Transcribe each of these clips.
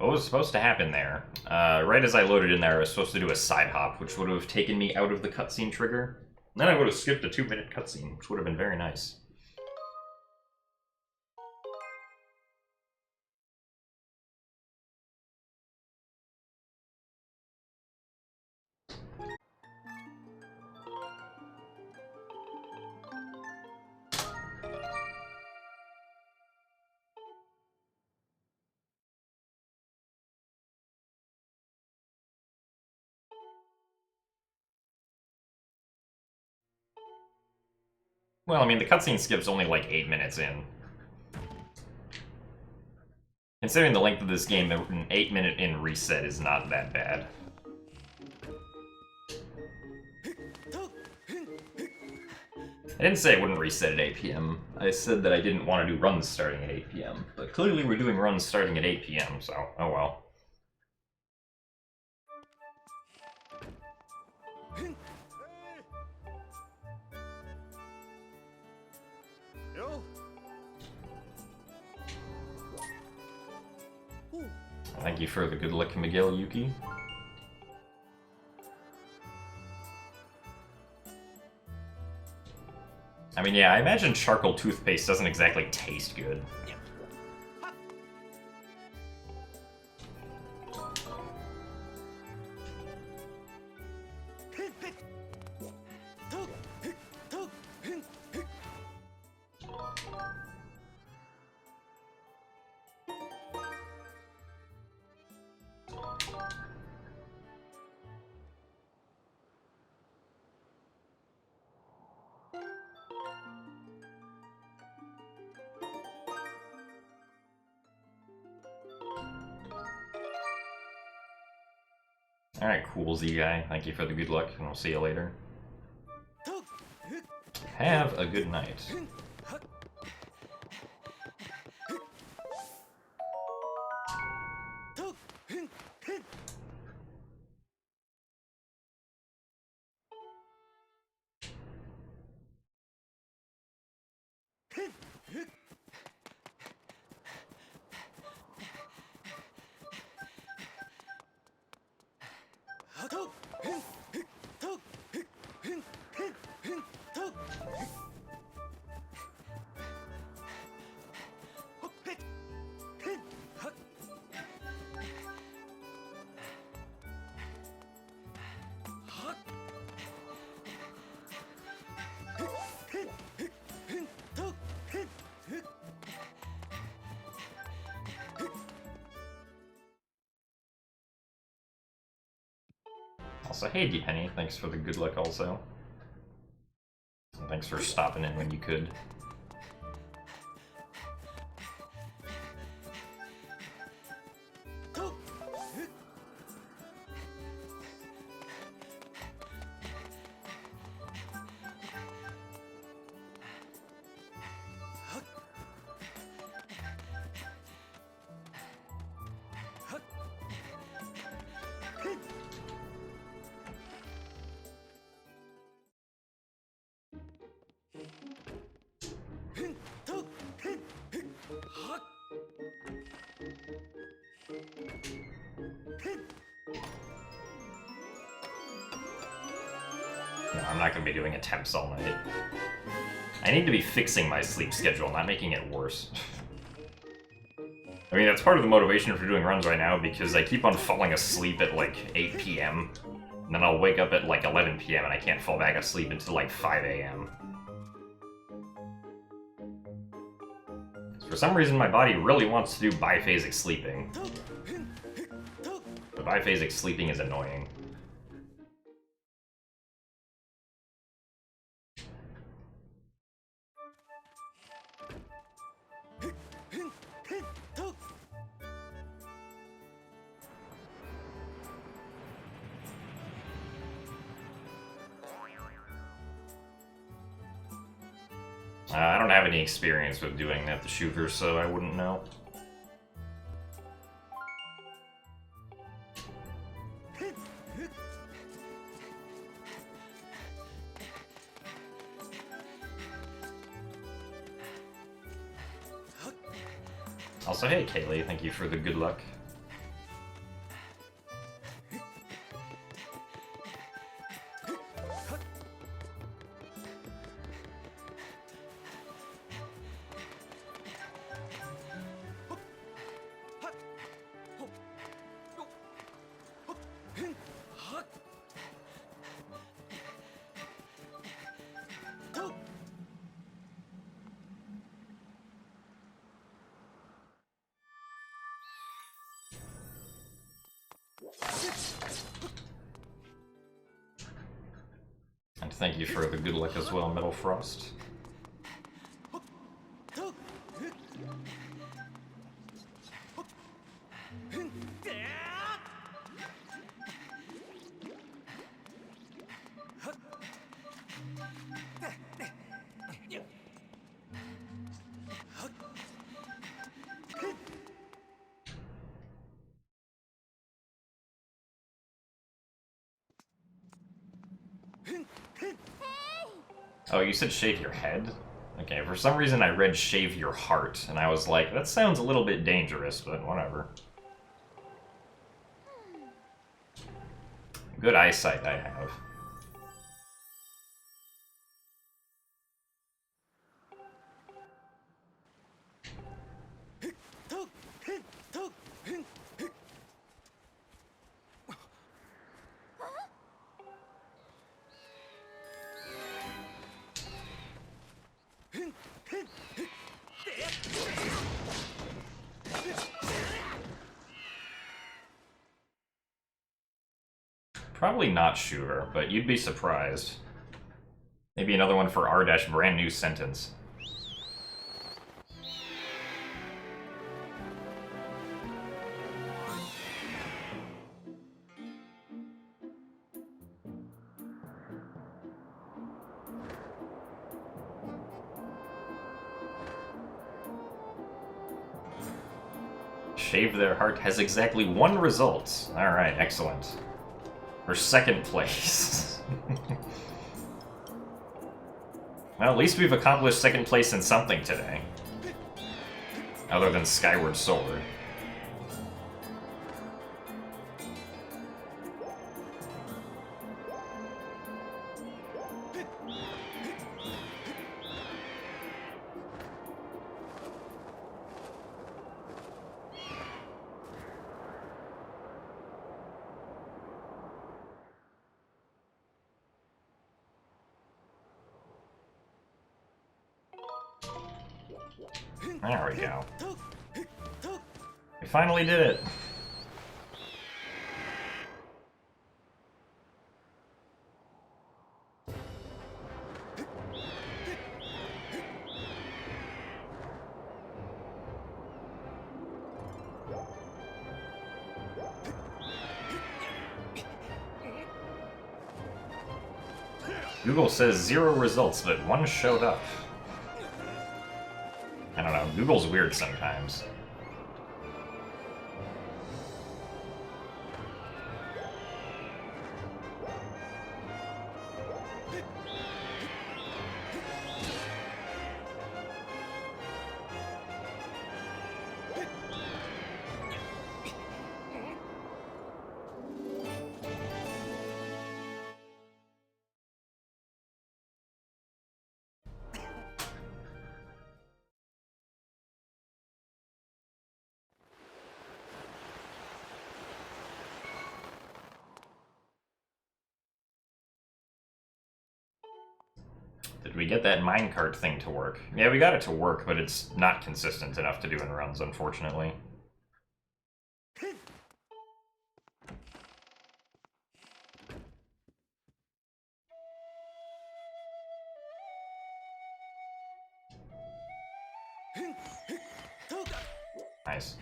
what was supposed to happen there? Right as I loaded in there, I was supposed to do a side hop, which would have taken me out of the cutscene trigger. Then I would have skipped a 2-minute cutscene, which would have been very nice. Well, I mean, the cutscene skip's only like 8 minutes in. Considering the length of this game, an 8-minute in reset is not that bad. I didn't say I wouldn't reset at 8 p.m. I said that I didn't want to do runs starting at 8 p.m. But clearly we're doing runs starting at 8 p.m., so oh well. Thank you for the good luck, Miguel Yuki. I mean, yeah, I imagine charcoal toothpaste doesn't exactly taste good. Alright, cool, Z-Guy. Thank you for the good luck, and we'll see you later. Have a good night. Also, hey D-Penny, thanks for the good luck also. And thanks for stopping in when you could. No, I'm not going to be doing attempts all night. I need to be fixing my sleep schedule, not making it worse. I mean, that's part of the motivation for doing runs right now, because I keep on falling asleep at like 8 p.m. And then I'll wake up at like 11 p.m. and I can't fall back asleep until like 5 a.m. For some reason, my body really wants to do biphasic sleeping. But biphasic sleeping is annoying. I don't have any experience with doing that to shooters, so I wouldn't know. Also, hey Kaylee, thank you for the good luck. And thank you for the good luck as well, Metal Frost. Oh, you said shave your head? Okay, for some reason I read shave your heart, and I was like, that sounds a little bit dangerous, but whatever. Good eyesight I have. Probably not sure, but you'd be surprised. Maybe another one for R- brand new sentence. Shave their heart has exactly 1 result. Alright, excellent. For 2nd place. Well, at least we've accomplished 2nd place in something today. Other than Skyward Sword. There we go. We finally did it. Google says 0 results, but 1 showed up. I don't know, Google's weird sometimes. Did we get that minecart thing to work? Yeah, we got it to work, but it's not consistent enough to do in runs, unfortunately. Nice.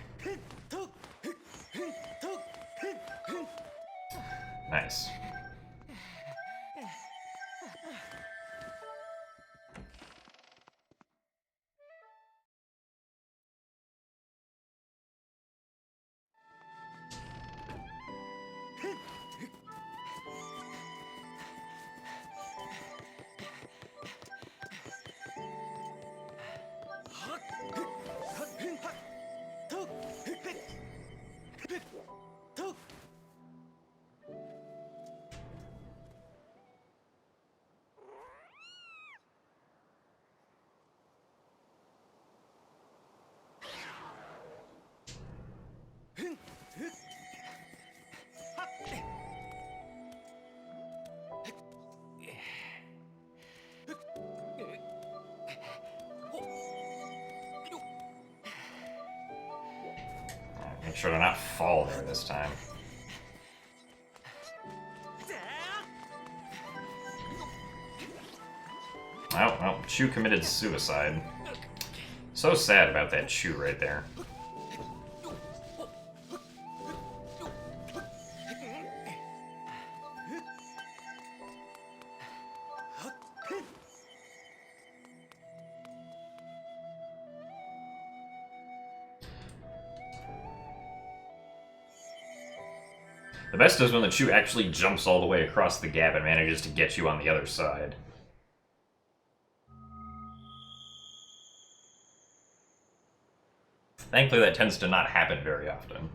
Nice. Make sure to not fall there this time. Oh, well, Chu committed suicide. So sad about that Chu right there. The best is when the Chu actually jumps all the way across the gap and manages to get you on the other side. Thankfully, that tends to not happen very often.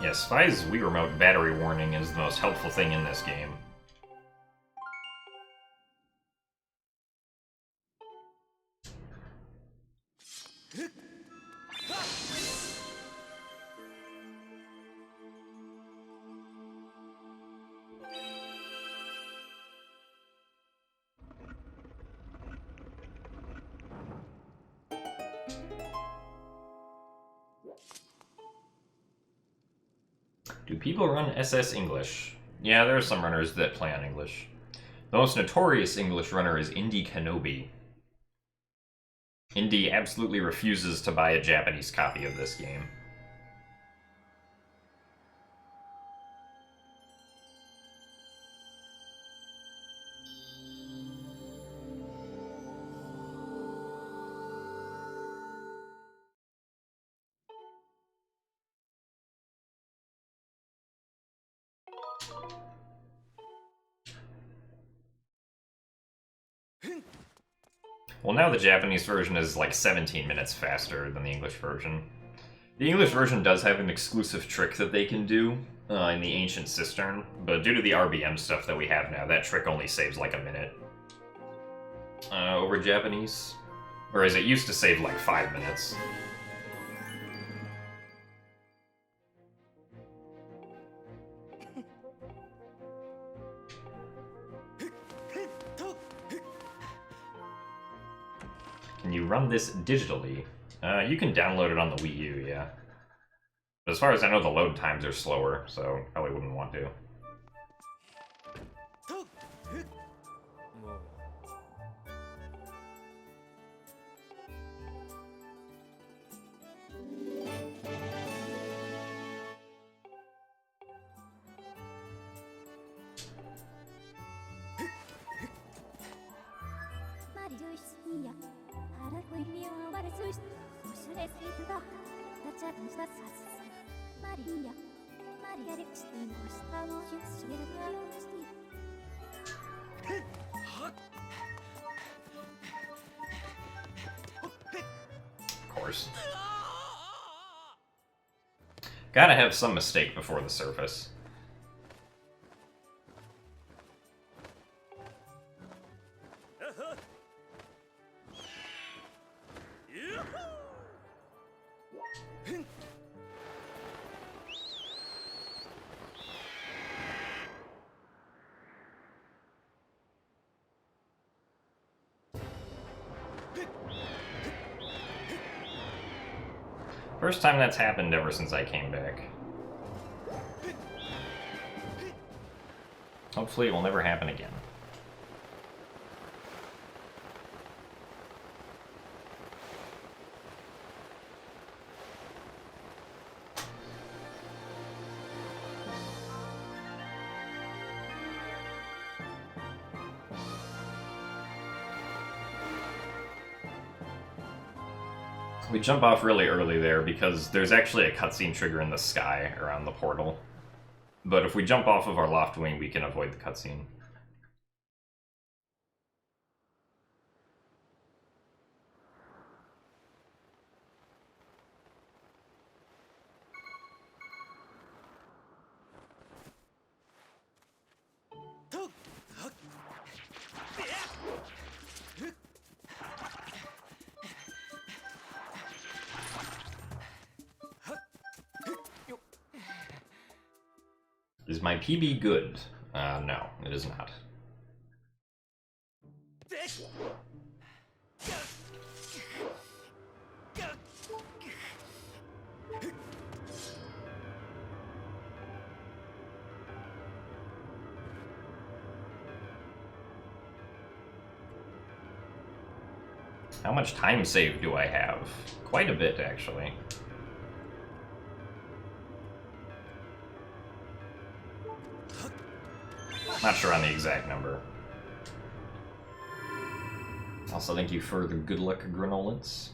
Yeah, Spy's Wii Remote battery warning is the most helpful thing in this game. Do people run SS English? Yeah, there are some runners that play on English. The most notorious English runner is Indy Kenobi. Indy absolutely refuses to buy a Japanese copy of this game. Well, now the Japanese version is like 17 minutes faster than the English version. The English version does have an exclusive trick that they can do in the Ancient Cistern, but due to the RBM stuff that we have now, that trick only saves like a minute. Over Japanese? Whereas it used to save like 5 minutes. Can you run this digitally? You can download it on the Wii U, yeah. But as far as I know, the load times are slower, so probably wouldn't want to. Of course. Gotta have some mistake before the surface. First time that's happened ever since I came back. Hopefully it will never happen again. We jump off really early there because there's actually a cutscene trigger in the sky around the portal. But if we jump off of our loft wing, we can avoid the cutscene. Is my PB good? No, it is not. How much time save do I have? Quite a bit, actually. Not sure on the exact number. Also, thank you for the good luck granolans.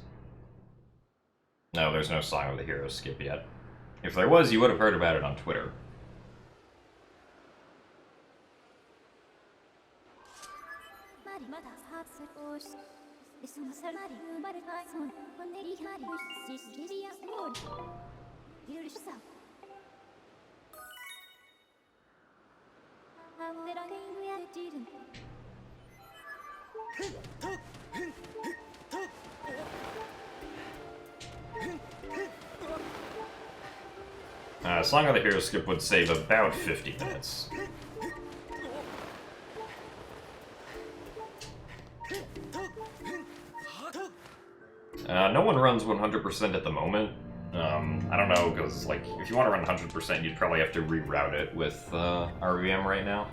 No, there's no Song of the Hero skip yet. If there was, you would have heard about it on Twitter. Song of the Hero skip would save about 50 minutes. No one runs 100% at the moment. I don't know, because, like, if you want to run 100%, you'd probably have to reroute it with RVM right now.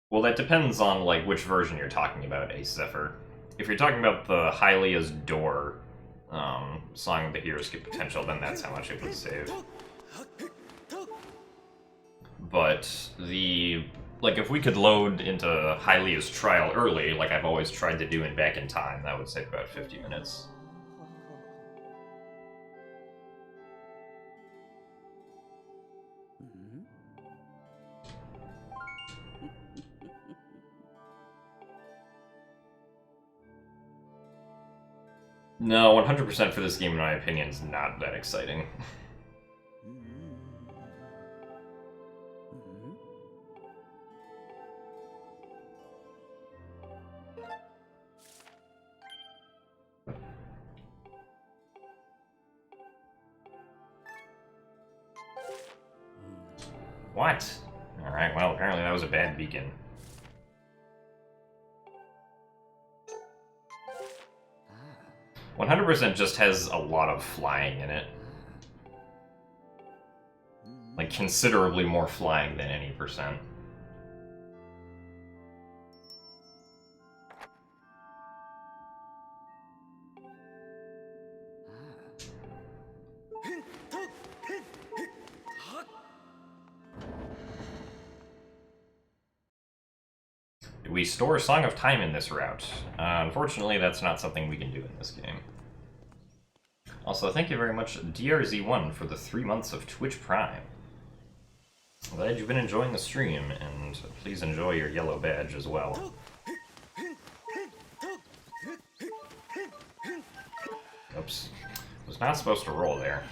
Well, that depends on, like, which version you're talking about, Ace Zephyr. If you're talking about the Hylia's Door Song of the Hero skip potential, then that's how much it would save. But like, if we could load into Hylia's Trial early, like I've always tried to do in Back in Time, that would save about 50 minutes. No, 100% for this game, in my opinion, is not that exciting. What? Alright, well, apparently that was a bad beacon. Ah. 100% just has a lot of flying in it. Like, considerably more flying than any percent. Do we store Song of Time in this route? Unfortunately, that's not something we can do in this game. Also, thank you very much, DRZ1, for the 3 months of Twitch Prime. I'm glad you've been enjoying the stream, and please enjoy your yellow badge as well. Oops. Was not supposed to roll there.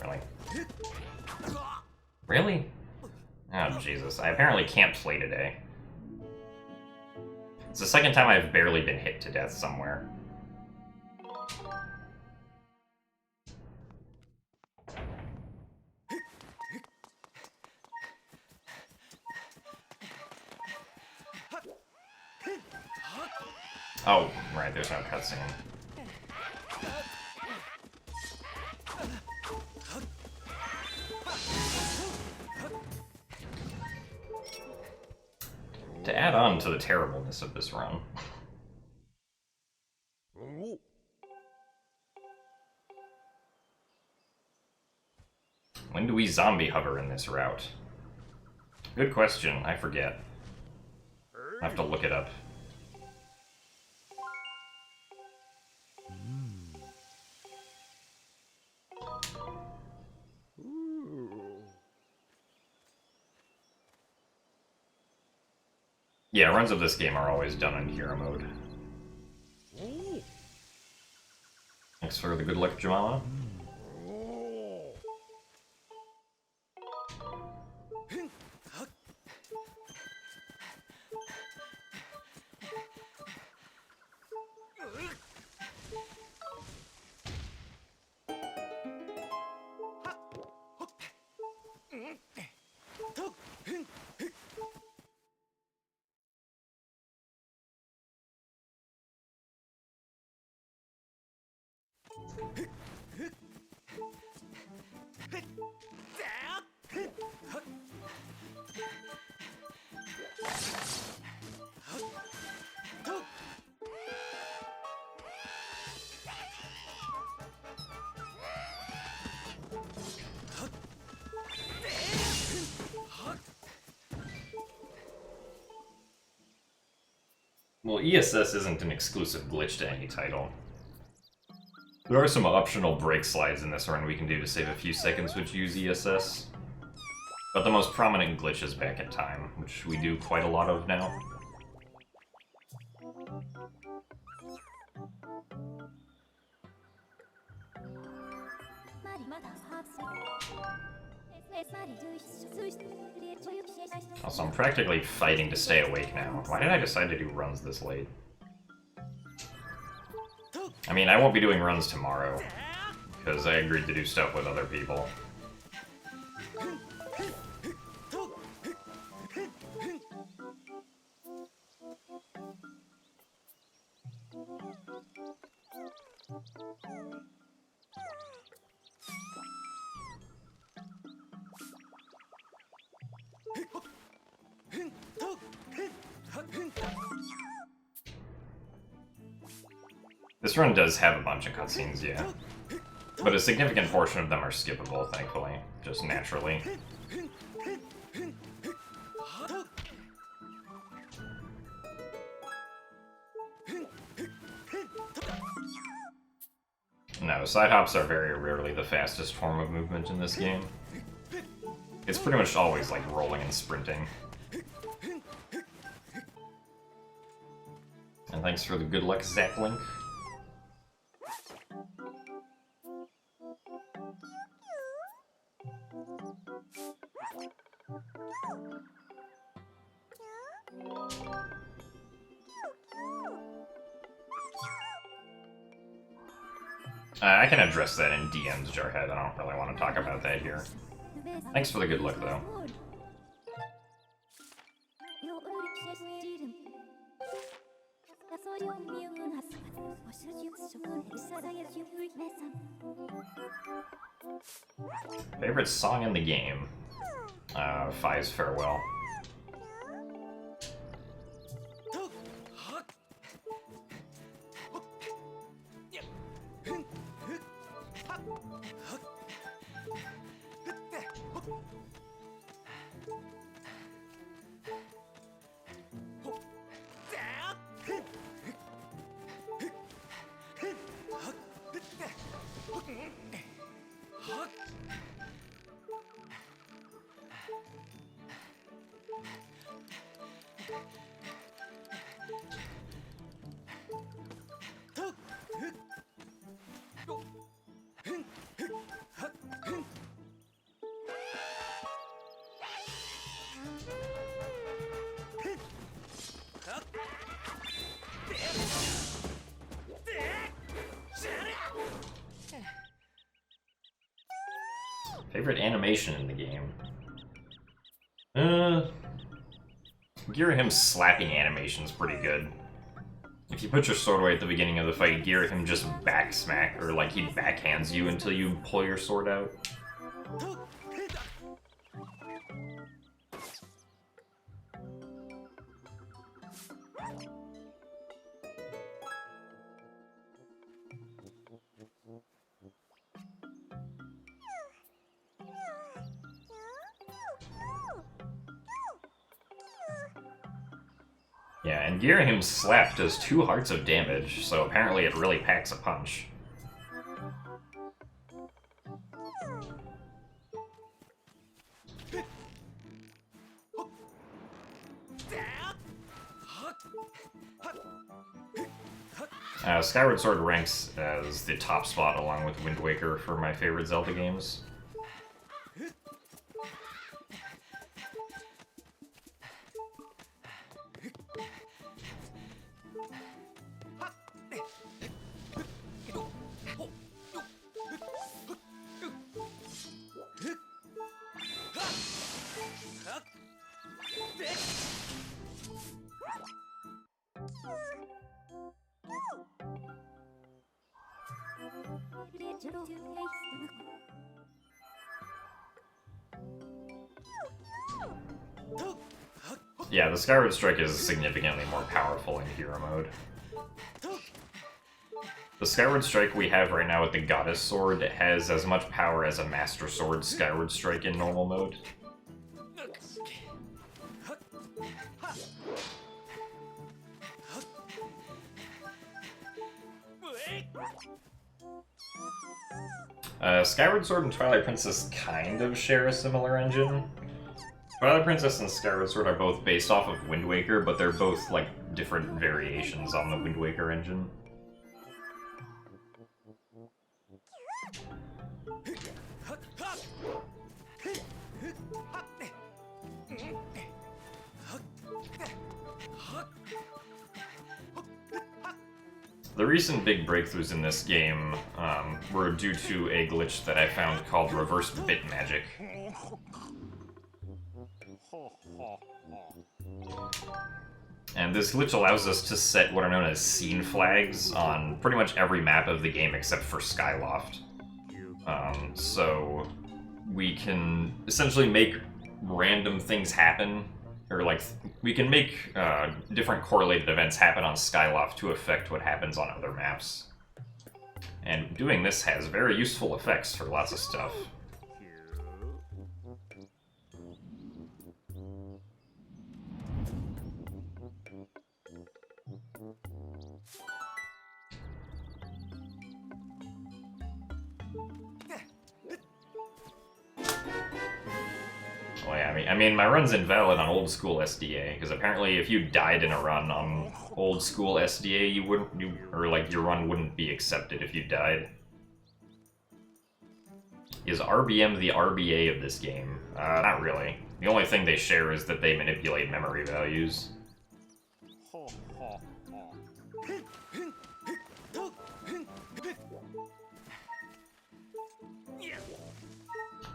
Really? Really? Oh, Jesus. I apparently can't play today. It's the second time I've barely been hit to death somewhere. Oh, right, there's no cutscene. To add on to the terribleness of this run. When do we zombie hover in this route? Good question, I forget. I have to look it up. Yeah, runs of this game are always done in hero mode. Thanks for the good luck, Jamala. Well, ESS isn't an exclusive glitch to any title. There are some optional break slides in this run we can do to save a few seconds which use ESS. But the most prominent glitch is back in time, which we do quite a lot of now. Also, I'm practically fighting to stay awake now. Why did I decide to do runs this late? I mean, I won't be doing runs tomorrow, because I agreed to do stuff with other people. This run does have a bunch of cutscenes, yeah. But a significant portion of them are skippable, thankfully. Just naturally. No, side hops are very rarely the fastest form of movement in this game. It's pretty much always like rolling and sprinting. And thanks for the good luck, Zaplink. I can address that in DM's Jarhead. I don't really want to talk about that here. Thanks for the good luck, though. Favorite song in the game? Fi's Farewell. Favorite animation in the game? Girahim's slapping animation's pretty good. If you put your sword away at the beginning of the fight, Girahim just back smack, or like he backhands you until you pull your sword out. Yeah, and Girahim's slap does 2 hearts of damage, so apparently it really packs a punch. Skyward Sword ranks as the top spot along with Wind Waker for my favorite Zelda games. Yeah, the Skyward Strike is significantly more powerful in Hero mode. The Skyward Strike we have right now with the Goddess Sword has as much power as a Master Sword Skyward Strike in normal mode. Skyward Sword and Twilight Princess kind of share a similar engine. Twilight Princess and Skyward Sword are both based off of Wind Waker, but they're both, like, different variations on the Wind Waker engine. The recent big breakthroughs in this game were due to a glitch that I found called reverse bit magic. And this glitch allows us to set what are known as scene flags on pretty much every map of the game except for Skyloft. So we can essentially make random things happen, or like, we can make different correlated events happen on Skyloft to affect what happens on other maps. And doing this has very useful effects for lots of stuff. Oh yeah, I mean, my run's invalid on old school SDA, because apparently if you died in a run on old school SDA, your run wouldn't be accepted if you died. Is RBM the RBA of this game? Not really. The only thing they share is that they manipulate memory values.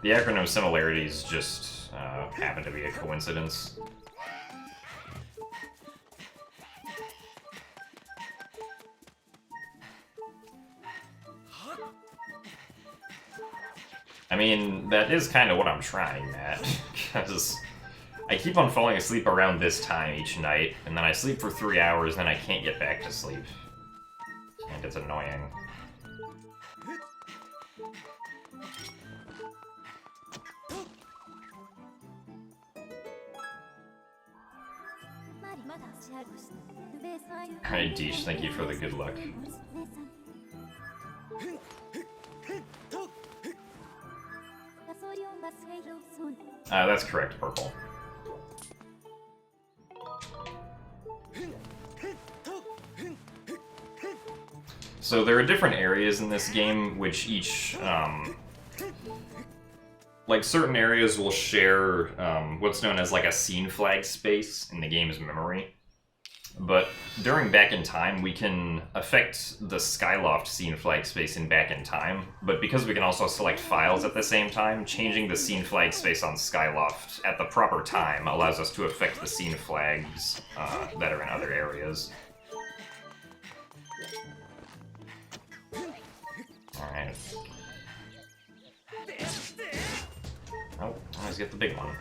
The acronym similarities just happen to be a coincidence. I mean, that is kind of what I'm trying at, because I keep on falling asleep around this time each night, and then I sleep for 3 hours, then I can't get back to sleep. And it's annoying. Alright, Deesh, thank you for the good luck. That's correct, Purple. So there are different areas in this game which each, like, certain areas will share what's known as like a scene flag space in the game's memory. But during Back in Time, we can affect the Skyloft scene flag space in Back in Time, but because we can also select files at the same time, changing the scene flag space on Skyloft at the proper time allows us to affect the scene flags that are in other areas. Alright. Oh, always get the big one.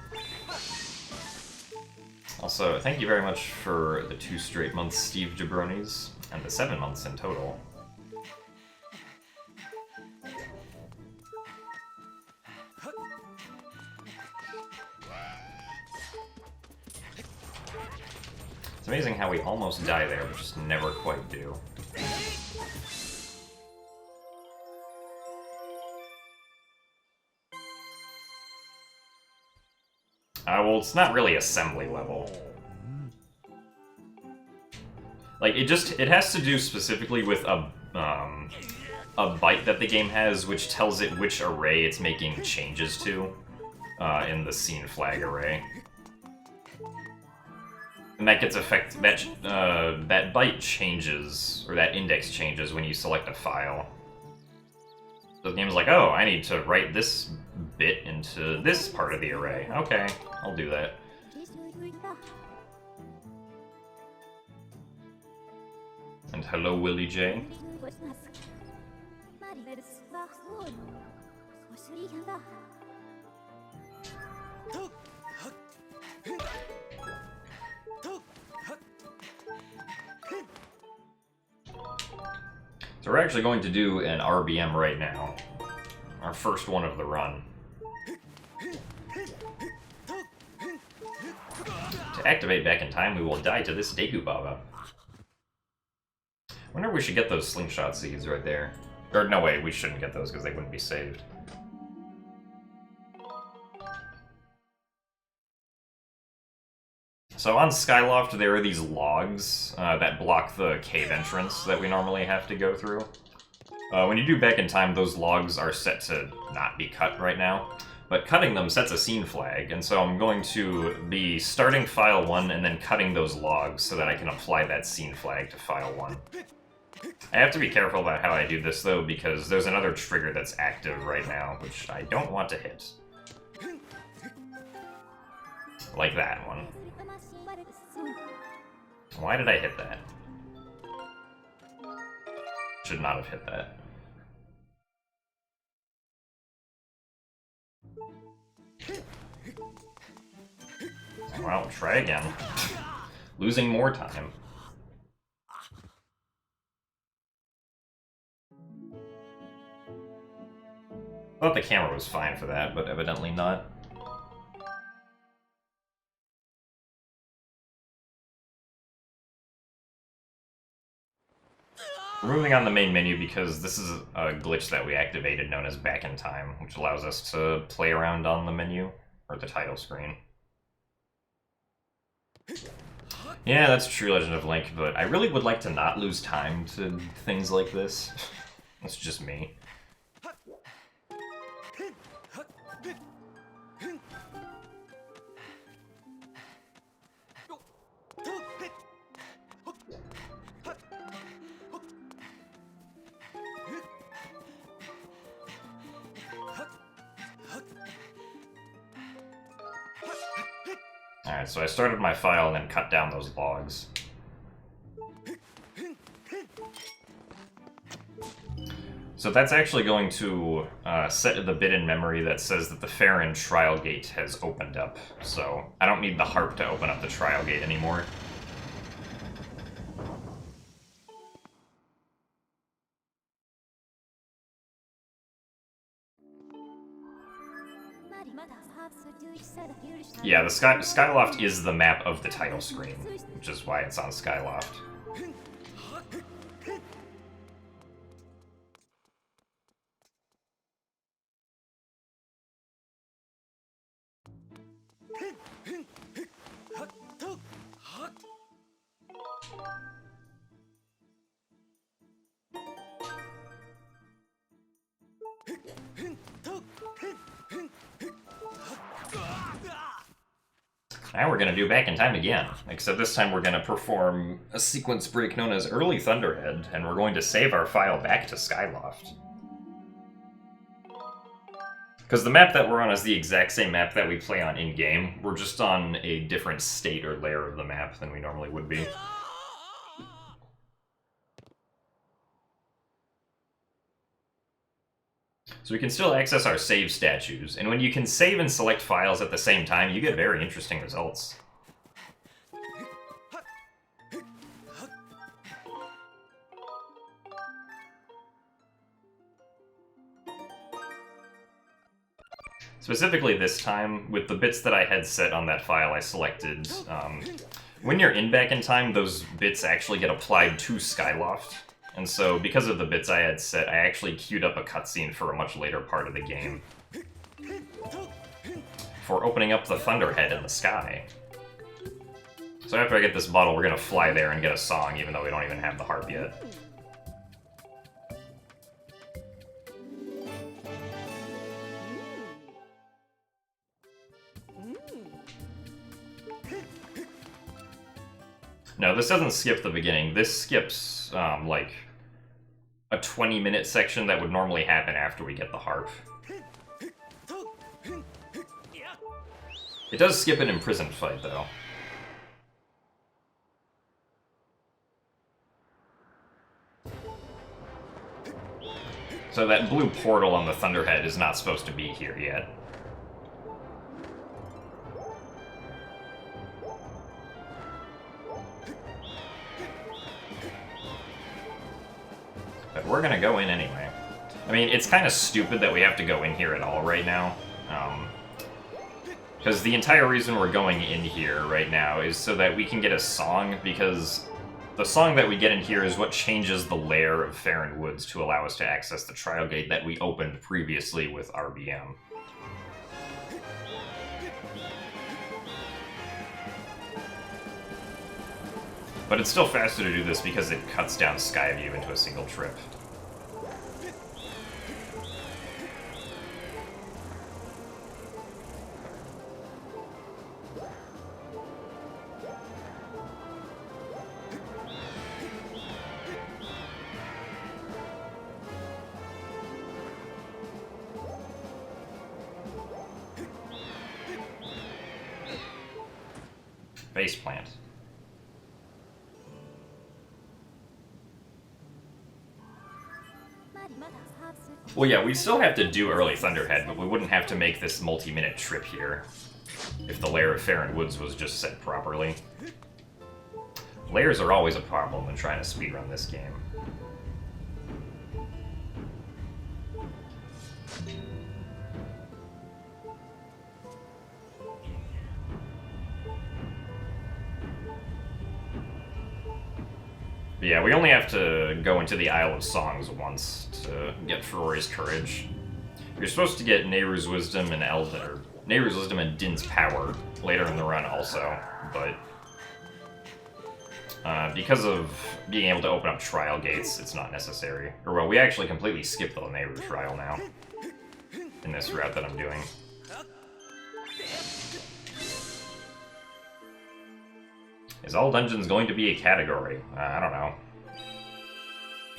Also, thank you very much for the 2 straight months, Steve Jabronis, and the 7 months in total. It's amazing how we almost die there, but just never quite do. Well, it's not really assembly level. Like, it has to do specifically with a byte that the game has, which tells it which array it's making changes to in the scene flag array. And that gets that byte changes, or that index changes when you select a file. So the game's like, oh, I need to write this bit into this part of the array. Okay, I'll do that. And hello, Willie J. So we're actually going to do an RBM right now. Our first one of the run. To activate back in time, we will die to this Deku Baba. I wonder if we should get those slingshot seeds right there. Or no, wait, we shouldn't get those because they wouldn't be saved. So on Skyloft, there are these logs that block the cave entrance that we normally have to go through. When you do back in time, those logs are set to not be cut right now, but cutting them sets a scene flag, and so I'm going to be starting file 1 and then cutting those logs so that I can apply that scene flag to file 1. I have to be careful about how I do this, though, because there's another trigger that's active right now, which I don't want to hit. Like that one. Why did I hit that? Should not have hit that. Well, try again. Losing more time. I thought the camera was fine for that, but evidently not. We're moving on the main menu because this is a glitch that we activated known as Back in Time, which allows us to play around on the menu, or the title screen. Yeah, that's true, Legend of Link, but I really would like to not lose time to things like this. That's just me. Alright, so I started my file and then cut down those logs. So that's actually going to set the bit in memory that says that the Farron trial gate has opened up. So I don't need the harp to open up the trial gate anymore. Yeah, the Skyloft is the map of the title screen, which is why it's on Skyloft. Now we're going to do Back in Time again, except this time we're going to perform a sequence break known as Early Thunderhead, and we're going to save our file back to Skyloft. Because the map that we're on is the exact same map that we play on in-game, we're just on a different state or layer of the map than we normally would be. So we can still access our save statues, and when you can save and select files at the same time, you get very interesting results. Specifically this time, with the bits that I had set on that file, I selected, when you're in Back in Time, those bits actually get applied to Skyloft. And so, because of the bits I had set, I actually queued up a cutscene for a much later part of the game. For opening up the Thunderhead in the sky. So after I get this bottle, we're gonna fly there and get a song, even though we don't even have the harp yet. No, this doesn't skip the beginning. This skips, like, a 20-minute section that would normally happen after we get the harp. It does skip an imprisoned fight, though. So that blue portal on the Thunderhead is not supposed to be here yet. But we're we're gonna go in anyway. I mean, it's kind of stupid that we have to go in here at all right now. Because the entire reason we're going in here right now is so that we can get a song, because the song that we get in here is what changes the lair of Farron Woods to allow us to access the trial gate that we opened previously with RBM. But it's still faster to do this because it cuts down Skyview into a single trip. Base plant. Well, yeah, we still have to do early Thunderhead, but we wouldn't have to make this multi-minute trip here if the lair of Farron Woods was just set properly. Lairs are always a problem when trying to speedrun this game. But yeah, we only have to go into the Isle of Songs once to get Ferori's Courage. You're supposed to get Nehru's Wisdom and Nehru's Wisdom and Din's Power later in the run also, but because of being able to open up trial gates, it's not necessary. Or well, we actually completely skip the Nehru trial now in this route that I'm doing. Is all dungeons going to be a category? I don't know.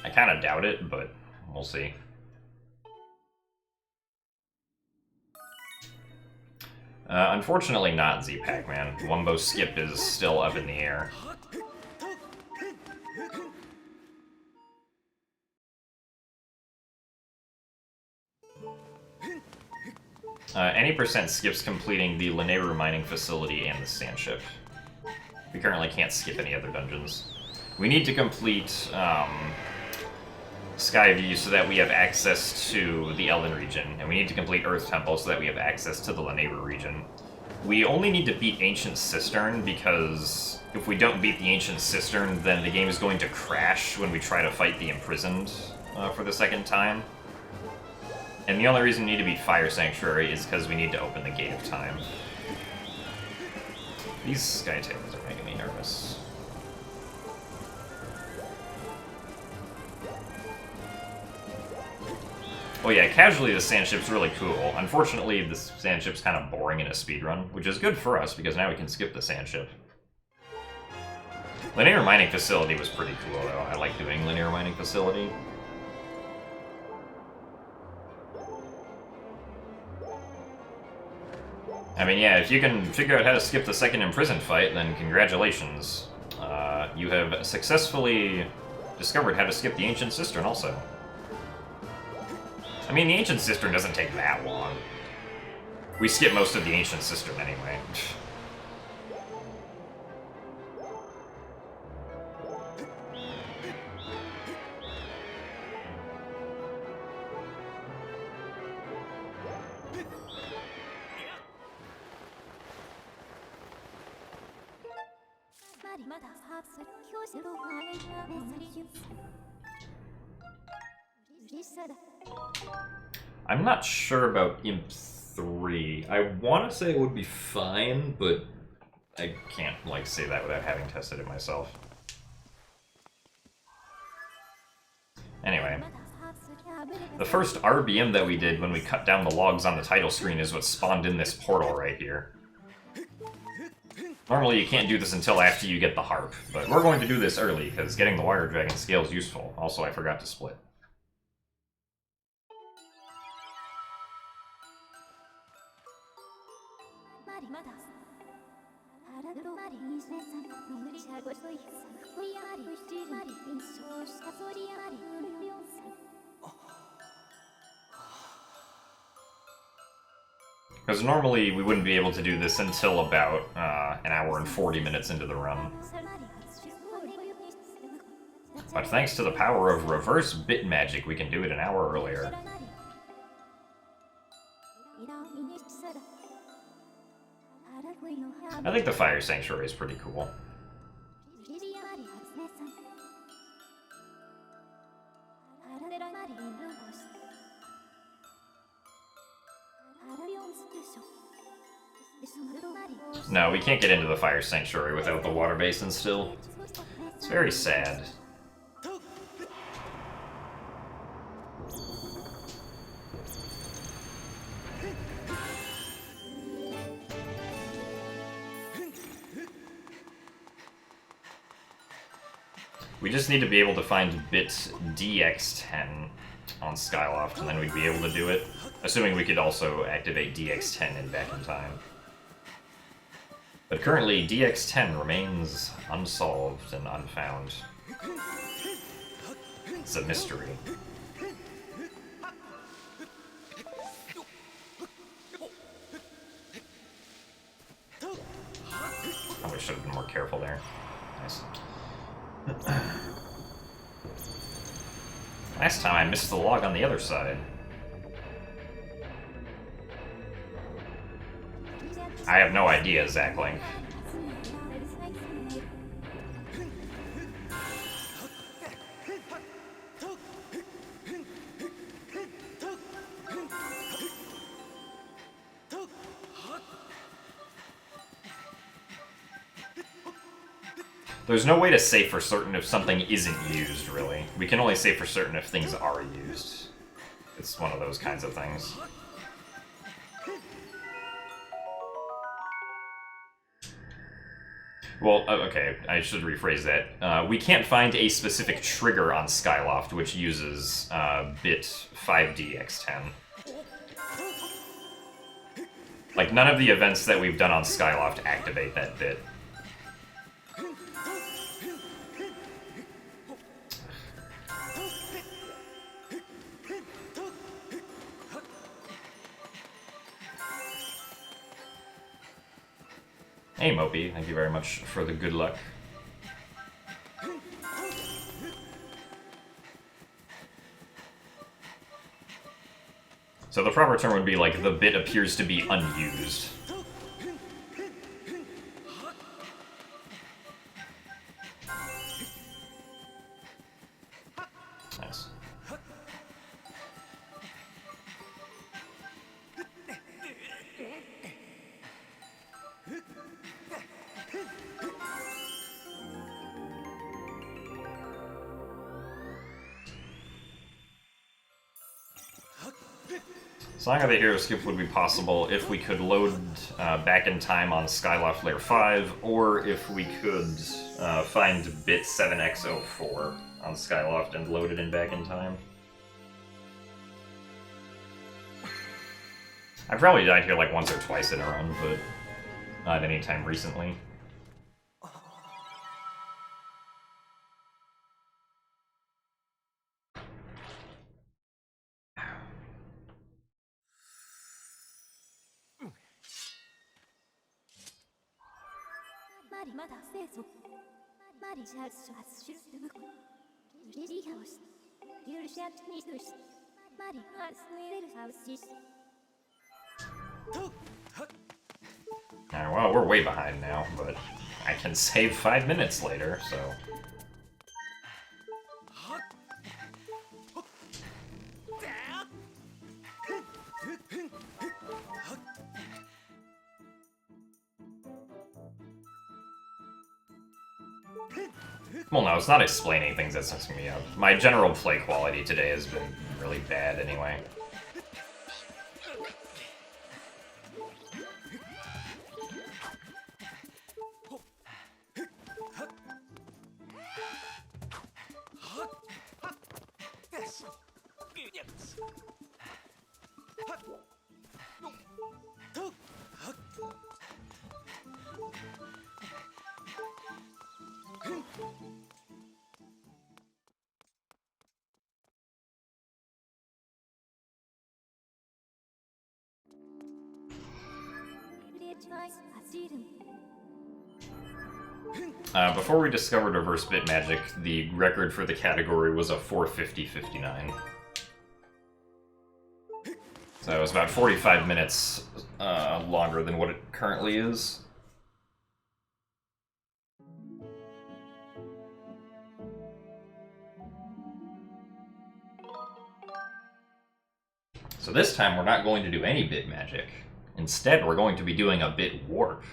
I kind of doubt it, but we'll see. Unfortunately not, Z Pac-Man. Wumbo skip is still up in the air. Any percent skips completing the Lanayru mining facility and the sand ship. We currently can't skip any other dungeons. We need to complete Skyview so that we have access to the Elden region, and we need to complete Earth Temple so that we have access to the Lanayru region. We only need to beat Ancient Cistern because if we don't beat the Ancient Cistern, then the game is going to crash when we try to fight the Imprisoned for the second time. And the only reason we need to beat Fire Sanctuary is because we need to open the Gate of Time. These Sky Tailors are making me nervous. Oh yeah, casually the sand ship's really cool. Unfortunately, the sand ship's kind of boring in a speedrun, which is good for us because now we can skip the sand ship. Linear Mining Facility was pretty cool though. I like doing Linear Mining Facility. I mean, yeah, if you can figure out how to skip the second Imprisoned fight, then congratulations. You have successfully discovered how to skip the Ancient Cistern also. I mean, the Ancient Cistern doesn't take that long. We skip most of the Ancient Cistern anyway. I'm not sure about Imp 3. I want to say it would be fine, but I can't, like, say that without having tested it myself. Anyway. The first RBM that we did when we cut down the logs on the title screen is what spawned in this portal right here. Normally you can't do this until after you get the harp, but we're going to do this early, because getting the Wire Dragon scale is useful. Also, I forgot to split. Because normally we wouldn't be able to do this until about an hour and 40 minutes into the run. But thanks to the power of reverse bit magic, we can do it an hour earlier. I think the Fire Sanctuary is pretty cool. No, we can't get into the Fire Sanctuary without the water basin still. It's very sad. We just need to be able to find bit DX10 on Skyloft, and then we'd be able to do it. Assuming we could also activate DX10 in Back in Time. But currently, DX10 remains unsolved and unfound. It's a mystery. I should have been more careful there. Nice. Last time I missed the log on the other side. I have no idea, Zackling. There's no way to say for certain if something isn't used, really. We can only say for certain if things are used. It's one of those kinds of things. Well, okay, I should rephrase that. We can't find a specific trigger on Skyloft which uses bit 5DX10. Like, none of the events that we've done on Skyloft activate that bit. Hey Mopey, thank you very much for the good luck. So the proper term would be like, the bit appears to be unused. Nice. Song of the Hero skip would be possible if we could load Back in Time on Skyloft Layer 5, or if we could find bit 7x04 on Skyloft and load it in Back in Time. I've probably died here like once or twice in a run, but not any time recently. Alright, well, we're way behind now, but I can save 5 minutes later, so... Well, no, it's not explaining things that's messing me up. My general play quality today has been really bad anyway. Before we discovered reverse bit magic, the record for the category was a 4:50:59. So it was about 45 minutes longer than what it currently is. So this time we're not going to do any bit magic. Instead, we're going to be doing a bit warp.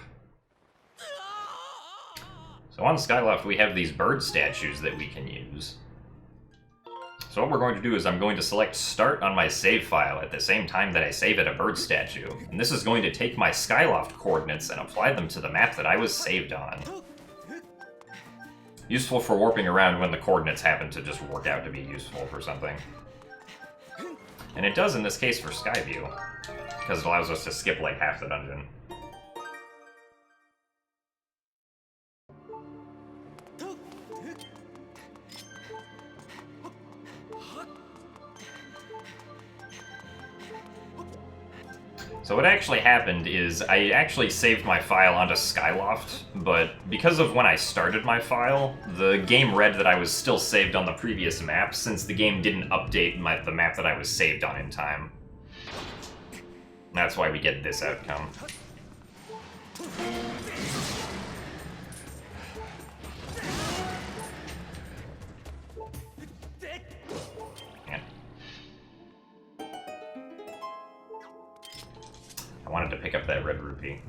So on Skyloft, we have these bird statues that we can use. So what we're going to do is I'm going to select Start on my save file at the same time that I save at a bird statue. And this is going to take my Skyloft coordinates and apply them to the map that I was saved on. Useful for warping around when the coordinates happen to just work out to be useful for something. And it does in this case for Skyview, because it allows us to skip like half the dungeon. So what actually happened is I actually saved my file onto Skyloft, but because of when I started my file, the game read that I was still saved on the previous map since the game didn't update the map that I was saved on in time. That's why we get this outcome. I wanted to pick up that red rupee.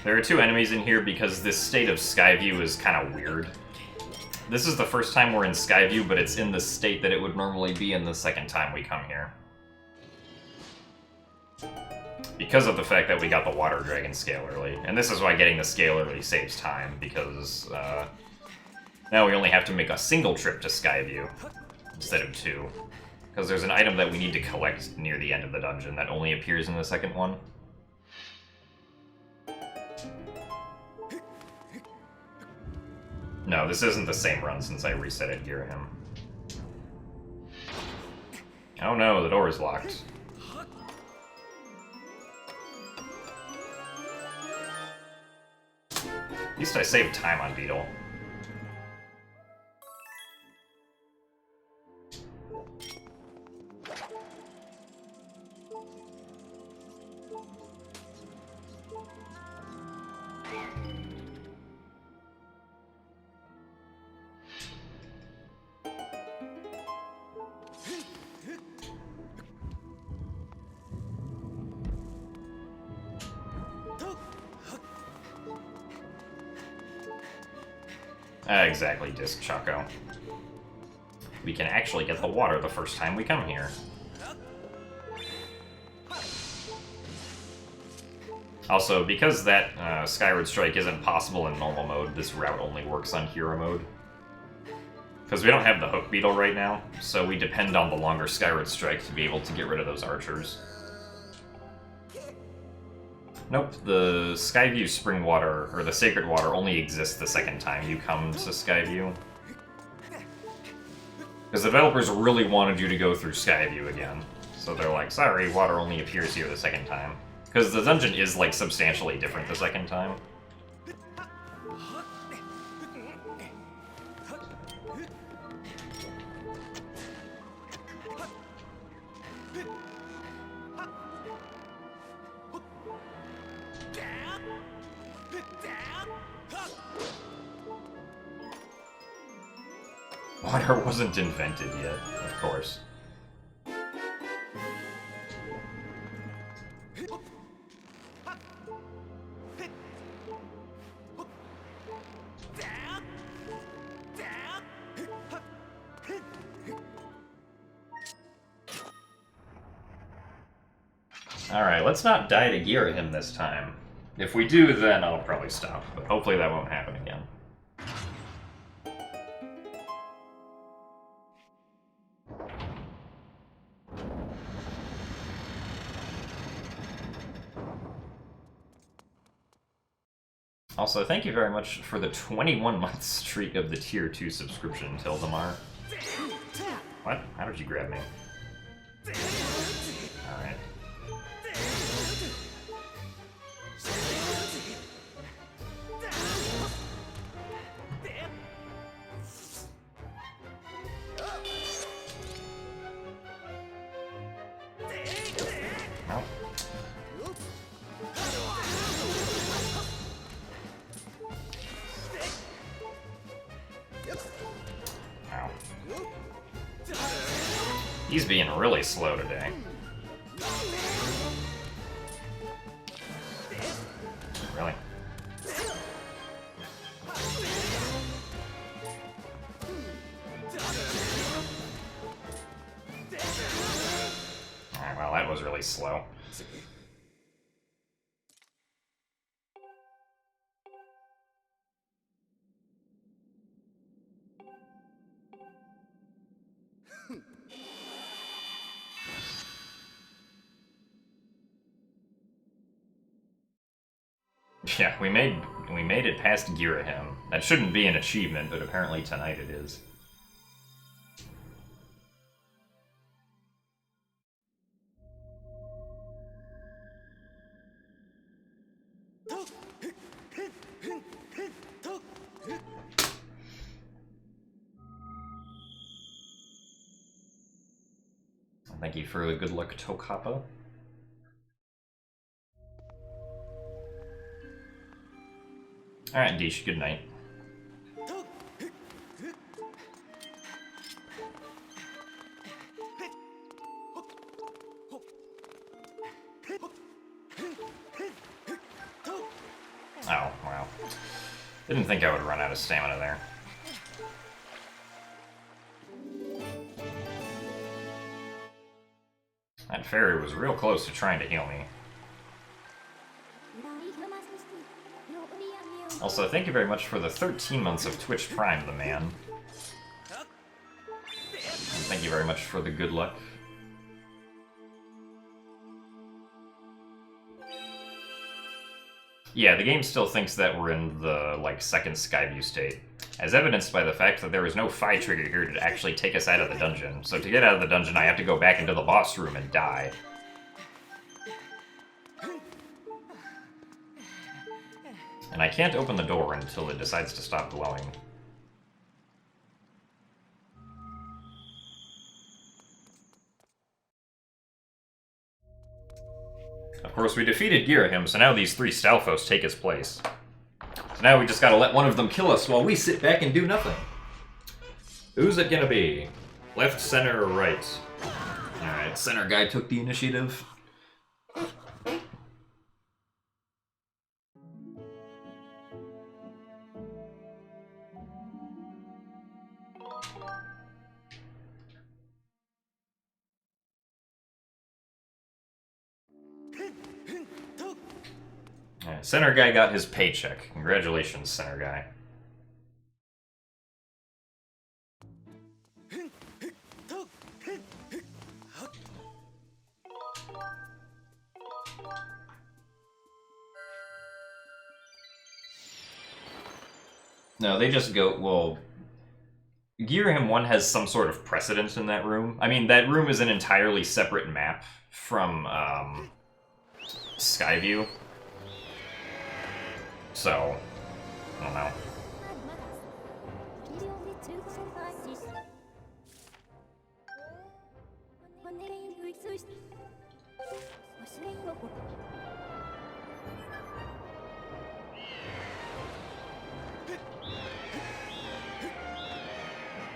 There are two enemies in here because this state of Skyview is kind of weird. This is the first time we're in Skyview, but it's in the state that it would normally be in the second time we come here. Because of the fact that we got the Water Dragon scale early. And this is why getting the scale early saves time, because now we only have to make a single trip to Skyview instead of two. Because there's an item that we need to collect near the end of the dungeon that only appears in the second one. No, this isn't the same run since I reset it Girahim. Oh no, the door is locked. At least I saved time on Beetle. Exactly, Disc Choco. We can actually get the water the first time we come here. Also, because that Skyward Strike isn't possible in normal mode, this route only works on hero mode. Because we don't have the Hook Beetle right now, so we depend on the longer Skyward Strike to be able to get rid of those archers. Nope, the Skyview Spring Water, or the Sacred Water, only exists the second time you come to Skyview. Because the developers really wanted you to go through Skyview again. So they're like, sorry, water only appears here the second time. Because the dungeon is, like, substantially different the second time. Water wasn't invented yet, of course. Alright, let's not die to Girahim this time. If we do, then I'll probably stop, but hopefully that won't happen again. Also, thank you very much for the 21-month streak of the Tier 2 subscription, Tildamar. What? How did you grab me? Alright. Nope. Ow. He's being really slow today. Really? Alright, well, that was really slow. Yeah, we made it past Girahim. That shouldn't be an achievement, but apparently tonight it is. Thank you for the good luck, Tokapa. Alright, Deesh, good night. Oh, wow. Didn't think I would run out of stamina there. That fairy was real close to trying to heal me. Also, thank you very much for the 13 months of Twitch Prime, the man. And thank you very much for the good luck. Yeah, the game still thinks that we're in the, like, second Skyview state, as evidenced by the fact that there is no Phi trigger here to actually take us out of the dungeon. So to get out of the dungeon, I have to go back into the boss room and die. And I can't open the door until it decides to stop glowing. Of course, we defeated Girahim, so now these 3 Stalfos take its place. So now we just gotta let one of them kill us while we sit back and do nothing. Who's it gonna be? Left, center, or right? Alright, center guy took the initiative. Alright, center guy got his paycheck. Congratulations, center guy. No, they just go, well, Girahim 1 has some sort of precedence in that room. I mean, that room is an entirely separate map from, Skyview. So, I don't know.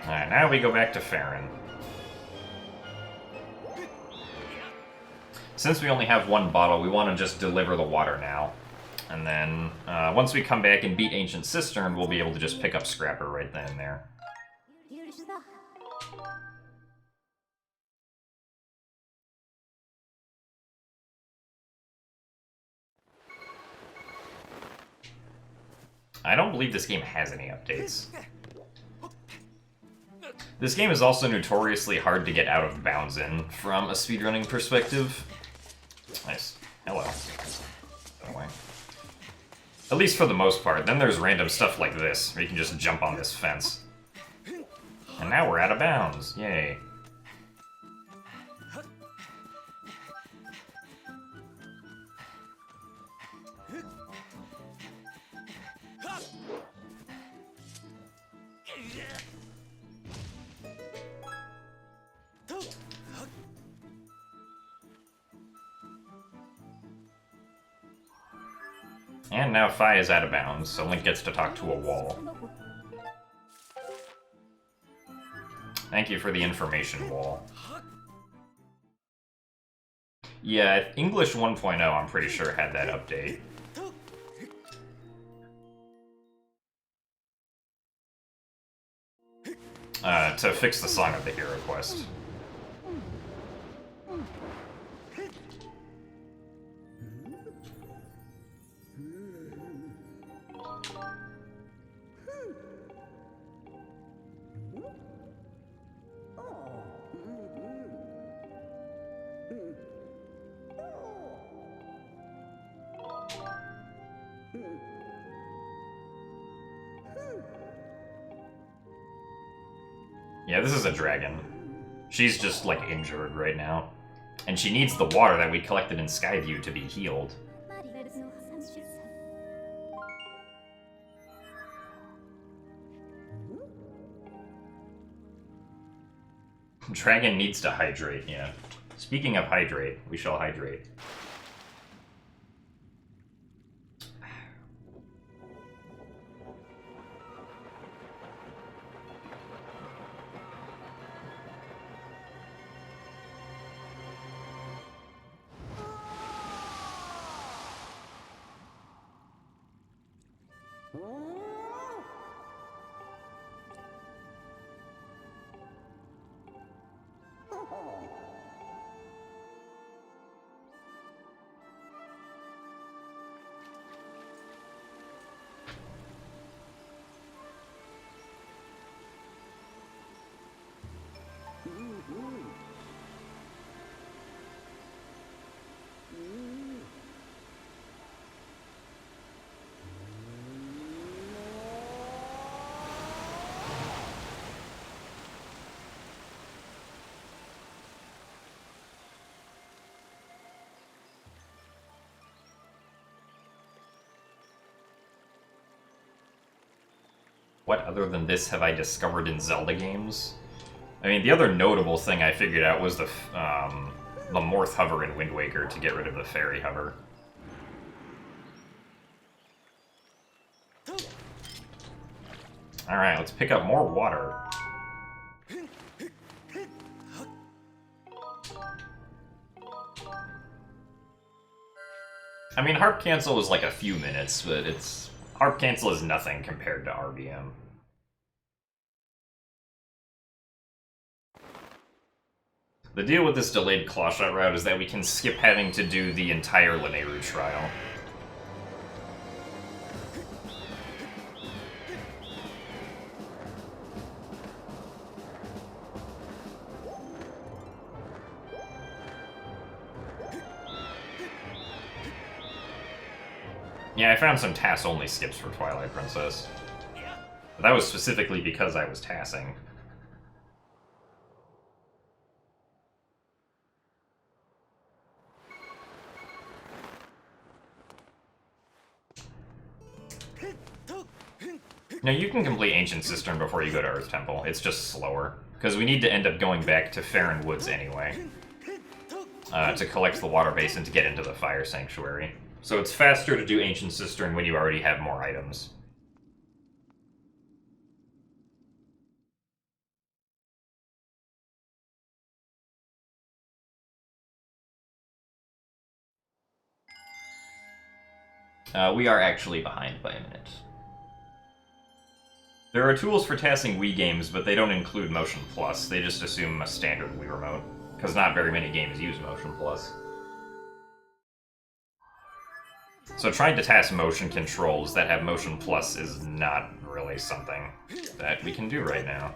Alright, now we go back to Farron. Since we only have 1 bottle, we want to just deliver the water now. And then, once we come back and beat Ancient Cistern, we'll be able to just pick up Scrapper right then and there. I don't believe this game has any updates. This game is also notoriously hard to get out of bounds in from a speedrunning perspective. Nice. Hello. Anyway. At least for the most part. Then there's random stuff like this, where you can just jump on this fence. And now we're out of bounds. Yay. And now Phi is out of bounds, so Link gets to talk to a wall. Thank you for the information wall. Yeah, English 1.0, I'm pretty sure, had that update. To fix the Song of the Hero quest. Yeah, this is a dragon. She's just, like, injured right now. And she needs the water that we collected in Skyview to be healed. Dragon needs to hydrate, yeah. Speaking of hydrate, we shall hydrate. What other than this have I discovered in Zelda games? I mean, the other notable thing I figured out was the Morph hover in Wind Waker to get rid of the Fairy hover. Alright, let's pick up more water. I mean, Harp Cancel was like a few minutes, but Harp Cancel is nothing compared to RBM. The deal with this delayed Clawshot route is that we can skip having to do the entire Lanayru trial. Yeah, I found some TAS-only skips for Twilight Princess. But that was specifically because I was TASing. Now, you can complete Ancient Cistern before you go to Earth Temple. It's just slower. Because we need to end up going back to Farron Woods anyway. To collect the water basin to get into the Fire Sanctuary. So it's faster to do Ancient Cistern when you already have more items. We are actually behind by a minute. There are tools for tasking Wii games, but they don't include Motion Plus. They just assume a standard Wii remote, because not very many games use Motion Plus. So trying to task motion controls that have Motion Plus is not really something that we can do right now.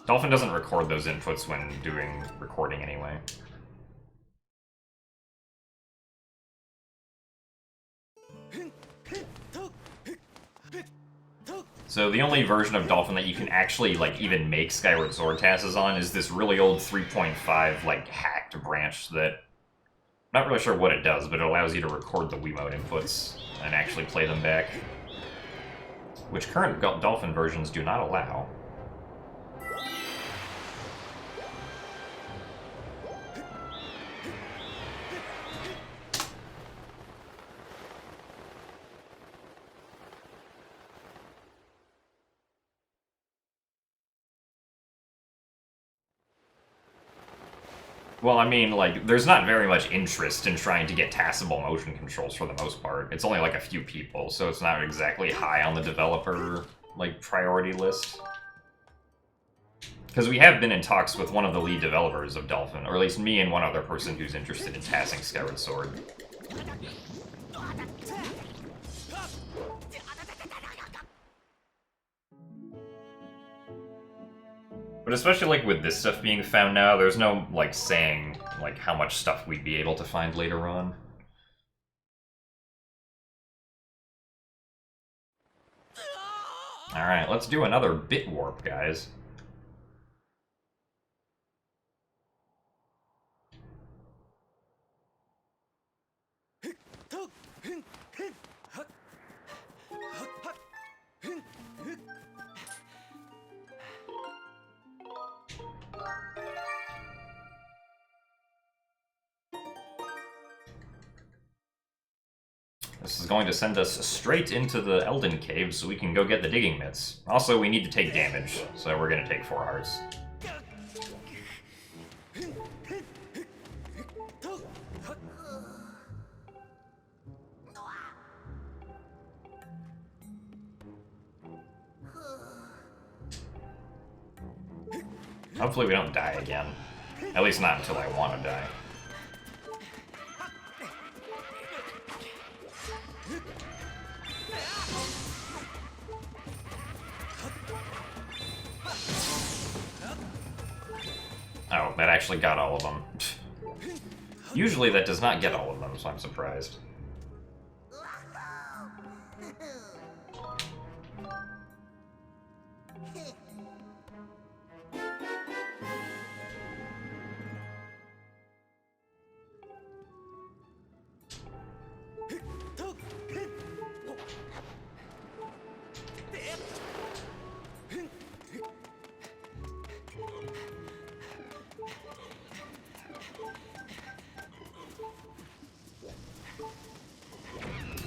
Dolphin doesn't record those inputs when doing recording anyway. So the only version of Dolphin that you can actually, like, even make Skyward Sword tasks on is this really old 3.5, like, hacked branch that... I'm not really sure what it does, but it allows you to record the Wiimote inputs and actually play them back. Which current Dolphin versions do not allow. Well, I mean, like, there's not very much interest in trying to get tastable motion controls for the most part. It's only like a few people, so it's not exactly high on the developer, like, priority list. Because we have been in talks with one of the lead developers of Dolphin, or at least me and one other person who's interested in passing Skyward Sword. But especially, like, with this stuff being found now, there's no, like, saying, like, how much stuff we'd be able to find later on. Alright, let's do another bit warp, guys. This is going to send us straight into the Elden Cave so we can go get the digging mitts. Also, we need to take damage, so we're gonna take 4 hearts. Hopefully we don't die again. At least not until I want to die. Oh, that actually got all of them. Usually that does not get all of them, so I'm surprised.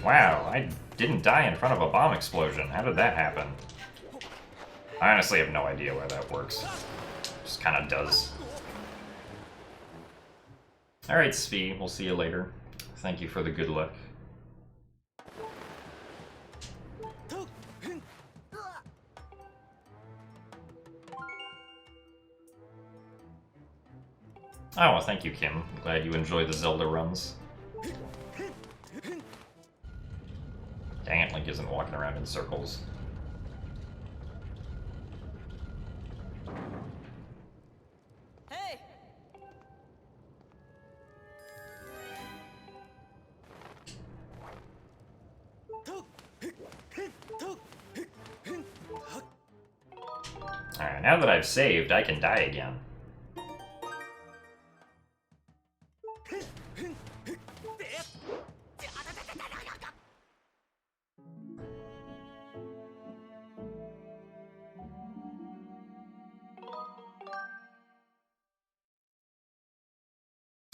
Wow, I didn't die in front of a bomb explosion. How did that happen? I honestly have no idea why that works. Just kind of does. Alright, Svi, we'll see you later. Thank you for the good luck. Oh, well, thank you, Kim. I'm glad you enjoy the Zelda runs. Dang it, Link isn't walking around in circles. Hey! Alright, now that I've saved, I can die again.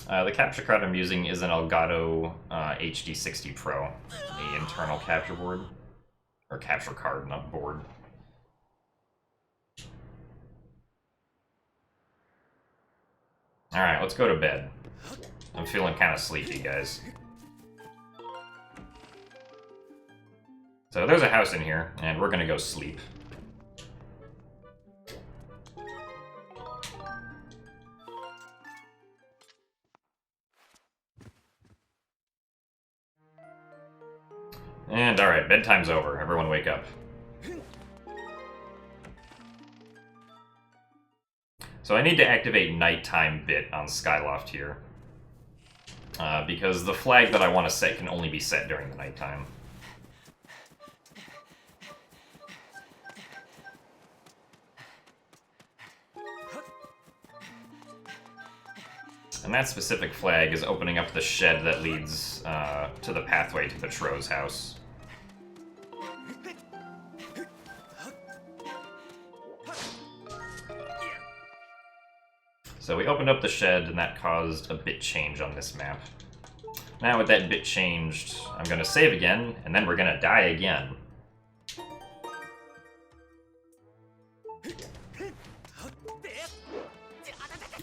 The capture card I'm using is an Elgato HD60 Pro, the internal capture board. Or capture card, not board. Alright, let's go to bed. I'm feeling kind of sleepy, guys. So there's a house in here, and we're gonna go sleep. And alright, bedtime's over. Everyone wake up. So I need to activate nighttime bit on Skyloft here. Because the flag that I want to set can only be set during the nighttime. And that specific flag is opening up the shed that leads to the pathway to Petro's house. So we opened up the shed, and that caused a bit change on this map. Now with that bit changed, I'm going to save again, and then we're going to die again.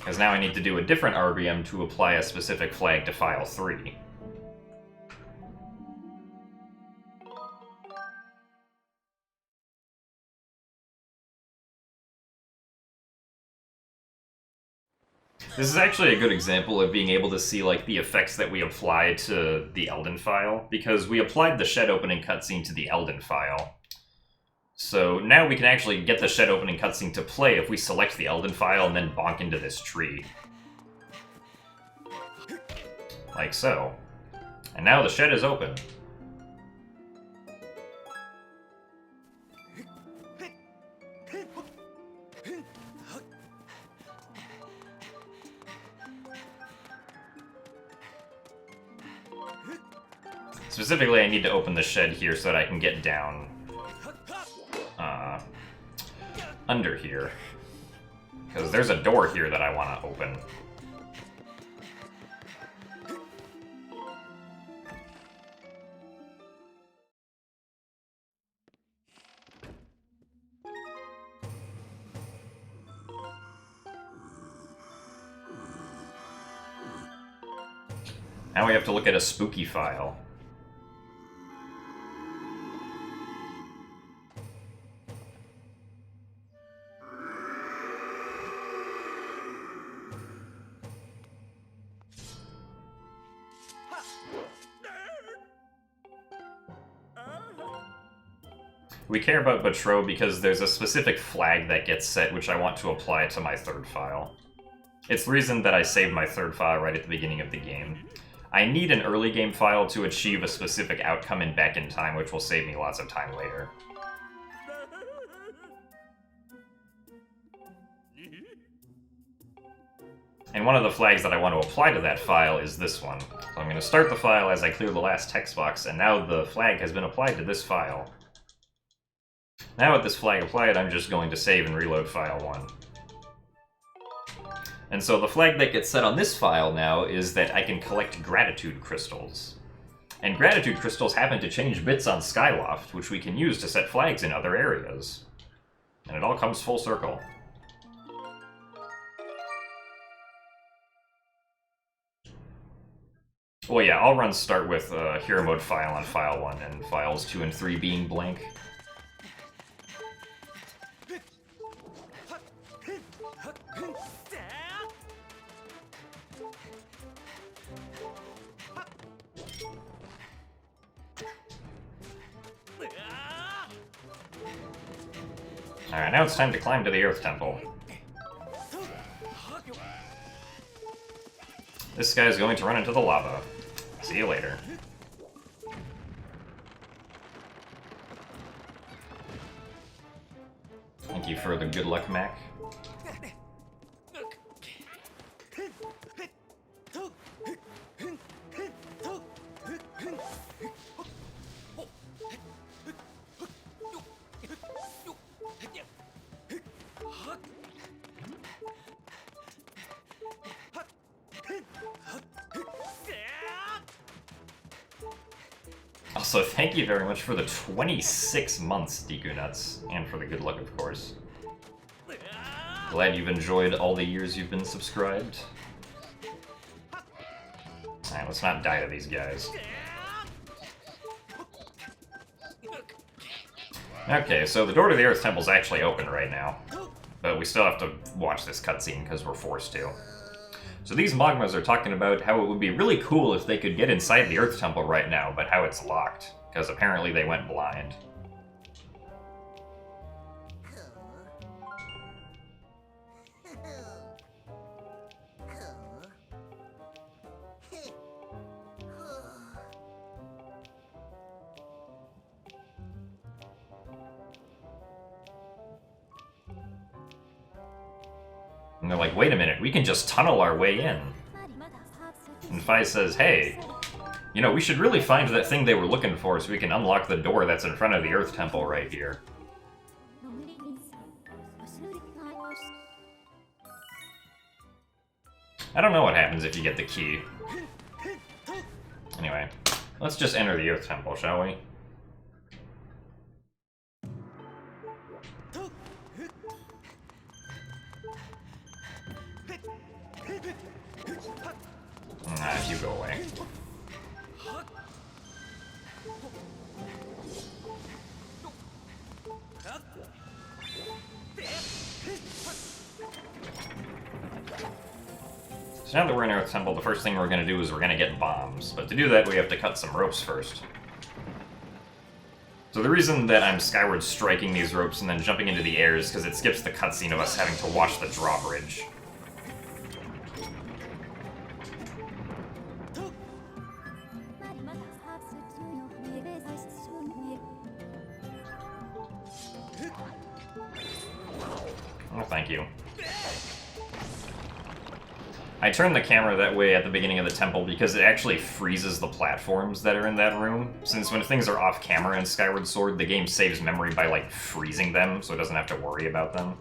Because now I need to do a different RBM to apply a specific flag to file 3. This is actually a good example of being able to see like the effects that we apply to the Eldin file, because we applied the shed opening cutscene to the Eldin file. So now we can actually get the shed opening cutscene to play if we select the Eldin file and then bonk into this tree. Like so. And now the shed is open. Specifically, I need to open the shed here so that I can get down under here. Because there's a door here that I want to open. Now we have to look at a spooky file. We care about Batro because there's a specific flag that gets set which I want to apply to my third file. It's the reason that I saved my third file right at the beginning of the game. I need an early game file to achieve a specific outcome in back in time, which will save me lots of time later. And one of the flags that I want to apply to that file is this one. So I'm going to start the file as I clear the last text box, and now the flag has been applied to this file. Now with this flag applied, I'm just going to save and reload file 1. And so the flag that gets set on this file now is that I can collect gratitude crystals. And gratitude crystals happen to change bits on Skyloft, which we can use to set flags in other areas. And it all comes full circle. Well, yeah, I'll run start with hero mode file on file 1 and files 2 and 3 being blank. Alright, now it's time to climb to the Earth Temple. This guy is going to run into the lava. See you later. Thank you for the good luck, Mac. Also, thank you very much for the 26 months, Deku Nuts, and for the good luck, of course. Glad you've enjoyed all the years you've been subscribed. Alright, let's not die to these guys. Okay, so the door to the Earth Temple's actually open right now. But we still have to watch this cutscene because we're forced to. So these Magmas are talking about how it would be really cool if they could get inside the Earth Temple right now, but how it's locked, because apparently they went blind. And they're like, wait a minute, we can just tunnel our way in. And Fi says, hey, you know, we should really find that thing they were looking for so we can unlock the door that's in front of the Earth Temple right here. I don't know what happens if you get the key. Anyway, let's just enter the Earth Temple, shall we? you go away. So now that we're in our temple, the first thing we're going to do is we're going to get bombs. But to do that, we have to cut some ropes first. So the reason that I'm skyward striking these ropes and then jumping into the air is because it skips the cutscene of us having to watch the drawbridge. Oh, thank you. I turned the camera that way at the beginning of the temple because it actually freezes the platforms that are in that room. Since when things are off camera in Skyward Sword, the game saves memory by, like, freezing them, so it doesn't have to worry about them.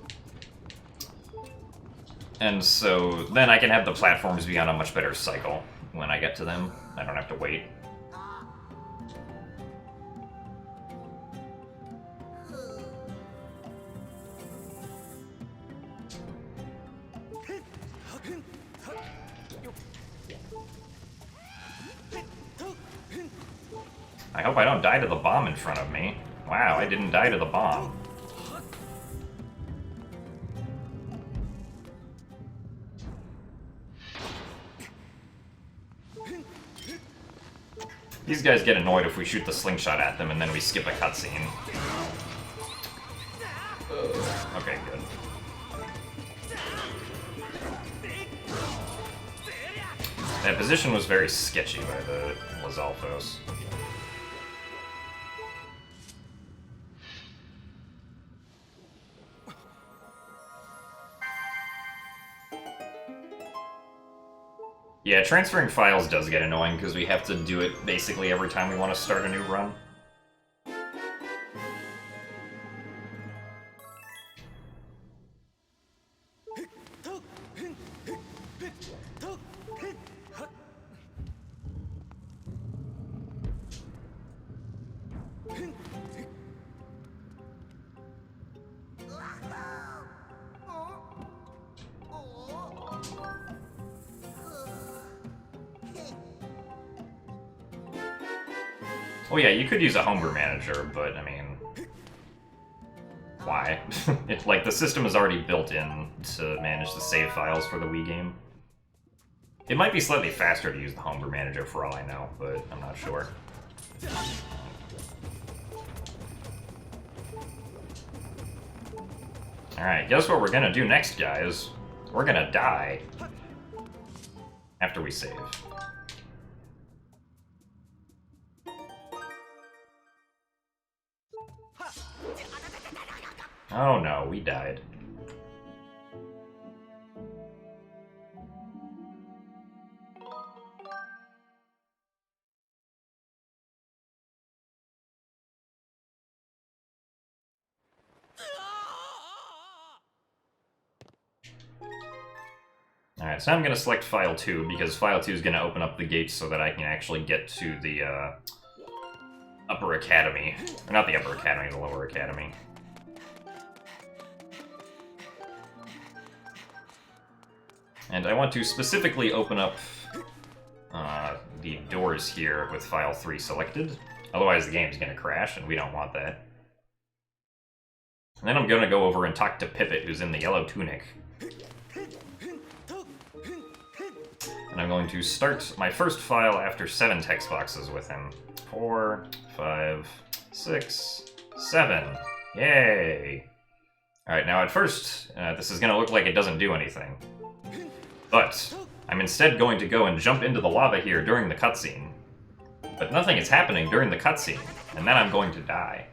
And so then I can have the platforms be on a much better cycle when I get to them. I don't have to wait. I hope I don't die to the bomb in front of me. Wow, I didn't die to the bomb. These guys get annoyed if we shoot the slingshot at them and then we skip a cutscene. Okay, good. That position was very sketchy by the Lizalfos. Yeah, transferring files does get annoying because we have to do it basically every time we want to start a new run. Oh yeah, you could use a homebrew manager, but I mean, why? Like, the system is already built in to manage the save files for the Wii game. It might be slightly faster to use the homebrew manager for all I know, but I'm not sure. Alright, guess what we're gonna do next, guys? We're gonna die. After we save. Oh no, we died. Alright, so I'm going to select File 2, because File 2 is going to open up the gates so that I can actually get to the Upper Academy. Or not the Upper Academy, the Lower Academy. And I want to specifically open up the doors here with File 3 selected. Otherwise the game's going to crash, and we don't want that. And then I'm going to go over and talk to Pippet, who's in the yellow tunic. And I'm going to start my first file after 7 text boxes with him. 4, 5, 6, 7. Yay! Alright, now at first, this is going to look like it doesn't do anything. But I'm instead going to go and jump into the lava here during the cutscene. But nothing is happening during the cutscene, and then I'm going to die.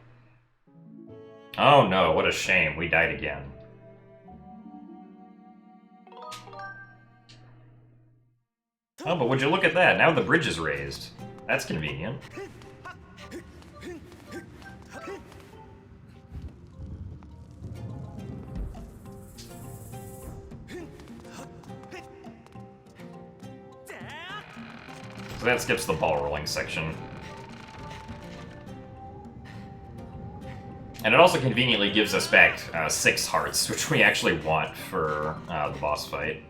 Oh no, what a shame, we died again. Oh, but would you look at that, now the bridge is raised. That's convenient. So that skips the ball rolling section. And it also conveniently gives us back 6 hearts, which we actually want for the boss fight.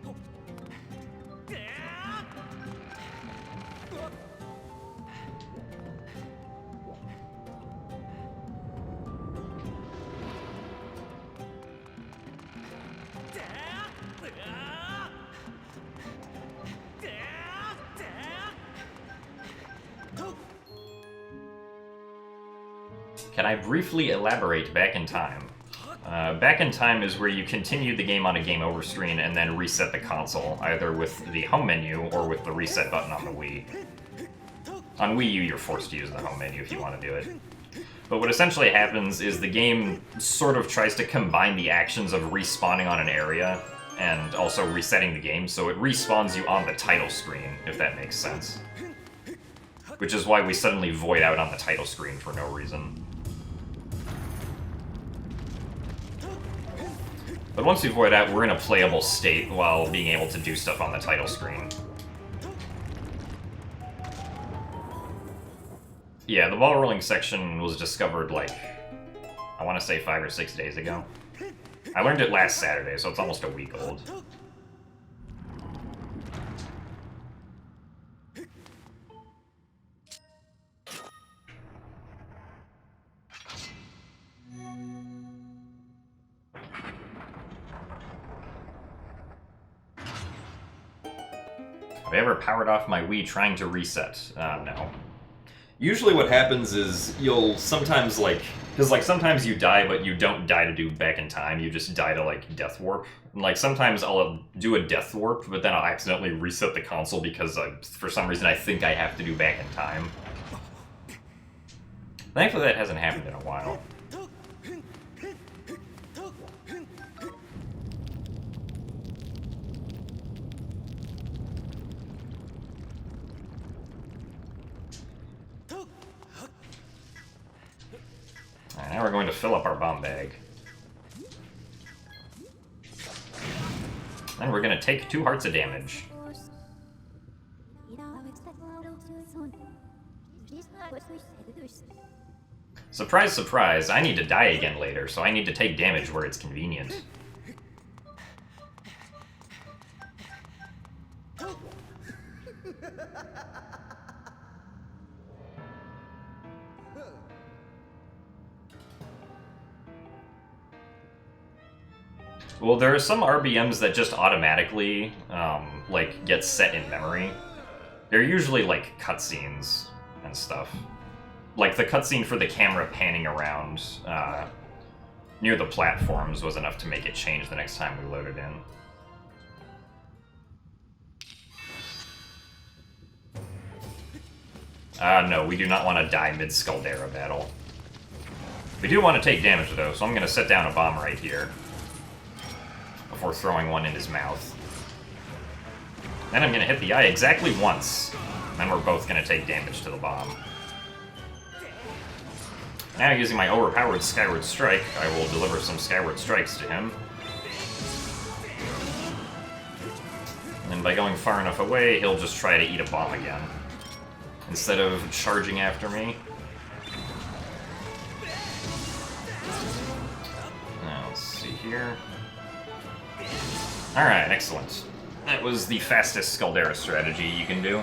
Can I briefly elaborate back in time? Back in time is where you continue the game on a game over screen and then reset the console, either with the home menu or with the reset button on the Wii. On Wii U, you're forced to use the home menu if you want to do it. But what essentially happens is the game sort of tries to combine the actions of respawning on an area and also resetting the game, so it respawns you on the title screen, if that makes sense. Which is why we suddenly void out on the title screen for no reason. But once we void out, we're in a playable state while being able to do stuff on the title screen. Yeah, the ball rolling section was discovered, like, I want to say 5 or 6 days ago. I learned it last Saturday, so it's almost a week old. Have I ever powered off my Wii trying to reset? No. Usually what happens is you'll sometimes, like... Because, like, sometimes you die, but you don't die to do back in time. You just die to, like, death warp. And, like, sometimes I'll do a death warp, but then I'll accidentally reset the console because, for some reason, I think I have to do back in time. Thankfully, that hasn't happened in a while. Alright, now we're going to fill up our bomb bag. And we're going to take 2 hearts of damage. Surprise, surprise, I need to die again later, so I need to take damage where it's convenient. Well, there are some RBMs that just automatically, like, get set in memory. They're usually, like, cutscenes and stuff. Like, the cutscene for the camera panning around near the platforms was enough to make it change the next time we loaded in. No, we do not want to die mid-Scaldera battle. We do want to take damage, though, so I'm going to set down a bomb right here before throwing one in his mouth. Then I'm going to hit the eye exactly once. Then we're both going to take damage to the bomb. Now, using my overpowered Skyward Strike, I will deliver some Skyward Strikes to him. And by going far enough away, he'll just try to eat a bomb again, instead of charging after me. Now, let's see here. Alright, excellent. That was the fastest Scaldera strategy you can do.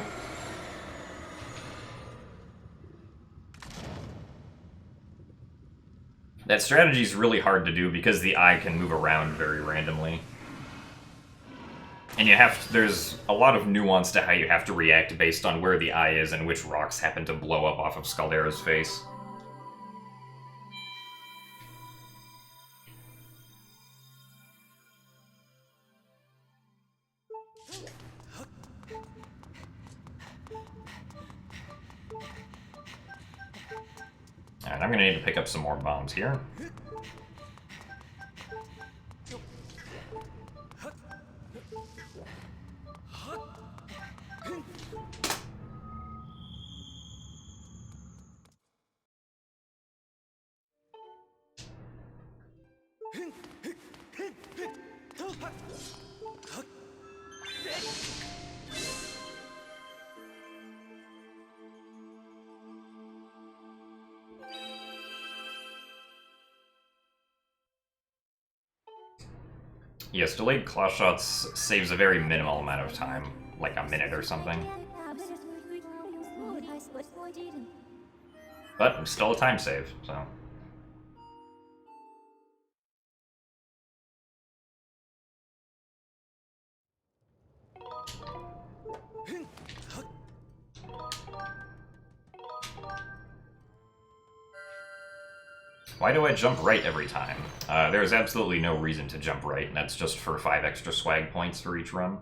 That strategy is really hard to do because the eye can move around very randomly. And there's a lot of nuance to how you have to react based on where the eye is and which rocks happen to blow up off of Scaldera's face. Alright, I'm gonna need to pick up some more bombs here. Yes, delayed claw shots saves a very minimal amount of time, like a minute or something. But it's still a time save, so... Why do I jump right every time? There's absolutely no reason to jump right, and that's just for 5 extra swag points for each run.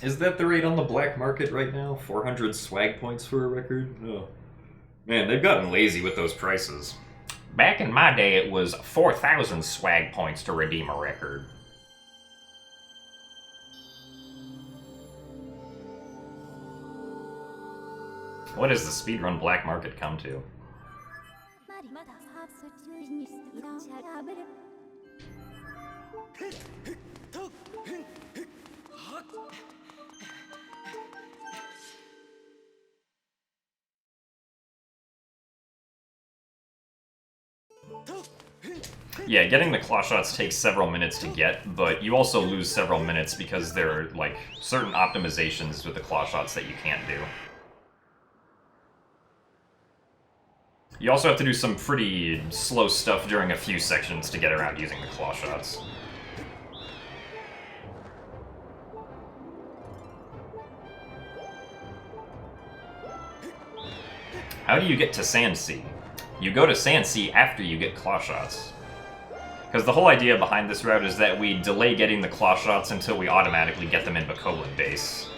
Is that the rate on the black market right now? 400 swag points for a record? Oh. Man, they've gotten lazy with those prices. Back in my day, it was 4,000 swag points to redeem a record. What does the speedrun black market come to? Yeah, getting the claw shots takes several minutes to get, but you also lose several minutes because there are, like, certain optimizations with the claw shots that you can't do. You also have to do some pretty slow stuff during a few sections to get around using the claw shots. How do you get to Sandsea? You go to Sandsea after you get claw shots. Because the whole idea behind this route is that we delay getting the claw shots until we automatically get them in Bacolin base.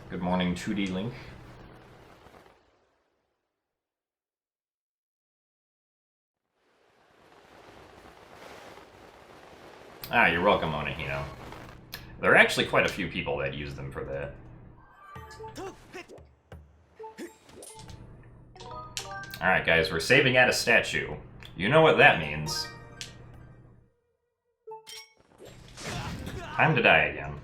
Good morning, 2D Link. Ah, you're welcome, Onahino. There are actually quite a few people that use them for that. Alright guys, we're saving at a statue. You know what that means. Time to die again.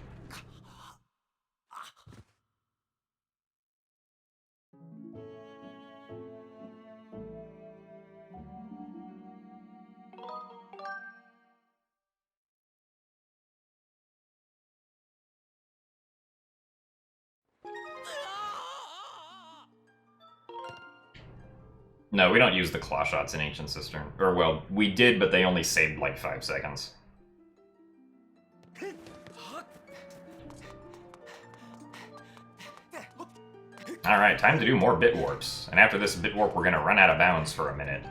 No, we don't use the claw shots in Ancient Cistern. Or, well, we did, but they only saved like 5 seconds. Alright, time to do more bit warps. And after this bit warp, we're gonna run out of bounds for a minute.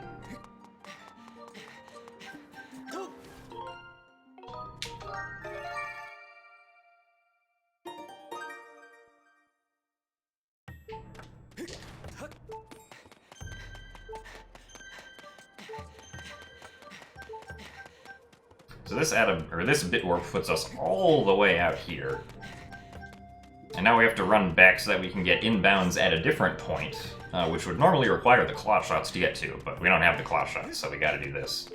So this bit warp puts us all the way out here. And now we have to run back so that we can get inbounds at a different point, which would normally require the claw shots to get to, but we don't have the claw shots, so we gotta do this.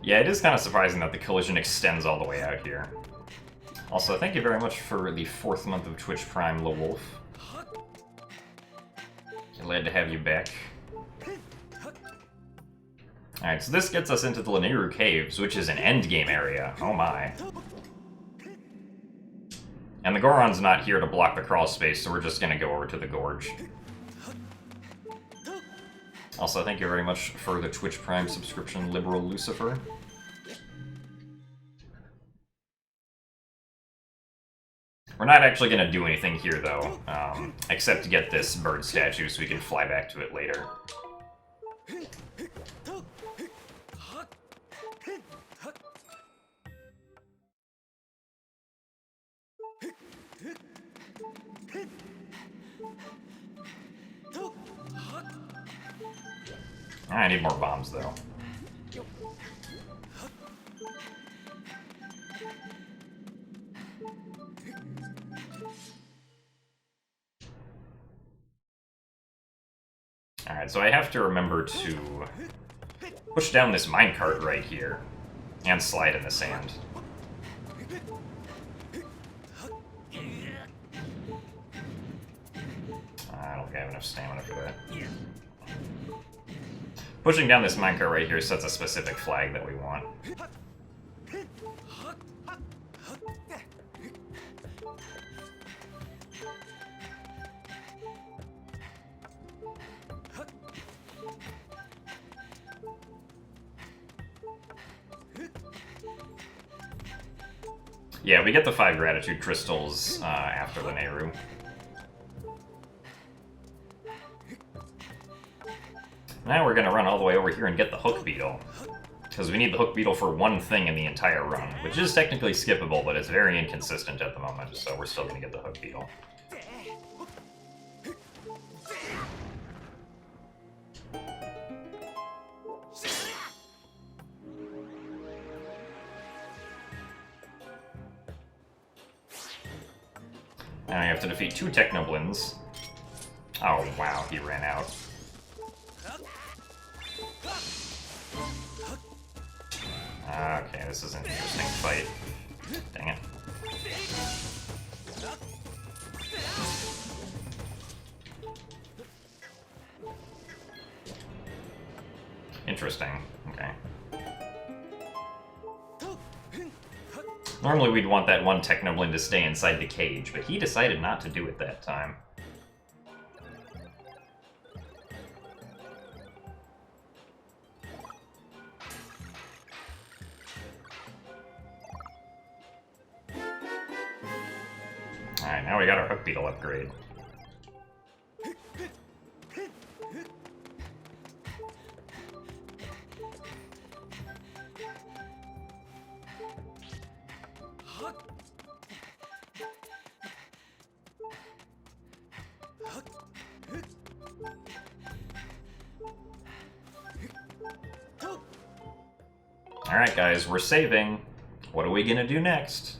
Yeah, it is kind of surprising that the collision extends all the way out here. Also, thank you very much for the 4th month of Twitch Prime, LeWolf. Glad to have you back. Alright, so this gets us into the Laniru Caves, which is an endgame area. Oh my. And the Goron's not here to block the crawl space, so we're just gonna go over to the gorge. Also, thank you very much for the Twitch Prime subscription, Liberal Lucifer. We're not actually going to do anything here, though, except to get this bird statue so we can fly back to it later. I need more bombs, though. Alright, so I have to remember to push down this minecart right here, and slide in the sand. I don't think I have enough stamina for that. Pushing down this minecart right here sets a specific flag that we want. Yeah, we get the 5 gratitude crystals after the Nehru. Now we're gonna run all the way over here and get the hook beetle. Because we need the hook beetle for one thing in the entire run, which is technically skippable, but it's very inconsistent at the moment, so we're still gonna get the hook beetle. Now I have to defeat 2 Technoblins. Oh wow, he ran out. Okay, this is an interesting fight. Dang it. Interesting. Okay. Normally we'd want that one Technoblin to stay inside the cage, but he decided not to do it that time. Alright, now we got our hook beetle upgrade. Alright guys, we're saving. What are we gonna do next?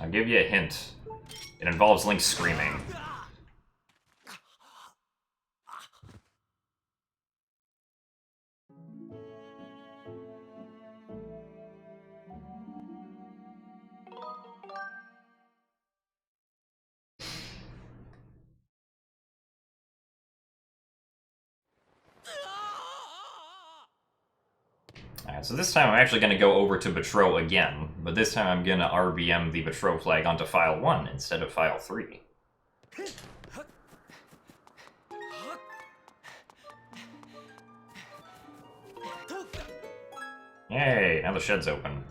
I'll give you a hint. It involves Link screaming. Alright, so this time I'm actually going to go over to Betrow again, but this time I'm going to RBM the Betrow flag onto File 1 instead of File 3. Yay, now the shed's open.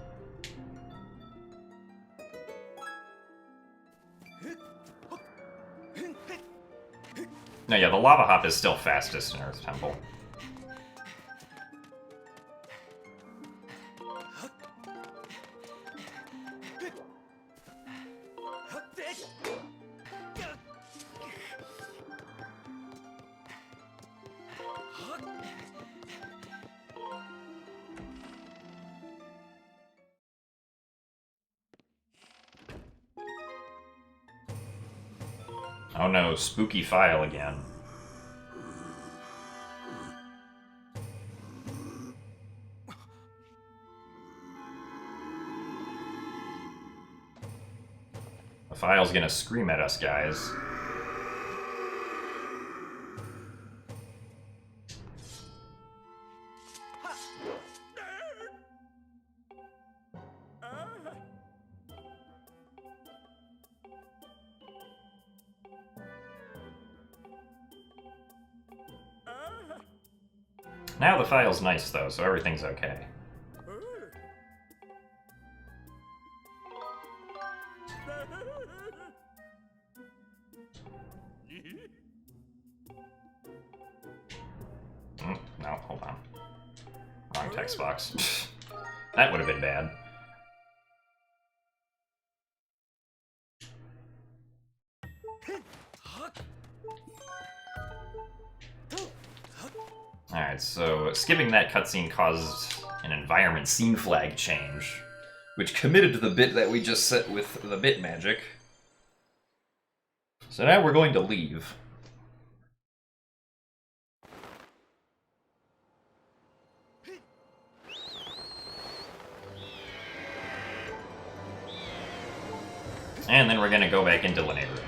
No, yeah, the lava hop is still fastest in Earth Temple. Oh no, spooky file again. The file's gonna scream at us, guys. Now the file's nice, though, so everything's okay. No, hold on. Wrong text box. That would have been bad. Alright, so skipping that cutscene caused an environment scene flag change, which committed to the bit that we just set with the bit magic. So now we're going to leave. And then we're gonna go back into Lanayru.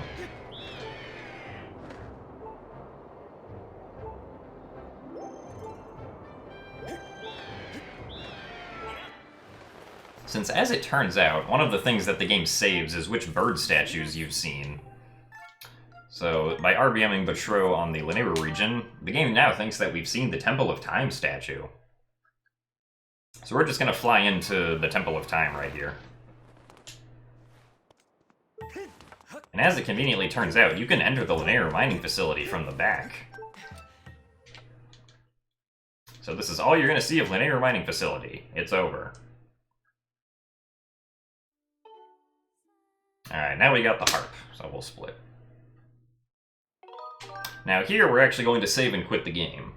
Since, as it turns out, one of the things that the game saves is which bird statues you've seen. So, by RBMing Botro on the Lanayru region, the game now thinks that we've seen the Temple of Time statue. So we're just gonna fly into the Temple of Time right here. And as it conveniently turns out, you can enter the Lanayru mining facility from the back. So this is all you're gonna see of Lanayru mining facility. It's over. Alright, now we got the harp, so we'll split. Now here, we're actually going to save and quit the game.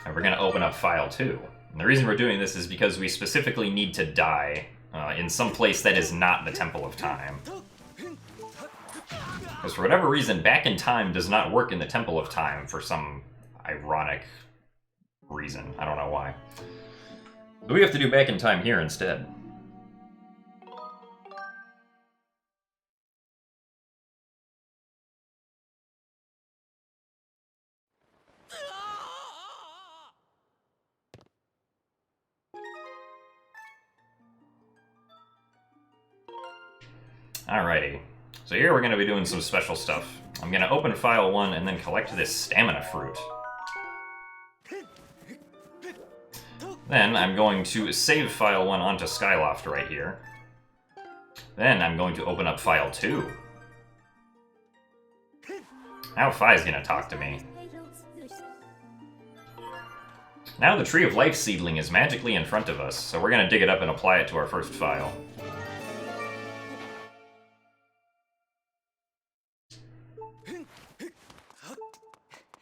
And we're going to open up File 2. And the reason we're doing this is because we specifically need to die in some place that is not the Temple of Time. Because for whatever reason, Back in Time does not work in the Temple of Time for some ironic reason. I don't know why. So we have to do Back in Time here instead. Alrighty. So here we're going to be doing some special stuff. I'm going to open File 1 and then collect this stamina fruit. Then I'm going to save File 1 onto Skyloft right here. Then I'm going to open up File 2. Now Phi's going to talk to me. Now the Tree of Life seedling is magically in front of us, so we're going to dig it up and apply it to our first file.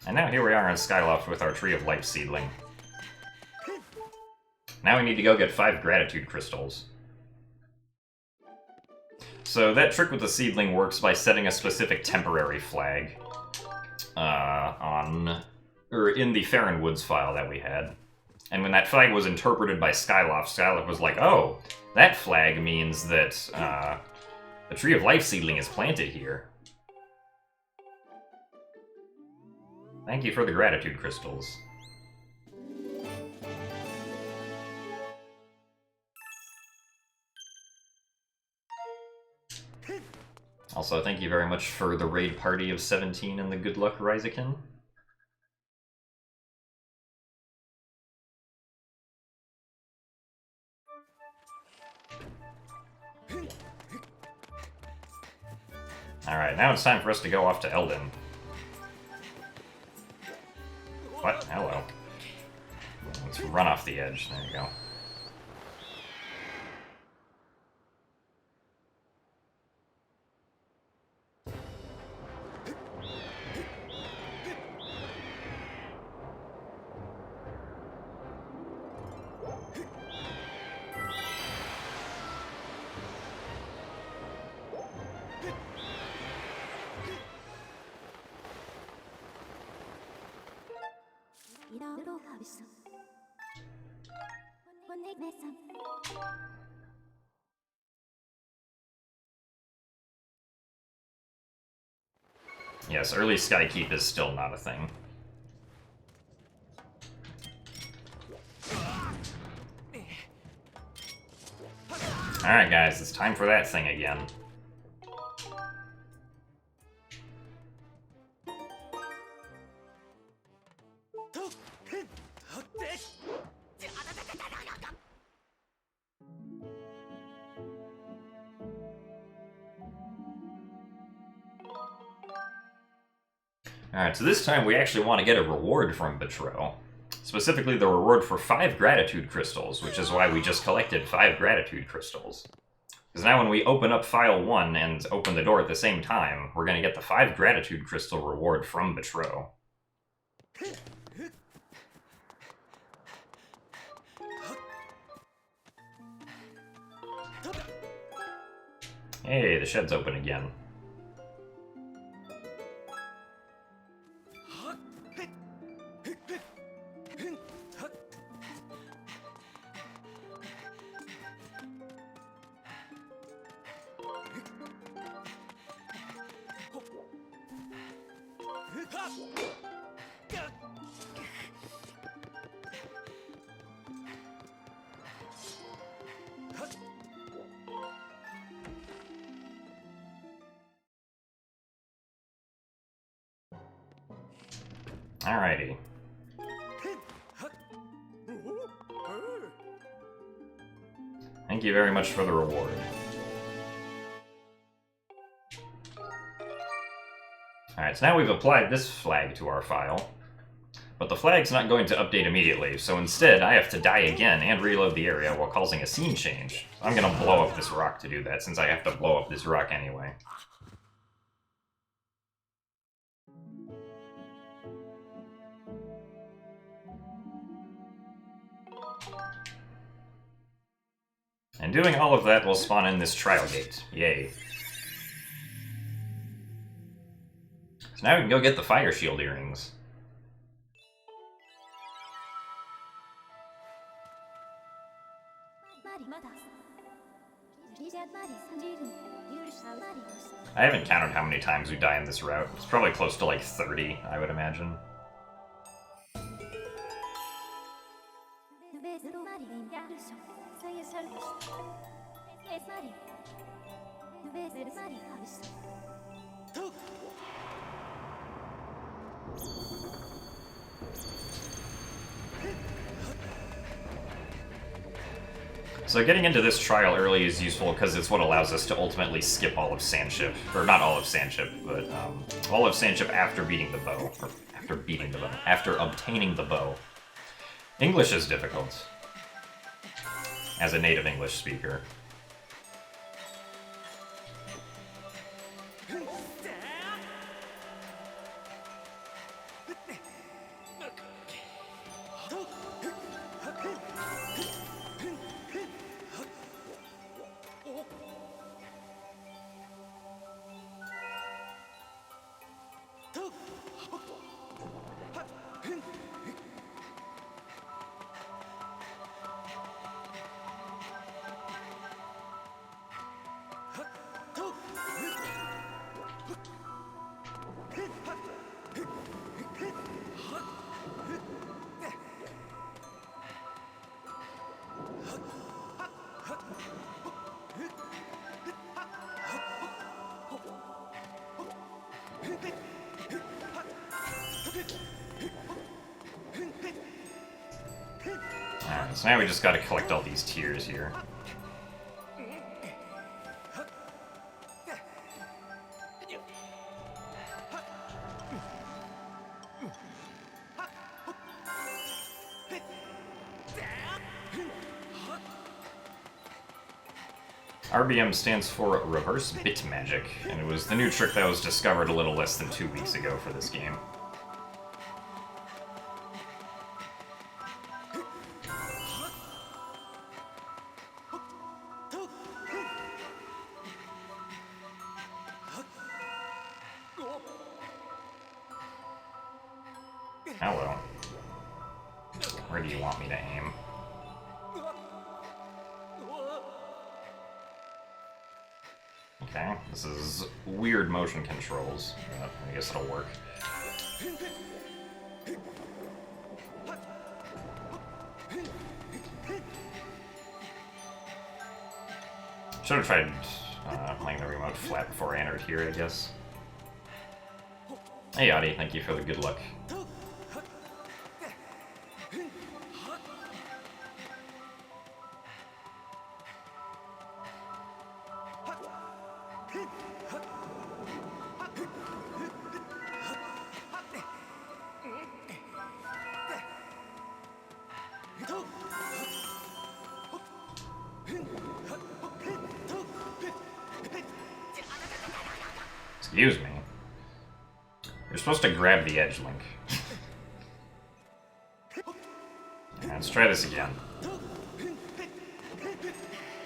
And now here we are on Skyloft with our Tree of Life seedling. Now we need to go get 5 gratitude crystals. So that trick with the seedling works by setting a specific temporary flag in the Farron Woods file that we had. And when that flag was interpreted by Skyloft, Skyloft was like, oh, that flag means that the Tree of Life seedling is planted here. Thank you for the gratitude crystals. Also, thank you very much for the raid party of 17 and the good luck Ryzakin. Alright, now it's time for us to go off to Eldin. What? Hello. Let's run off the edge. There you go. Yes, early Skykeep is still not a thing. Alright guys, it's time for that thing again. Alright, so this time we actually want to get a reward from Betrow. Specifically the reward for 5 gratitude crystals, which is why we just collected 5 gratitude crystals. Because now when we open up File 1 and open the door at the same time, we're going to get the 5 gratitude crystal reward from Betrow. Hey, the shed's open again. Alrighty. Thank you very much for the reward. Alright, so now we've applied this flag to our file, but the flag's not going to update immediately, so instead I have to die again and reload the area while causing a scene change. So I'm gonna blow up this rock to do that, since I have to blow up this rock anyway. And doing all of that will spawn in this trial gate. Yay. So now we can go get the fire shield earrings. I haven't counted how many times we die in this route. It's probably close to like 30, I would imagine. So getting into this trial early is useful because it's what allows us to ultimately skip all of Sandship. Or not all of Sandship, but all of Sandship after beating the bow. Or after beating the bow. After obtaining the bow. English is difficult. As a native English speaker. Alright, so now we just gotta collect all these tiers here. RBM stands for Reverse Bit Magic, and it was the new trick that was discovered a little less than 2 weeks ago for this game. Hello. Where do you want me to aim? Okay, this is weird motion controls. I guess it'll work. Should have tried playing the remote flat before I entered here, I guess. Hey, Audie, thank you for the good luck. Excuse me. You're supposed to grab the edge, Link. Let's try this again.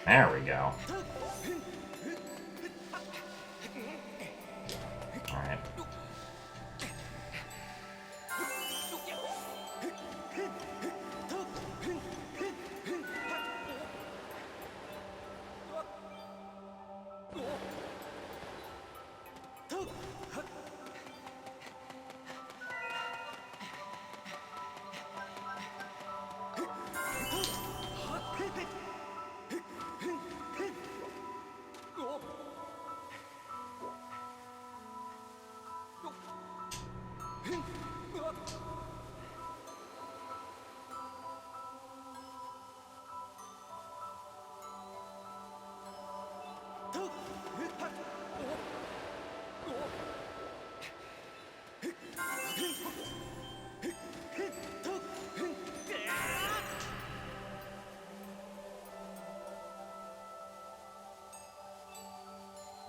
There we go. Alright.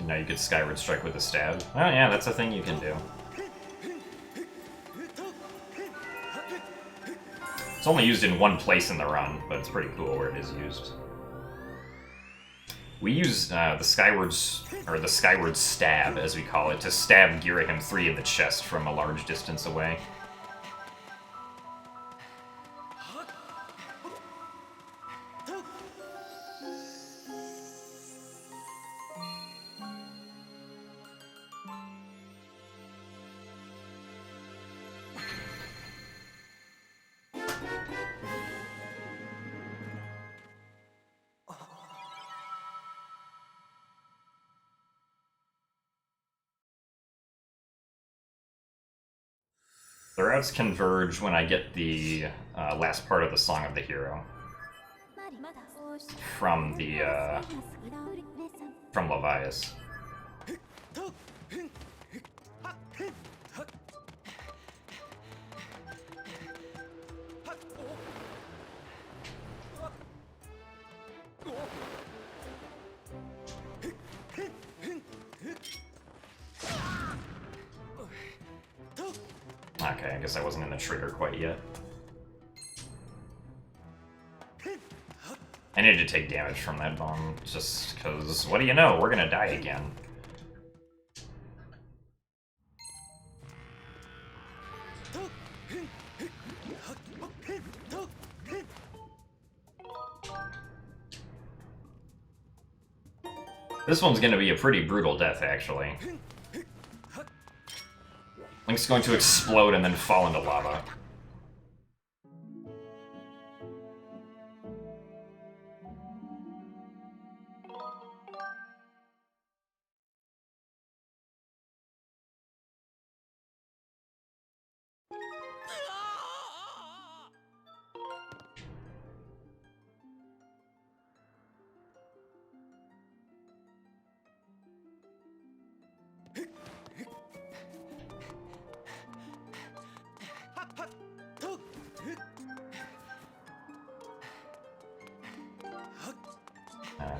Now you could Skyward Strike with a stab. Oh yeah, that's a thing you can do. It's only used in one place in the run, but it's pretty cool where it is used. We use the Skyward Stab, as we call it, to stab Girahim 3 in the chest from a large distance away. The routes converge when I get the last part of the Song of the Hero from Levias. Okay, I guess I wasn't in the trigger quite yet. I needed to take damage from that bomb, just because, what do you know, we're gonna die again. This one's gonna be a pretty brutal death, actually. Link's going to explode and then fall into lava.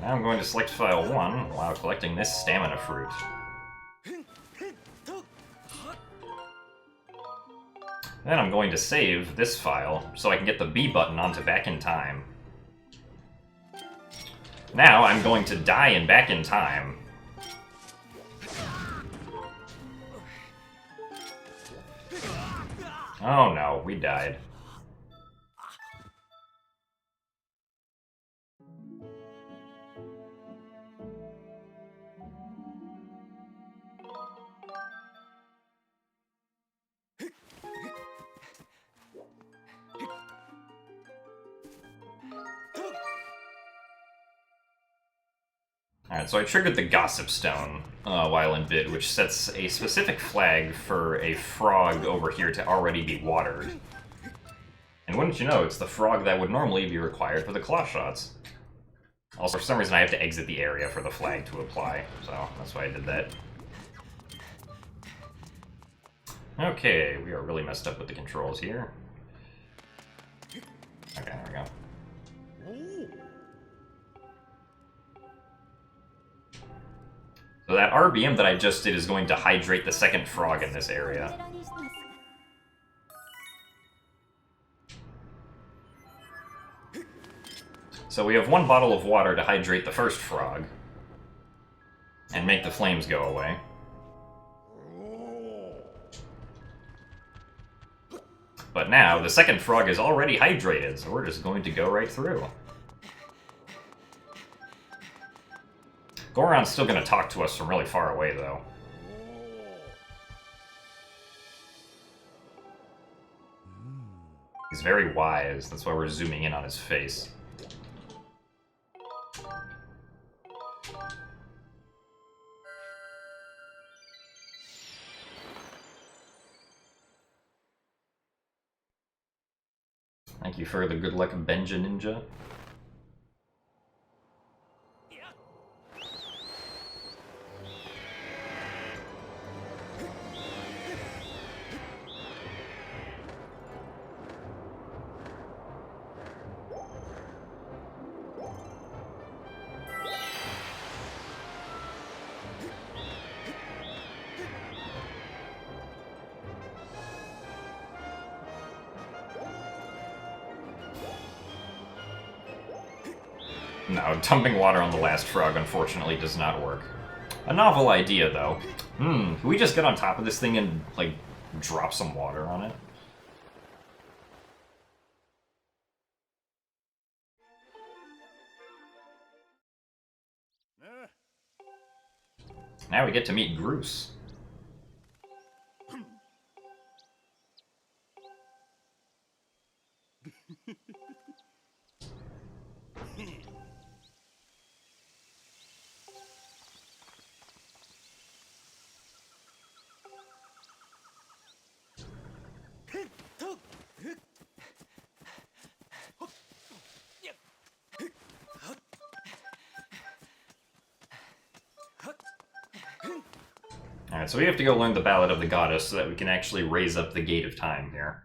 Now I'm going to select file 1 while collecting this stamina fruit. Then I'm going to save this file so I can get the B button onto Back in Time. Now I'm going to die in Back in Time. Oh no, we died. Alright, so I triggered the Gossip Stone while in bid, which sets a specific flag for a frog over here to already be watered. And wouldn't you know, it's the frog that would normally be required for the claw shots. Also, for some reason I have to exit the area for the flag to apply, so that's why I did that. Okay, we are really messed up with the controls here. Okay, there we go. So that RBM that I just did is going to hydrate the second frog in this area. So we have one bottle of water to hydrate the first frog, and make the flames go away. But now, the second frog is already hydrated, so we're just going to go right through. Goron's still going to talk to us from really far away, though. He's very wise, that's why we're zooming in on his face. Thank you for the good luck, Benja Ninja. No, dumping water on the last frog unfortunately does not work. A novel idea, though. Can we just get on top of this thing and, like, drop some water on it? Now we get to meet Groose. Alright, so we have to go learn the Ballad of the Goddess so that we can actually raise up the Gate of Time here.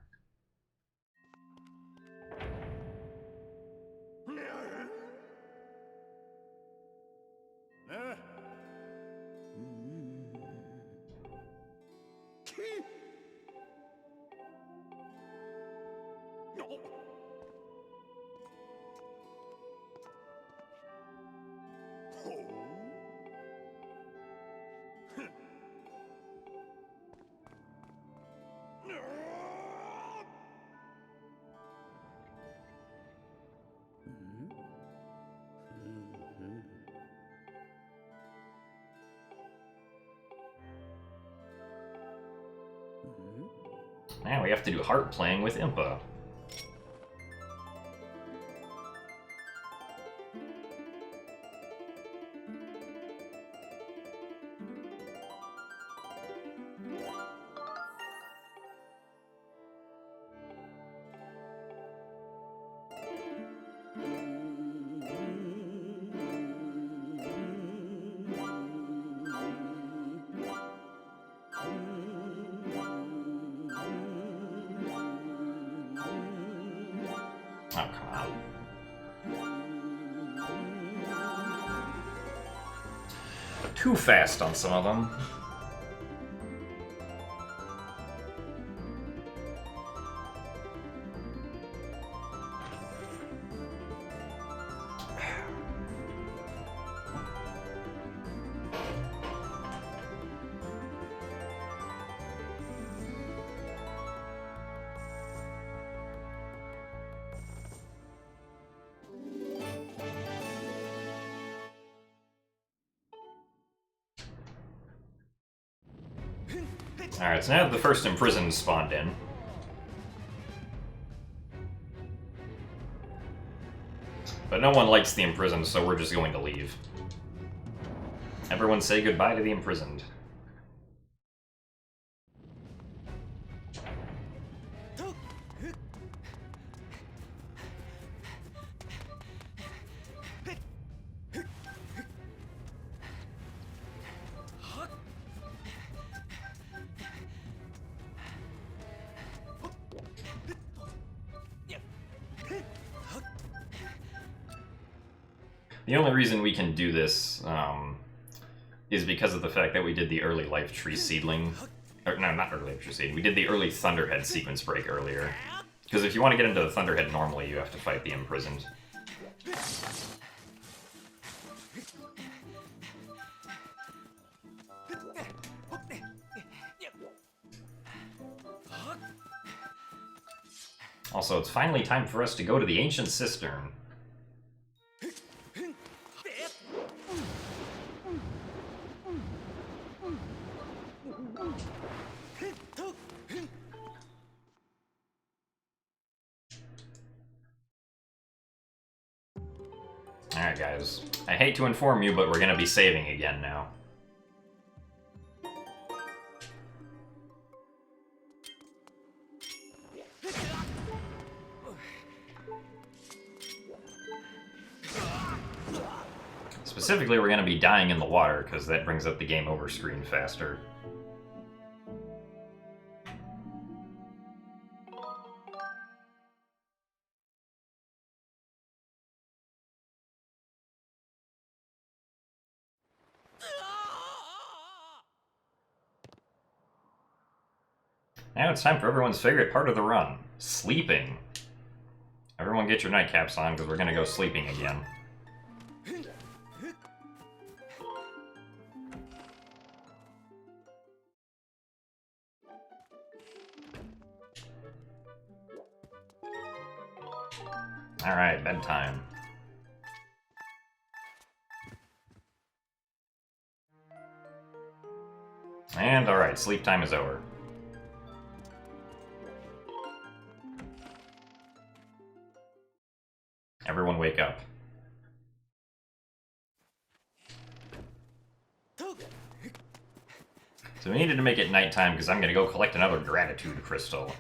Now we have to do harp playing with Impa. Oh, come on. Too fast on some of them. Alright, so now the first imprisoned spawned in. But no one likes the imprisoned, so we're just going to leave. everyone say goodbye to the imprisoned. The only reason we can do this is because of the fact that we did the early life tree seedling. Or, no, not early life tree seedling. We did the early Thunderhead sequence break earlier. Because if you want to get into the Thunderhead normally, you have to fight the imprisoned. Also, it's finally time for us to go to the Ancient Cistern. Alright guys, I hate to inform you, but we're gonna be saving again now. Specifically, we're gonna be dying in the water, because that brings up the game over screen faster. Now it's time for everyone's favorite part of the run, sleeping. Everyone get your nightcaps on, because we're gonna go sleeping again. Alright, bedtime. And alright, sleep time is over. Everyone wake up. So we needed to make it nighttime because I'm gonna go collect another gratitude crystal.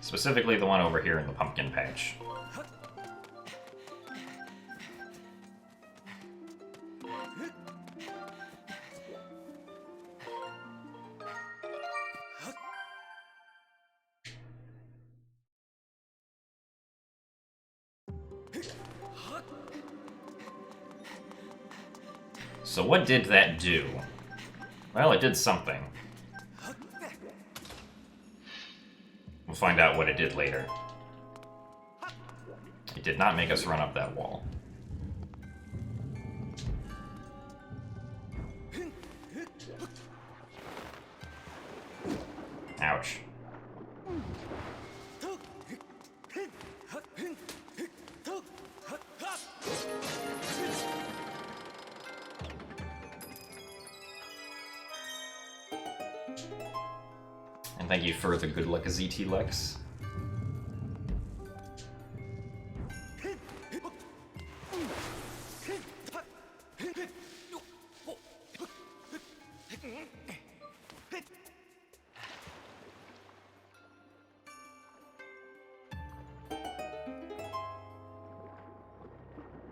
Specifically the one over here in the pumpkin patch. So what did that do? Well, it did something. We'll find out what it did later. It did not make us run up that wall. Ouch. And thank you for the good luck, ZT Lex.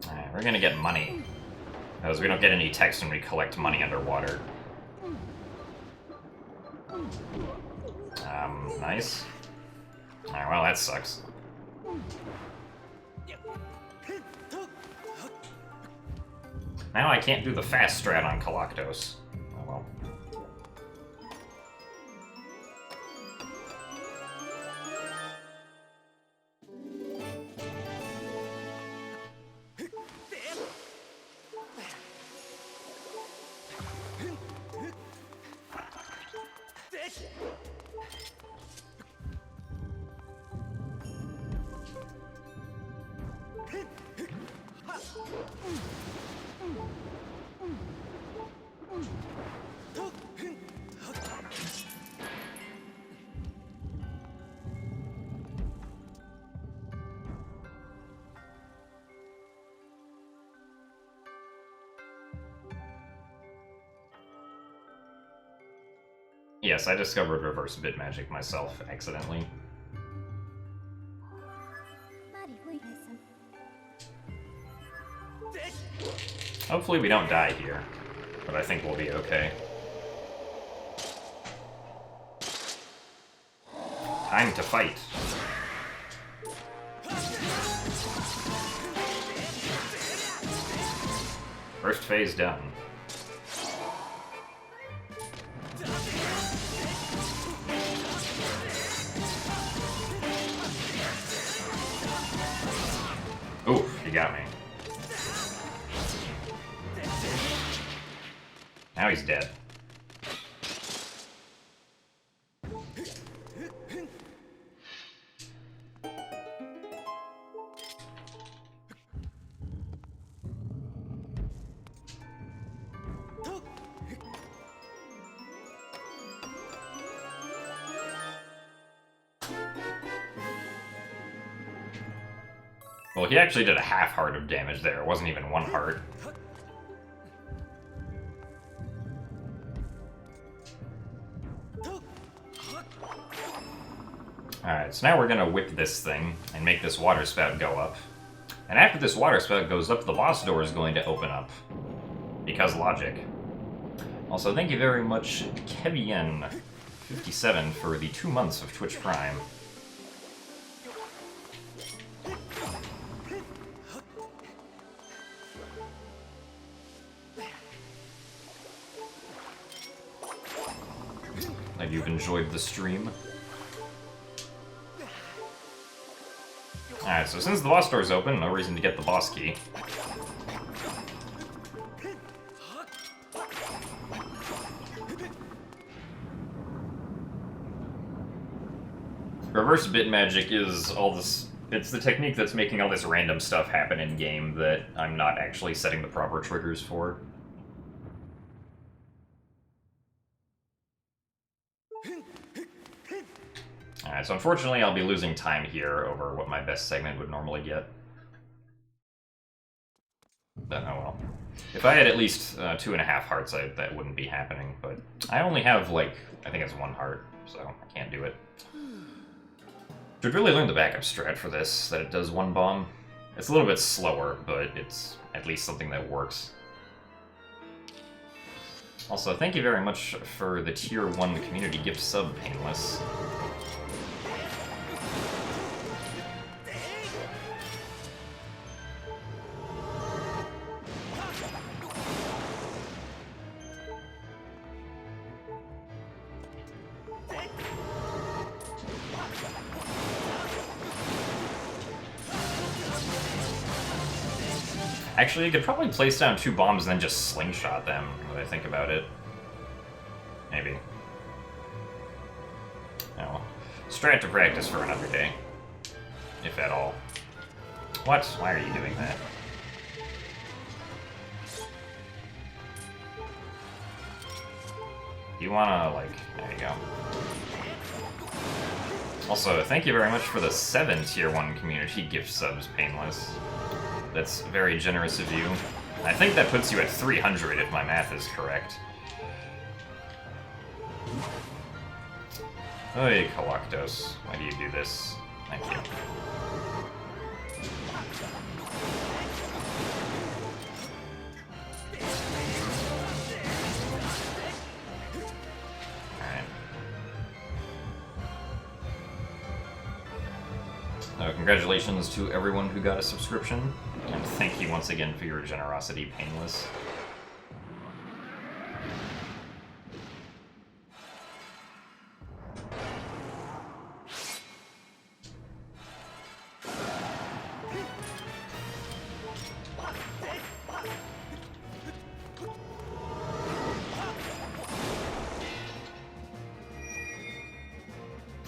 Alright, we're gonna get money. Because we don't get any text when we collect money underwater. Nice. Alright, well, that sucks. Now I can't do the fast strat on Galactos. Oh well. Yes, I discovered reverse bit magic myself, accidentally. Hopefully we don't die here, but I think we'll be okay. Time to fight. First phase done. Oof, you got me. Now he's dead. Well, he actually did a half heart of damage there. It wasn't even 1 heart. Alright, so now we're gonna whip this thing and make this water spout go up. And after this water spout goes up, the boss door is going to open up. Because logic. Also, thank you very much, Kevien57, for the 2 months of Twitch Prime. Glad you've enjoyed the stream. Alright, so since the boss door is open, no reason to get the boss key. Reverse bit magic is all this... It's the technique that's making all this random stuff happen in-game that I'm not actually setting the proper triggers for. Alright, so unfortunately I'll be losing time here over what my best segment would normally get. But oh well. If I had at least 2.5 hearts, that wouldn't be happening, but I only have, like, I think it's 1 heart, so I can't do it. Should really learn the backup strat for this, that it does 1 bomb. It's a little bit slower, but it's at least something that works. Also, thank you very much for the Tier 1 community gift sub, Painless. Actually, you could probably place down 2 bombs and then just slingshot them, when I think about it. Maybe. Oh. Strat to practice for another day. If at all. What? Why are you doing that? You wanna, like... There you go. Also, thank you very much for the 7 Tier 1 community gift subs, Painless. That's very generous of you. I think that puts you at 300 if my math is correct. Hey, Galactos. Why do you do this? Thank you. Congratulations to everyone who got a subscription, and thank you once again for your generosity, Painless.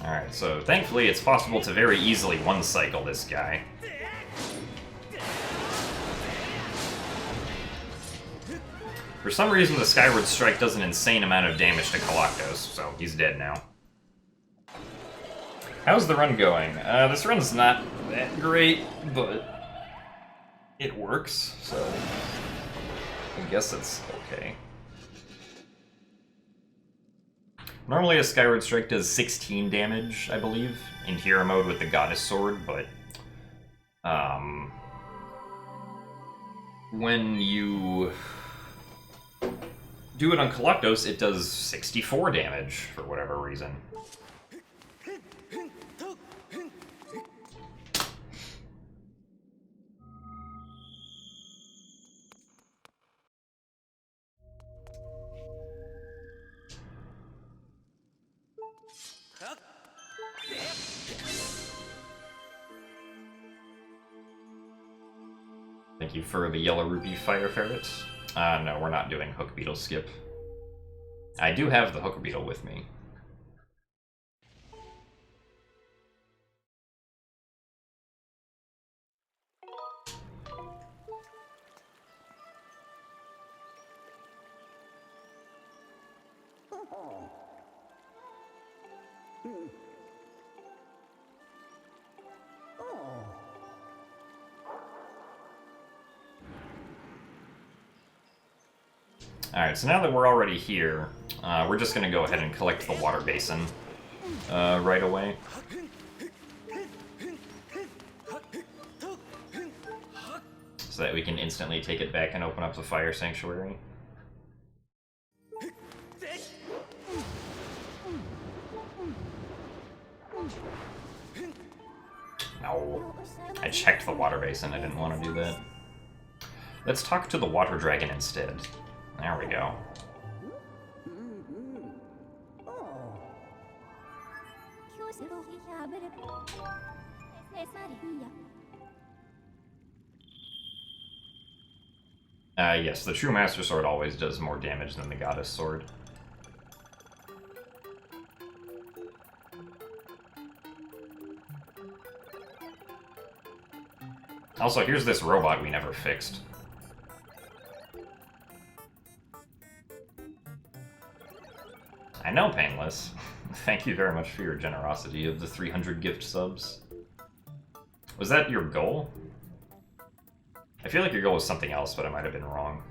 Alright, so thankfully it's possible to very easily one-cycle this guy. For some reason, the Skyward Strike does an insane amount of damage to Galactos, so he's dead now. How's the run going? This run's not that great, but it works, so I guess it's okay. Normally a Skyward Strike does 16 damage, I believe, in hero mode with the Goddess Sword, but when you do it on Collectos, it does 64 damage for whatever reason. Thank you for the Yellow Rupee Fire Ferret. No, we're not doing Hook Beetle Skip. I do have the Hook Beetle with me. Alright, so now that we're already here, we're just gonna go ahead and collect the water basin right away. So that we can instantly take it back and open up the Fire Sanctuary. No. I checked the water basin, I didn't want to do that. Let's talk to the water dragon instead. There we go. Yes, the True Master Sword always does more damage than the Goddess Sword. Also, here's this robot we never fixed. I know, Painless. Thank you very much for your generosity of the 300 gift subs. Was that your goal? I feel like your goal was something else, but I might have been wrong.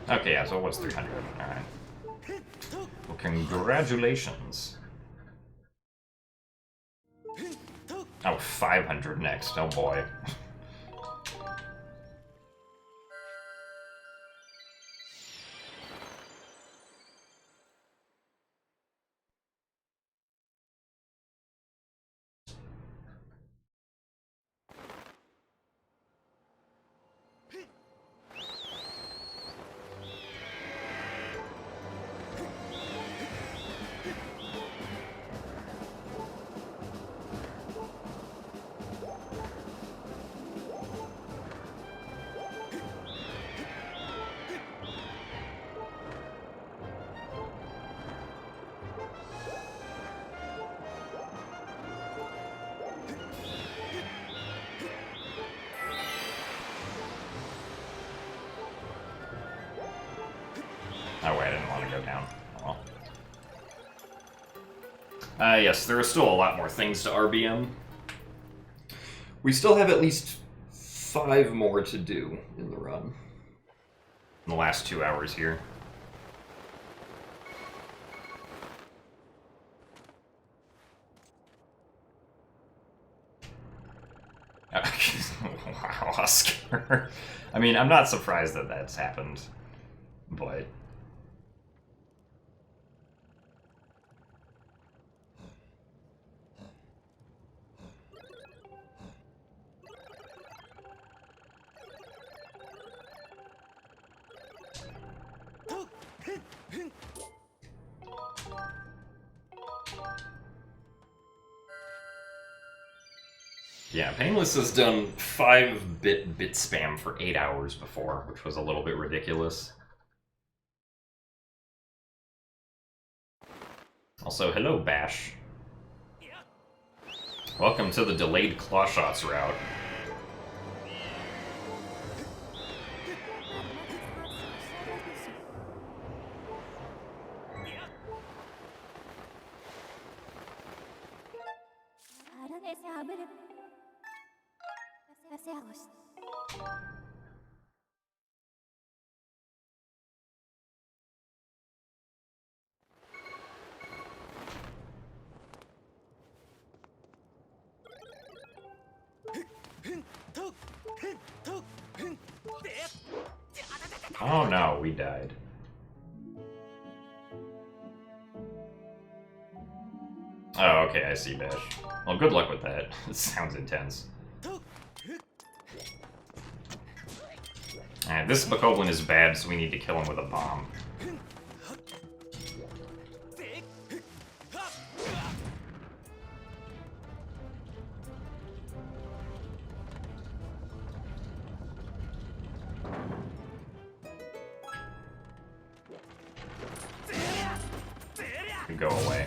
Okay, yeah, so it was 300. Alright. Well, congratulations. Oh, 500 next. Oh boy. Oh wait, I didn't want to go down. Oh well. Yes, there are still a lot more things to RBM. We still have at least 5 more to do in the run. In the last 2 hours here. Wow, Oscar. I mean, I'm not surprised that that's happened, but... Yeah, Painless has done 5-bit spam for 8 hours before, which was a little bit ridiculous. Also, hello, Bash. Welcome to the delayed claw shots route. Oh no, we died. Oh, okay, I see, Bash. Well, good luck with that. It sounds intense. Alright, this Bokoblin is bad, so we need to kill him with a bomb. Go away.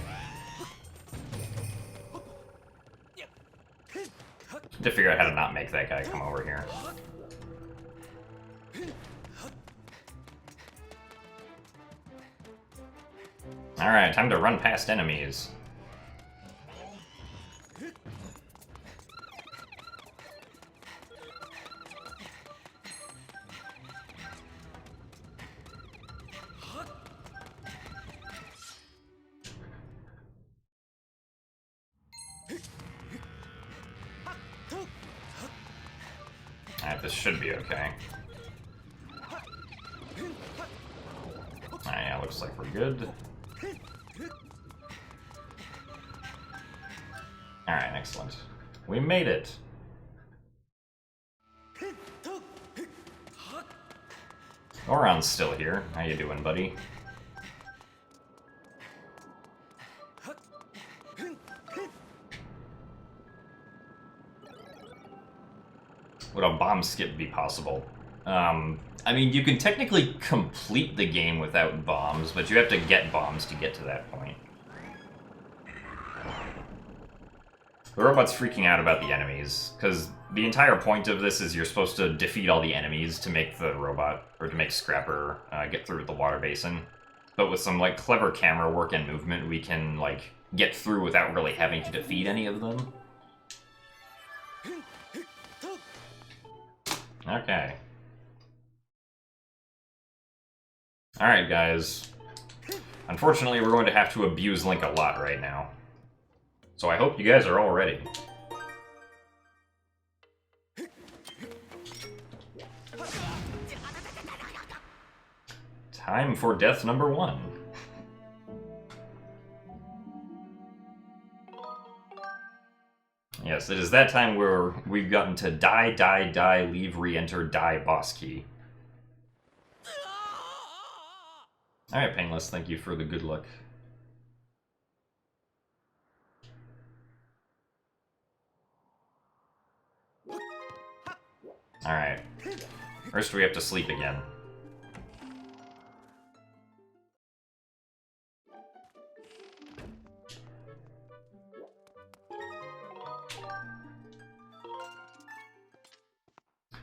To figure out how to not make that guy come over here. Alright, time to run past enemies. Alright, this should be okay. Alright, yeah, looks like we're good. Alright, excellent. We made it! Goron's still here. How you doing, buddy? Would a bomb skip be possible? I mean, you can technically complete the game without bombs, but you have to get bombs to get to that point. The robot's freaking out about the enemies, because the entire point of this is you're supposed to defeat all the enemies to make the robot, or to make Scrapper get through the water basin. But with some, like, clever camera work and movement, we can, like, get through without really having to defeat any of them. Okay. Alright, guys. Unfortunately, we're going to have to abuse Link a lot right now. So I hope you guys are all ready. Time for death number 1. Yes, it is that time where we've gotten to die, die, die, leave, re-enter, die, boss key. Alright, Painless, thank you for the good luck. Alright. First we have to sleep again.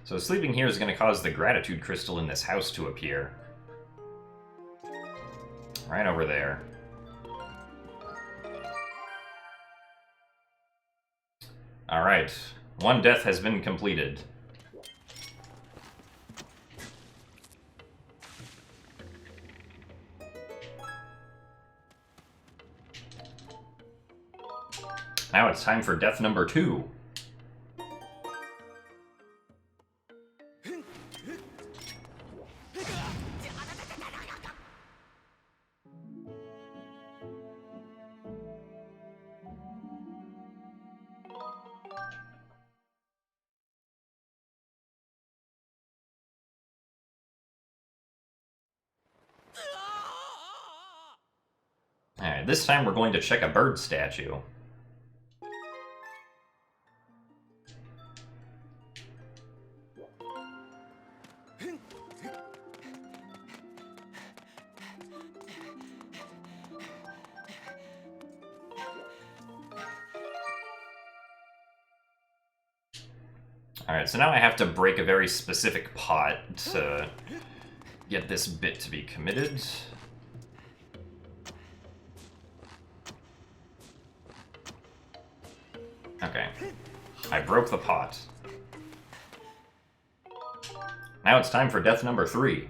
So sleeping here is going to cause the gratitude crystal in this house to appear. Right over there. Alright. 1 death has been completed. Now it's time for death number 2. Alright, this time we're going to check a bird statue. Alright, so now I have to break a very specific pot to get this bit to be committed. Okay. I broke the pot. Now it's time for death number 3.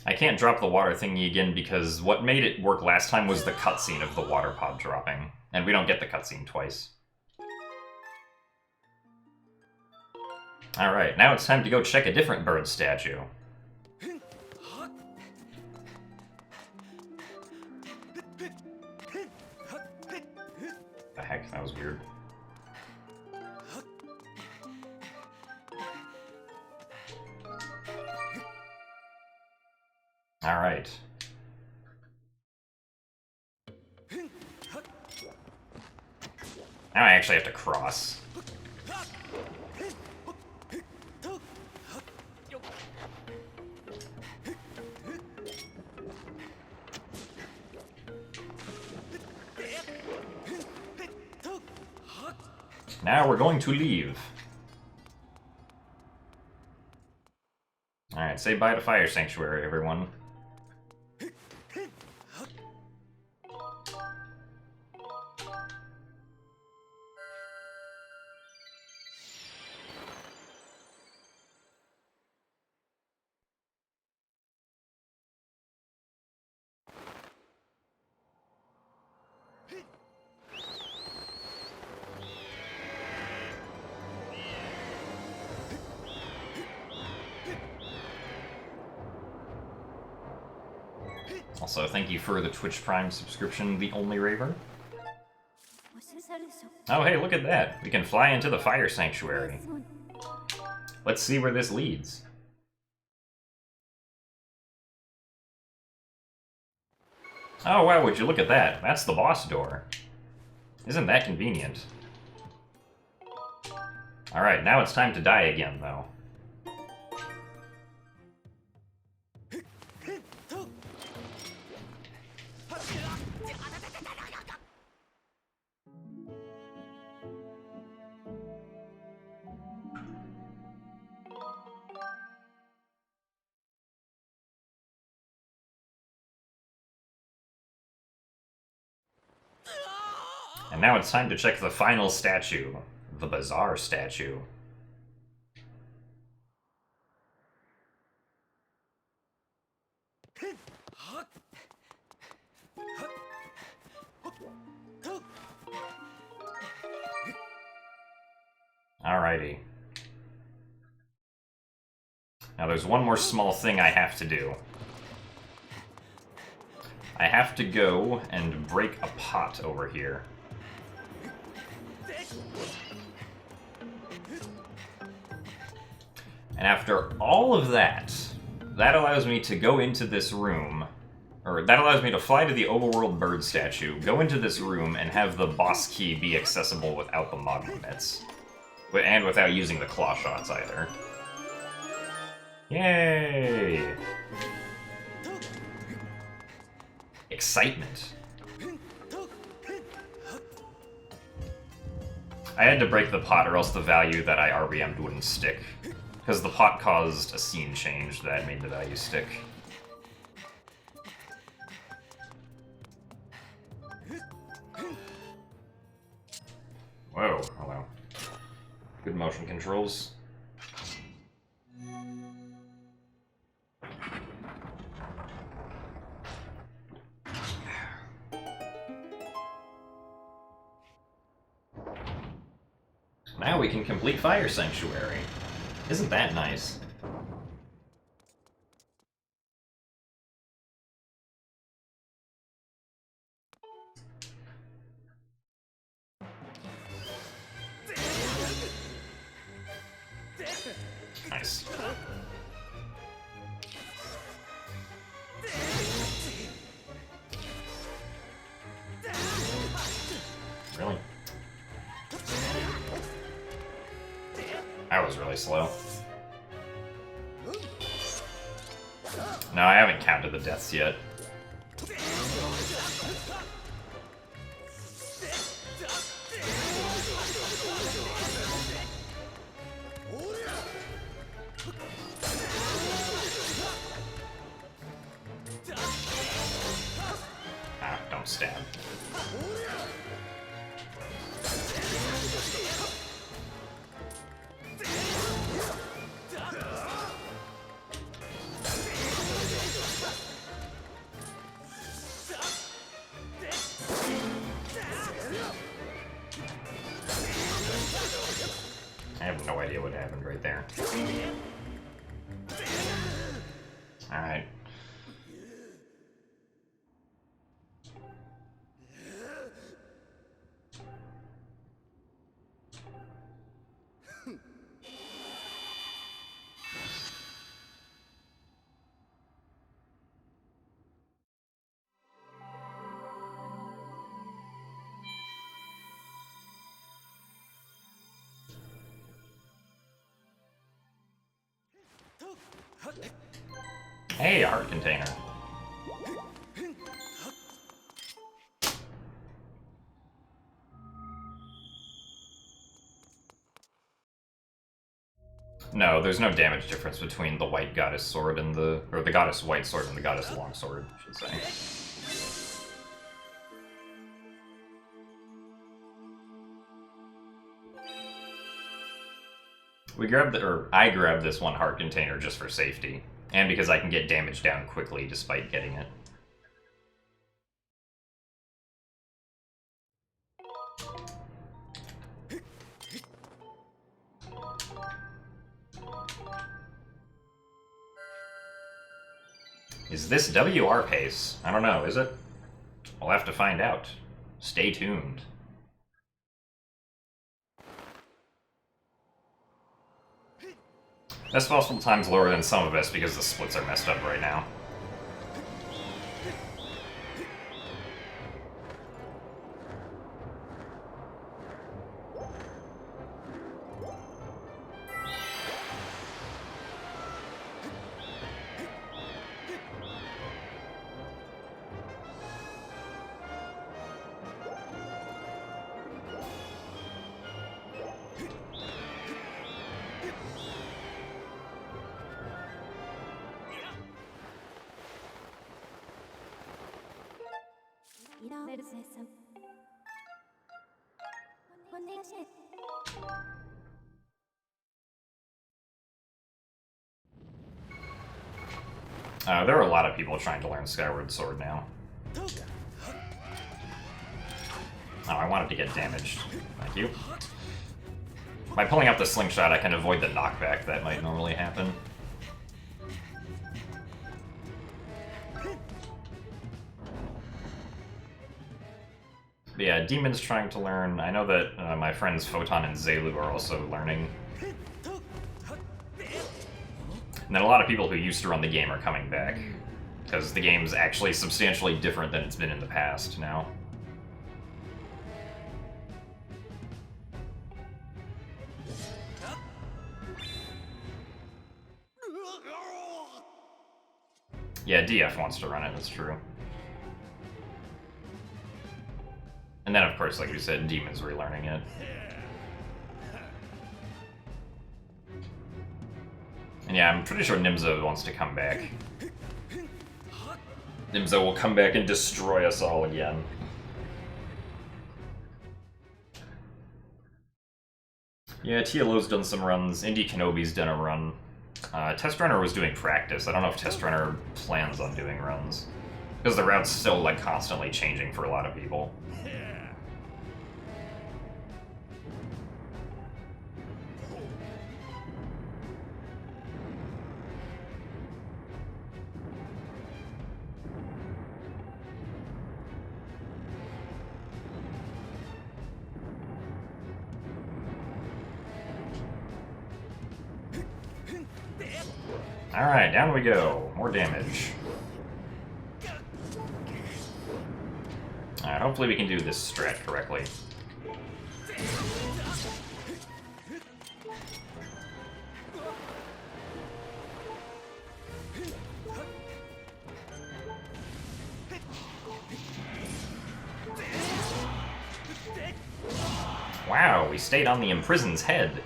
I can't drop the water thingy again because what made it work last time was the cutscene of the water pod dropping. And we don't get the cutscene twice. Alright, now it's time to go check a different bird statue. The heck, that was weird. Alright. Now I actually have to cross. Now we're going to leave. Alright, say bye to Fire Sanctuary, everyone. Also, thank you for the Twitch Prime subscription, The Only Raver. Oh, hey, look at that. We can fly into the Fire Sanctuary. Let's see where this leads. Oh, wow, would you look at that? That's the boss door. Isn't that convenient? Alright, now it's time to die again, though. And now it's time to check the final statue, the Bazaar statue. Alrighty. Now there's one more small thing I have to do. I have to go and break a pot over here. And after all of that, that allows me to go into this room, or that allows me to fly to the overworld bird statue, go into this room, and have the boss key be accessible without the magma mitts. And without using the claw shots either. Yay! Excitement. I had to break the pot or else the value that I RBM'd wouldn't stick. Because the pot caused a scene change that made the value stick. Whoa, hello. Good motion controls. Now we can complete Fire Sanctuary. Isn't that nice? Nice. Really? That was really slow. No, I haven't counted the deaths yet. Ah, don't stab. idea what happened right there. Alright. Hey, a heart container. No, there's no damage difference between the white goddess sword and the goddess white sword and the goddess long sword, I should say. I grabbed this one heart container just for safety, and because I can get damage down quickly despite getting it. Is this WR pace? I don't know, is it? We'll have to find out. Stay tuned. Best possible time's lower than some of us because the splits are messed up right now. There are a lot of people trying to learn Skyward Sword now. Oh, I wanted to get damaged. Thank you. By pulling out the slingshot, I can avoid the knockback that might normally happen. But yeah, Demon's trying to learn. I know that my friends Photon and Zelu are also learning. And then a lot of people who used to run the game are coming back, because the game's actually substantially different than it's been in the past now. Yeah, DF wants to run it, that's true. And then, of course, like we said, Demon's relearning it. And yeah, I'm pretty sure Nimzo wants to come back. Nimzo will come back and destroy us all again. Yeah, TLO's done some runs. Indie Kenobi's done a run. Test Runner was doing practice. I don't know if Test Runner plans on doing runs, because the route's still, like, constantly changing for a lot of people. Alright, down we go. More damage. Alright, hopefully we can do this strat correctly. Wow, we stayed on the imprisoned's head.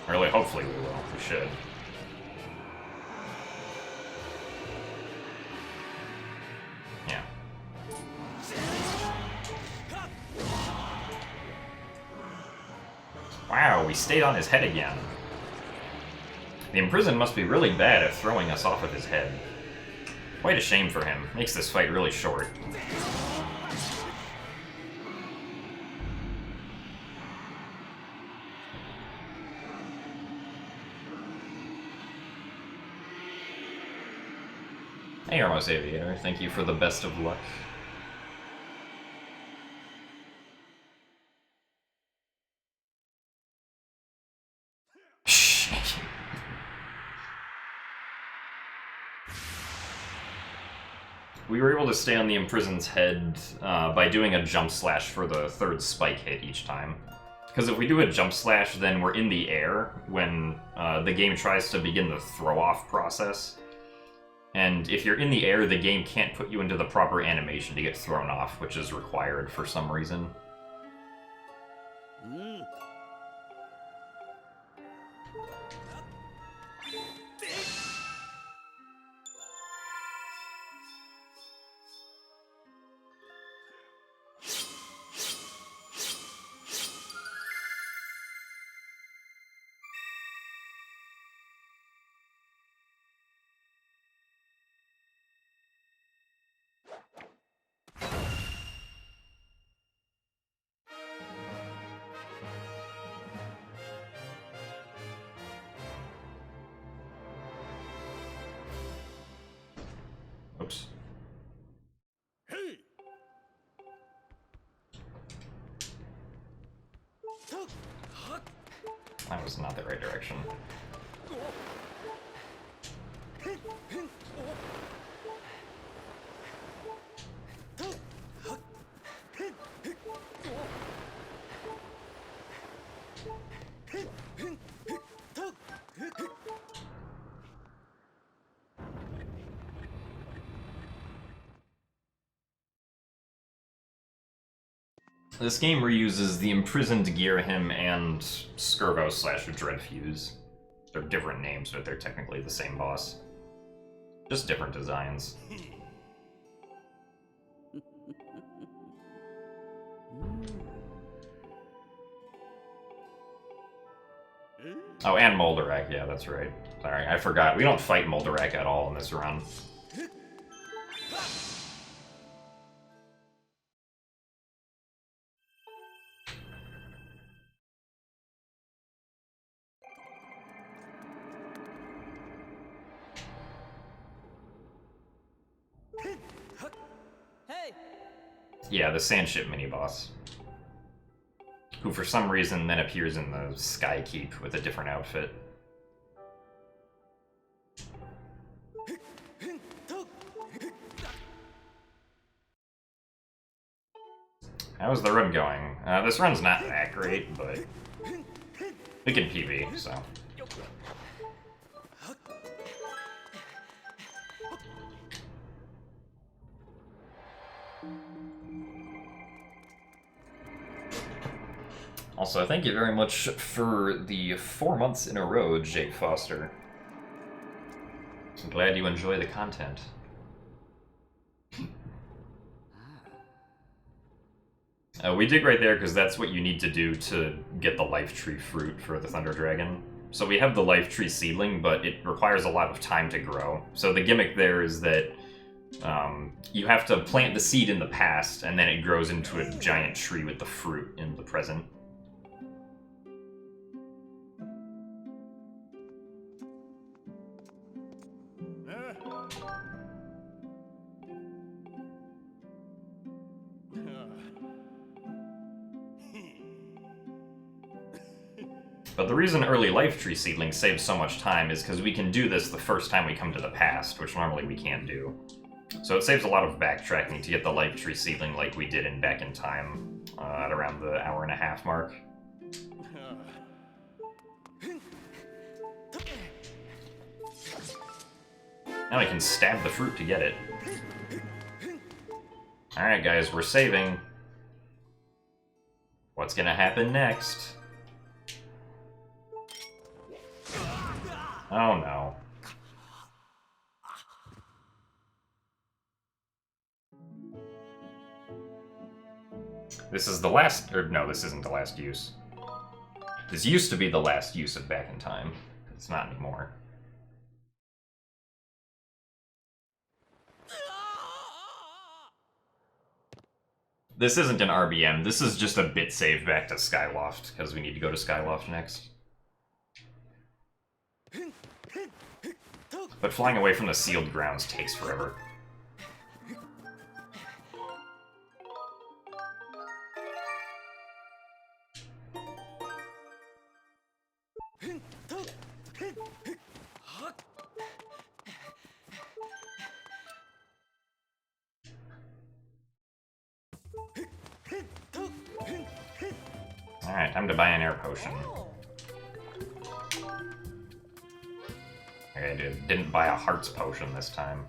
Or hopefully we will. We should. Wow, we stayed on his head again. The imprisoned must be really bad at throwing us off of his head. Quite a shame for him. Makes this fight really short. Ramos Aviator, thank you for the best of luck. We were able to stay on the imprisoned's head by doing a jump slash for the third spike hit each time. Because if we do a jump slash, then we're in the air when the game tries to begin the throw-off process. And if you're in the air, the game can't put you into the proper animation to get thrown off, which is required for some reason. Oops. That was not the right direction. This game reuses the Imprisoned Girahim and Skirbo/Dreadfuse. They're different names, but they're technically the same boss. Just different designs. Oh, and Moldarak, yeah, that's right. Sorry, I forgot. We don't fight Moldarak at all in this run. Yeah, the Sandship mini-boss. Who for some reason then appears in the Sky Keep with a different outfit. How's the run going? This run's not that great, but we can PB, so. Also, thank you very much for the 4 months in a row, Jake Foster. I'm glad you enjoy the content. We dig right there because that's what you need to do to get the Life Tree fruit for the Thunder Dragon. So we have the Life Tree seedling, but it requires a lot of time to grow. So the gimmick there is that you have to plant the seed in the past, and then it grows into a giant tree with the fruit in the present. But the reason early Life Tree seedlings save so much time is because we can do this the first time we come to the past, which normally we can't do. So it saves a lot of backtracking to get the Life Tree seedling like we did in Back in Time, at around the hour-and-a-half mark. Now I can stab the fruit to get it. Alright guys, we're saving. What's gonna happen next? Oh no. This is the last, or no, this isn't the last use. This used to be the last use of Back in Time. It's not anymore. This isn't an RBM, this is just a bit save back to Skyloft, because we need to go to Skyloft next. But flying away from the sealed grounds takes forever. Alright, time to buy an air potion. Oh. Okay, dude, didn't buy a hearts potion this time.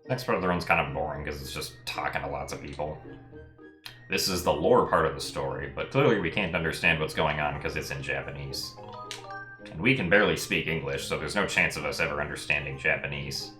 Next part of the run's kind of boring because it's just talking to lots of people. This is the lore part of the story, but clearly we can't understand what's going on because it's in Japanese. And we can barely speak English, so there's no chance of us ever understanding Japanese.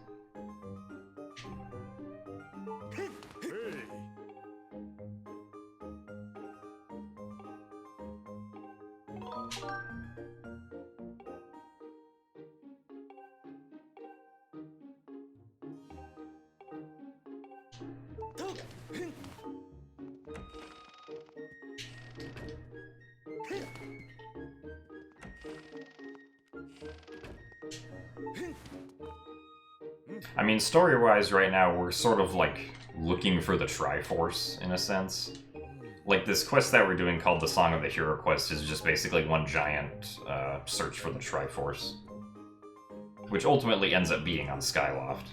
I mean, story-wise, right now, we're sort of, like, looking for the Triforce, in a sense. Like, this quest that we're doing called the Song of the Hero quest is just basically one giant search for the Triforce. Which ultimately ends up being on Skyloft.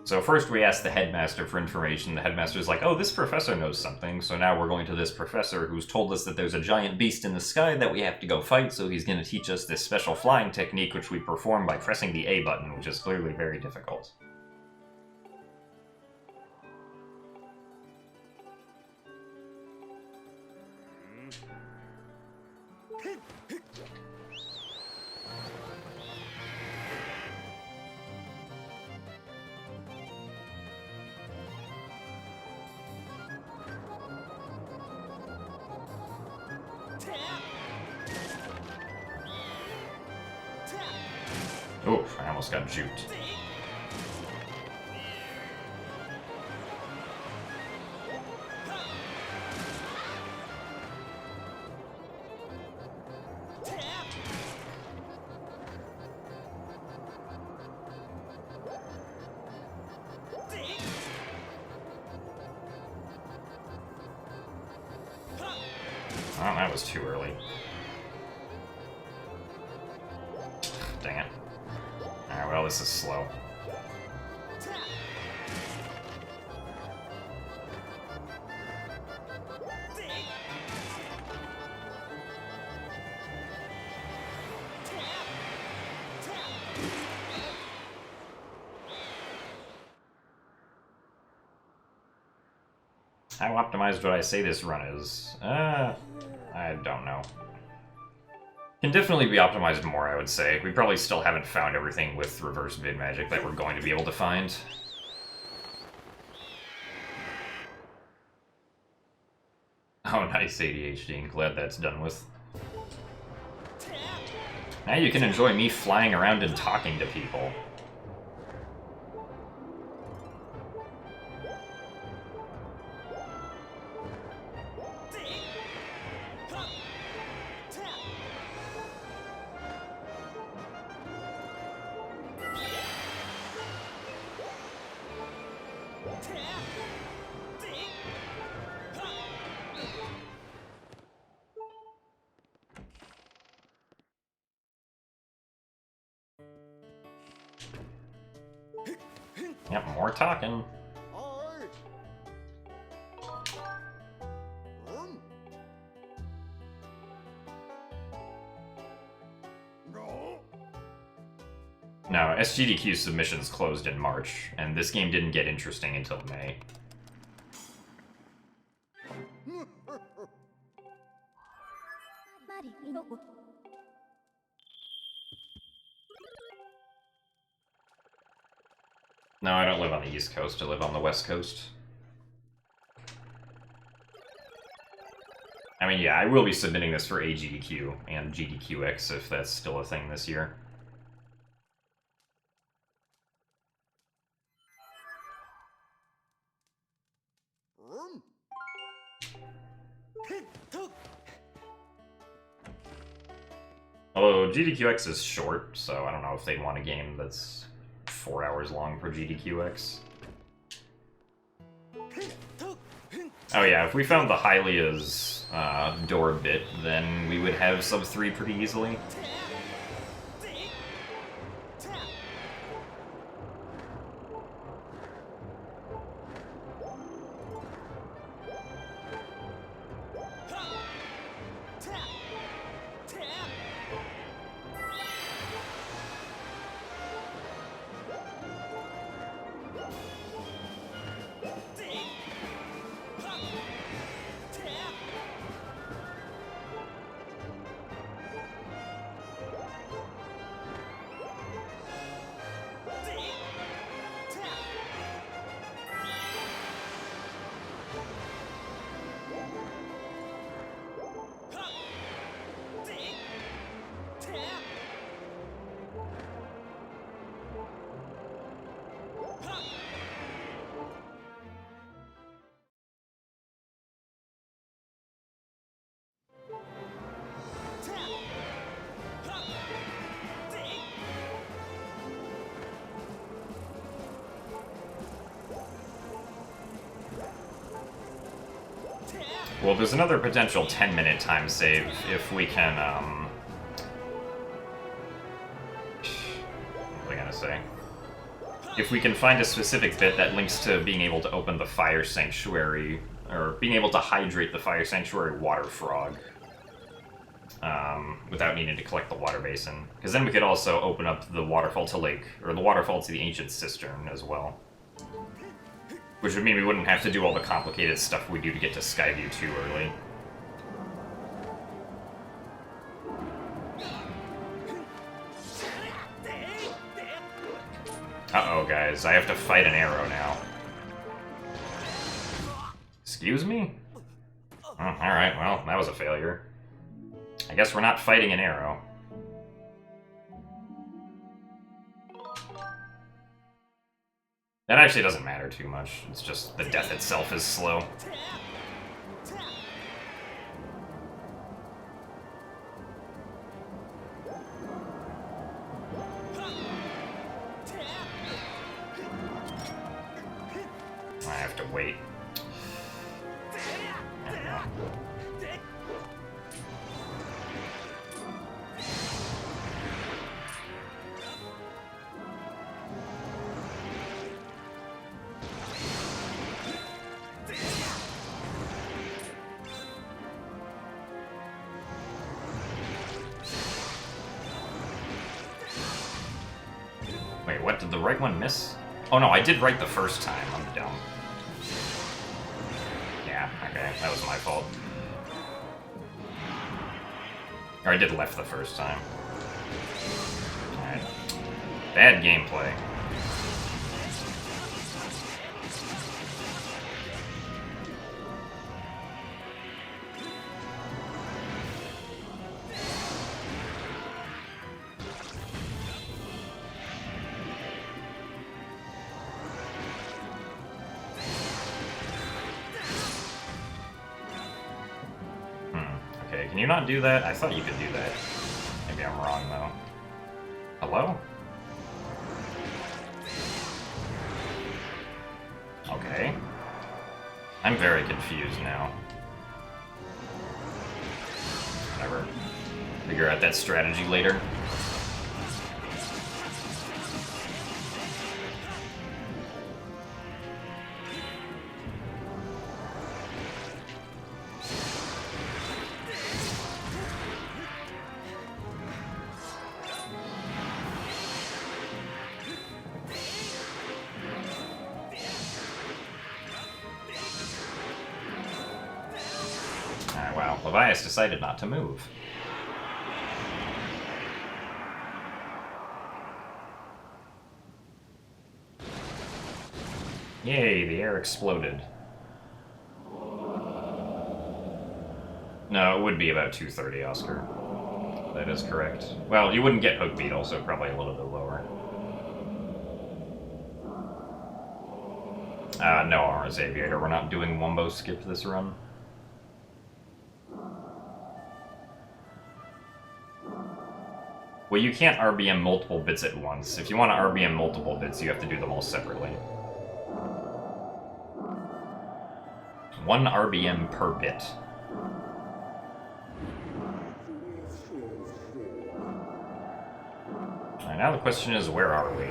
So first we asked the headmaster for information. The headmaster's like, oh, this professor knows something, so now we're going to this professor who's told us that there's a giant beast in the sky that we have to go fight, so he's going to teach us this special flying technique which we perform by pressing the A button, which is clearly very difficult. Oof, I almost got juked. Oh, that was too early. Dang it. Alright, well, this is slow. How optimized would I say this run is? I don't know. Can definitely be optimized more, I would say. We probably still haven't found everything with reverse mid-magic that we're going to be able to find. Oh, nice ADHD. Glad that's done with. Now you can enjoy me flying around and talking to people. Yep, more talking. Now, SGDQ submissions closed in March, and this game didn't get interesting until May. No, I don't live on the East Coast, I live on the West Coast. mean, yeah, I will be submitting this for AGDQ and GDQX if that's still a thing this year. Although GDQX is short, so I don't know if they'd want a game that's 4 hours long for GDQX. Oh yeah, if we found the Hylia's door bit, then we would have sub 3 pretty easily. Well, there's another potential 10-minute time save if we can, what was I gonna say? If we can find a specific bit that links to being able to open the Fire Sanctuary, or being able to hydrate the Fire Sanctuary water frog, without needing to collect the water basin. Because then we could also open up the waterfall to Lake, or the waterfall to the Ancient Cistern as well. Which would mean we wouldn't have to do all the complicated stuff we do to get to Skyview too early. Uh-oh, guys. I have to fight an arrow now. Excuse me? Oh, alright, well, that was a failure. I guess we're not fighting an arrow. That actually doesn't matter too much. It's just the death itself is slow. I have to wait. There we go. Wait, what? Did the right one miss? Oh no, I did right the first time. I'm dumb. Yeah, okay, that was my fault. Or I did left the first time. Alright. Bad gameplay. Can you not do that? I thought you could do that. Maybe I'm wrong, though. Hello? Okay. I'm very confused now. Whatever. Figure out that strategy later. Wow, Levias decided not to move. Yay, the air exploded. No, it would be about 230, Oscar. That is correct. Well, you wouldn't get Hook Beetle, so probably a little bit lower. No, Aura's Aviator. We're not doing Wumbo Skip this run. Well, you can't RBM multiple bits at once. If you want to RBM multiple bits, you have to do them all separately. 1 RBM per bit. Alright, now the question is, where are we?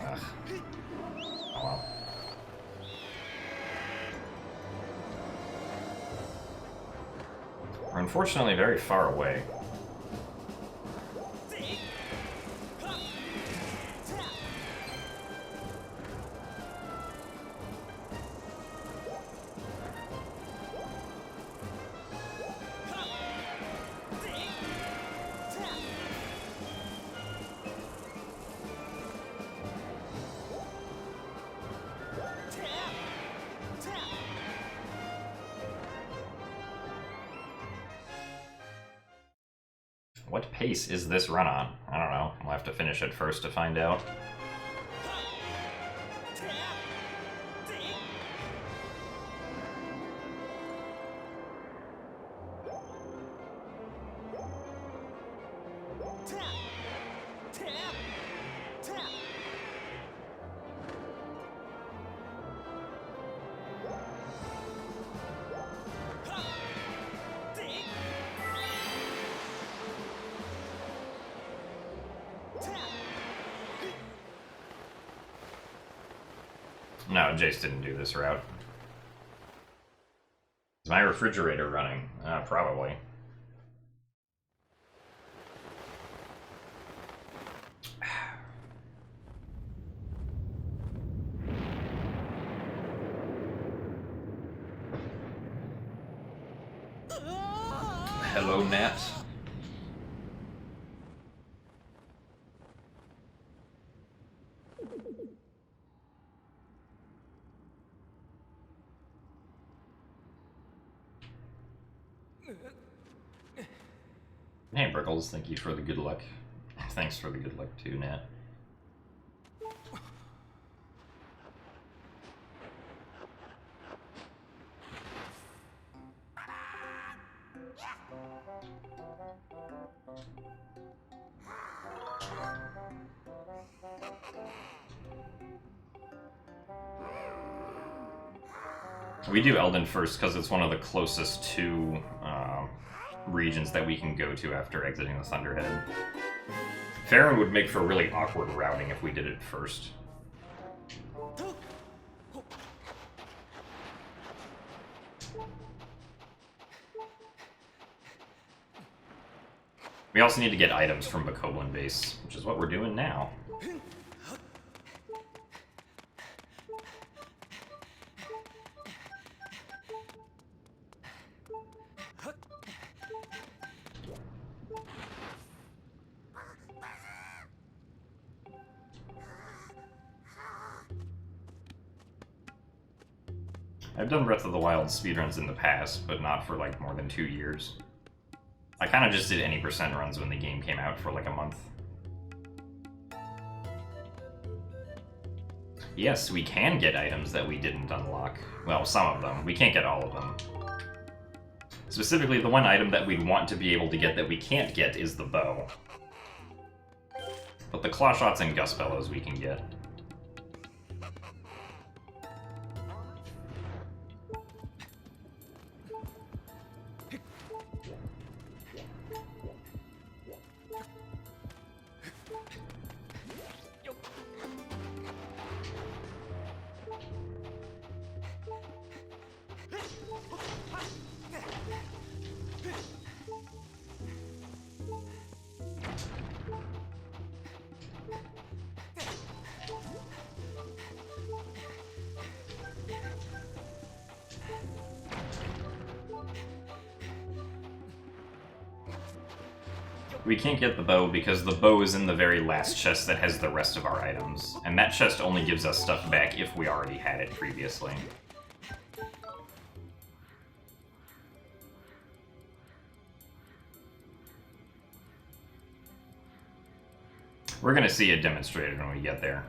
Ugh. Oh well. We're unfortunately very far away. What pace is this run on? I don't know. We'll have to finish it first to find out. No, Jace didn't do this route. Is my refrigerator running? Probably. Hello, Nat. Hey, Brickles, thank you for the good luck. Thanks for the good luck too, Nat. We do Elden first because it's one of the closest to regions that we can go to after exiting the Thunderhead. Farron would make for really awkward routing if we did it first. We also need to get items from Bokoblin base, which is what we're doing now. I've done Breath of the Wild speedruns in the past, but not for like more than 2 years. I kind of just did any percent runs when the game came out for like a month. Yes, we can get items that we didn't unlock. Well, some of them. We can't get all of them. Specifically, the one item that we'd want to be able to get that we can't get is the bow. But the claw shots and gust bellows we can get. We can't get the bow because the bow is in the very last chest that has the rest of our items, and that chest only gives us stuff back if we already had it previously. We're gonna see it demonstrated when we get there.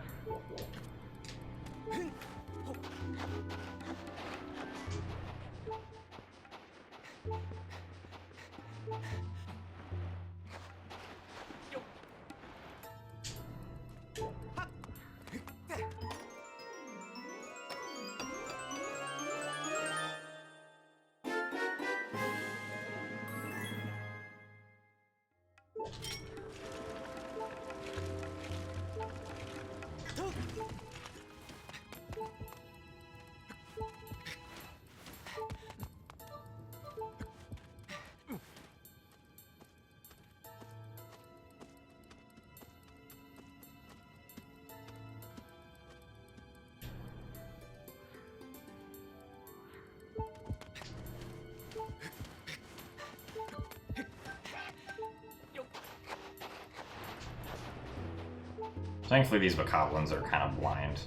Thankfully, these bokoblins are kind of blind.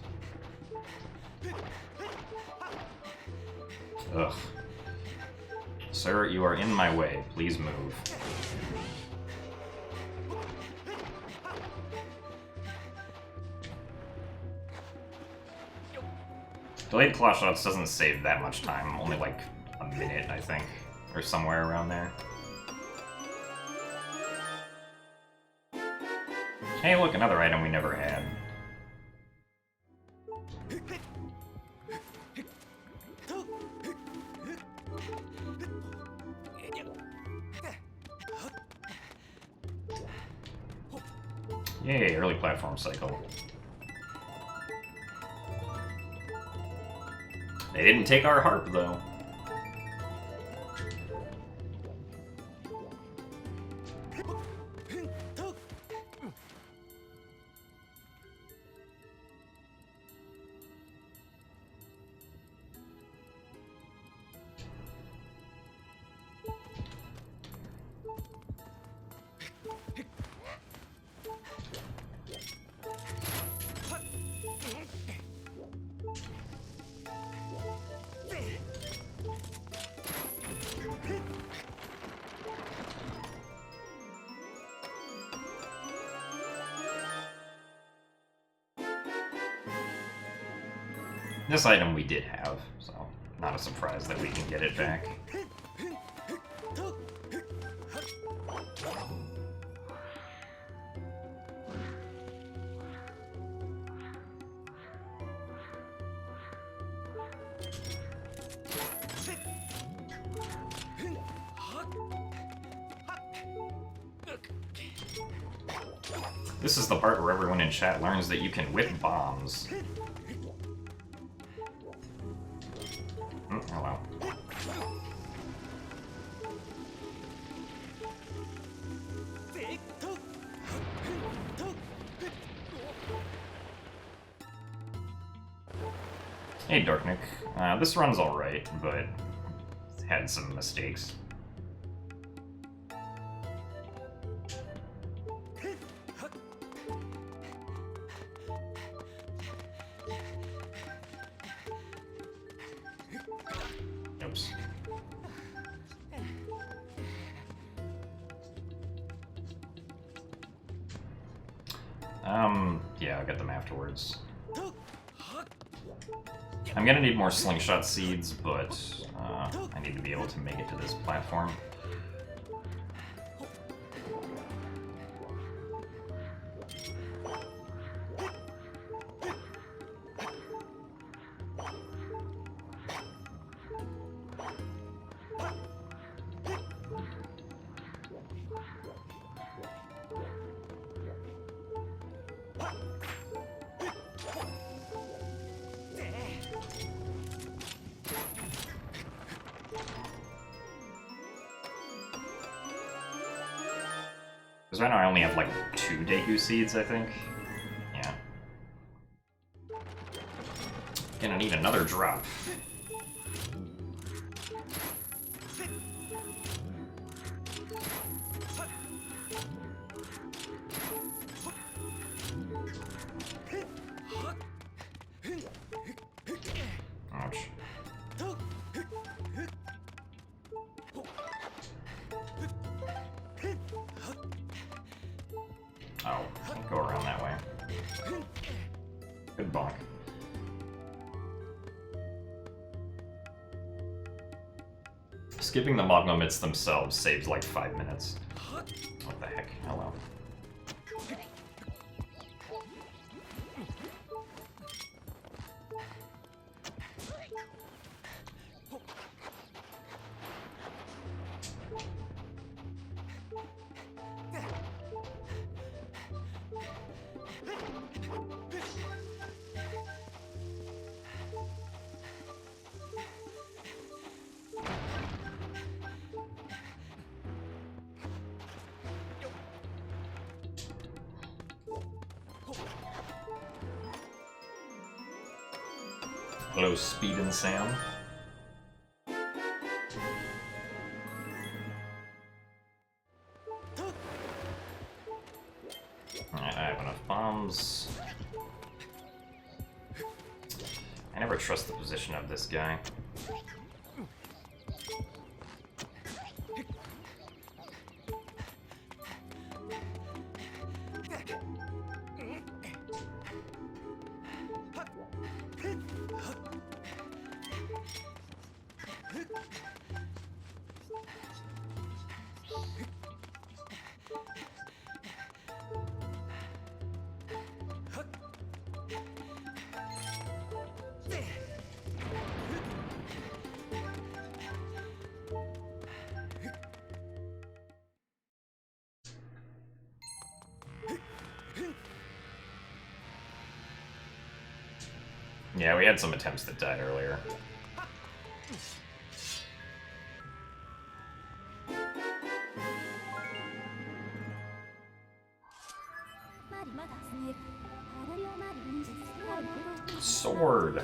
Ugh. Sir, you are in my way. Please move. Delayed claw shots doesn't save that much time. Only like a minute, I think. Or somewhere around there. Hey, look, another item we never had. Yay, early platform cycle. They didn't take our harp, though. This item we did have, so not a surprise that we can get it back. This is the part where everyone in chat learns that you can whip bombs. Hello. Hey, Darknick. This run's alright, but it's had some mistakes. Oops. Yeah, I'll get them afterwards. I'm gonna need more slingshot seeds, but I need to be able to make it to this platform. Because right now I only have like 2 Deku seeds, I think. Yeah. Gonna need another drop. Oh, can't go around that way. Good bonk. Skipping the mob moments themselves saves like 5 minutes. What the heck? Hello. Hello, Speed and Sam. Alright, I have enough bombs. I never trust the position of this guy. Yeah, we had some attempts that died earlier. Sword.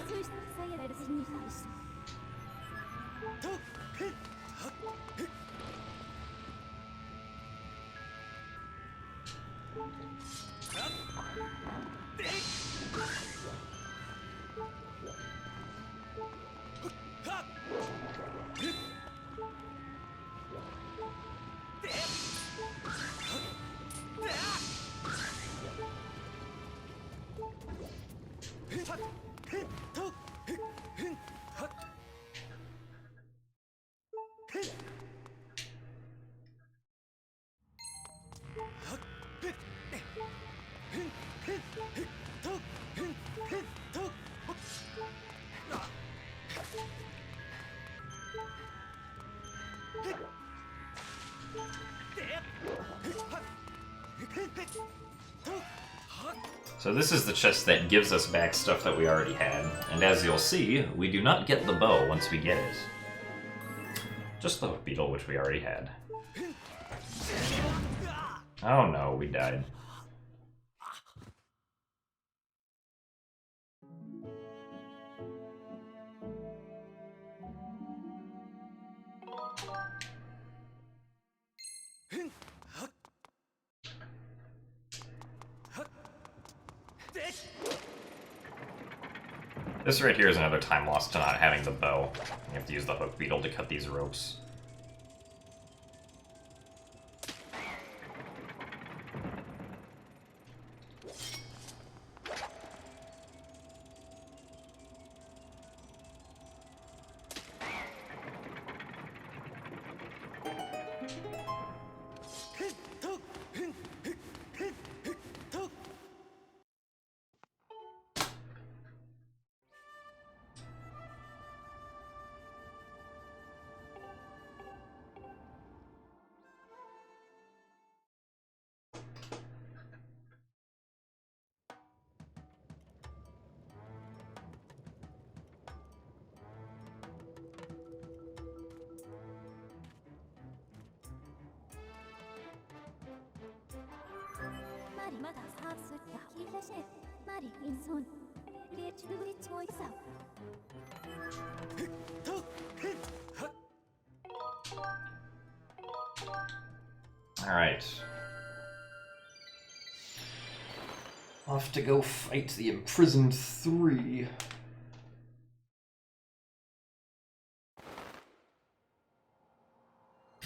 So this is the chest that gives us back stuff that we already had, and as you'll see, we do not get the bow once we get it. Just the hook beetle, which we already had. Oh no, we died. This right here is another time lost to not having the bow. You have to use the hook beetle to cut these ropes. Alright. Off to go fight the imprisoned 3.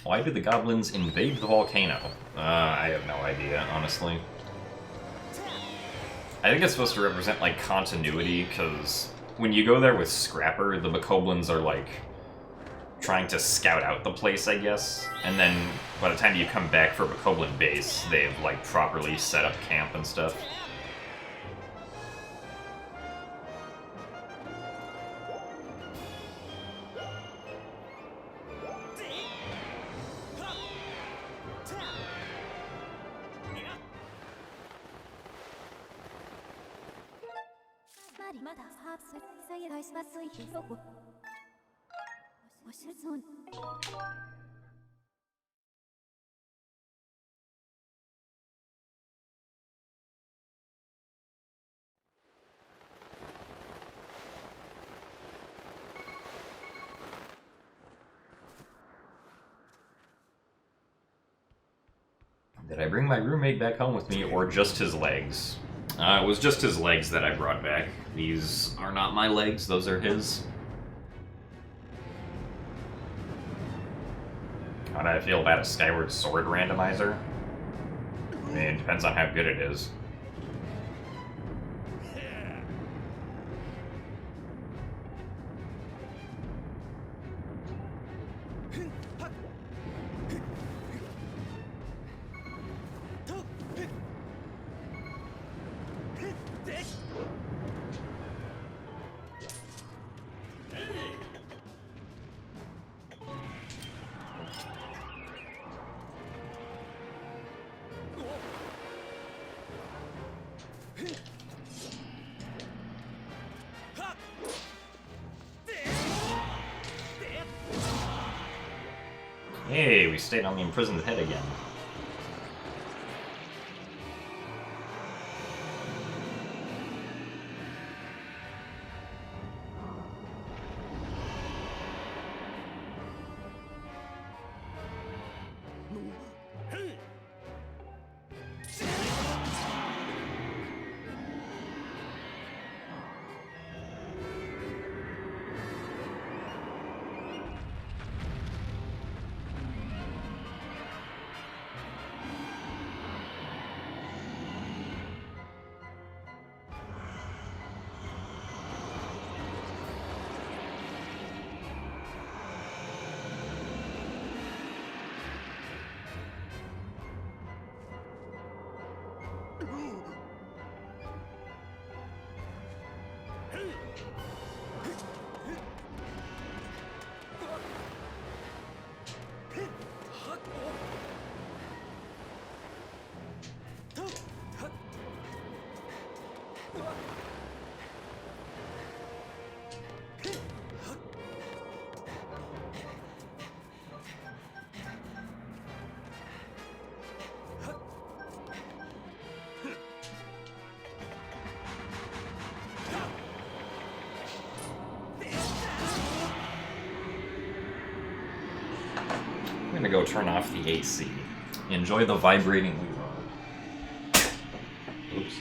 Why did the goblins invade the volcano? I have no idea, honestly. I think it's supposed to represent, like, continuity, because when you go there with Scrapper, the Bokoblins are, like, trying to scout out the place, I guess. And then by the time you come back for Bokoblin base, they've, like, properly set up camp and stuff. Did I bring my roommate back home with me, or just his legs? It was just his legs that I brought back. These are not my legs, those are his. How do I feel about a Skyward Sword randomizer? I mean, it depends on how good it is. Hey, we stayed on the imprisoned head again. I'm gonna go turn off the AC. Enjoy the vibrating reverb. Oops.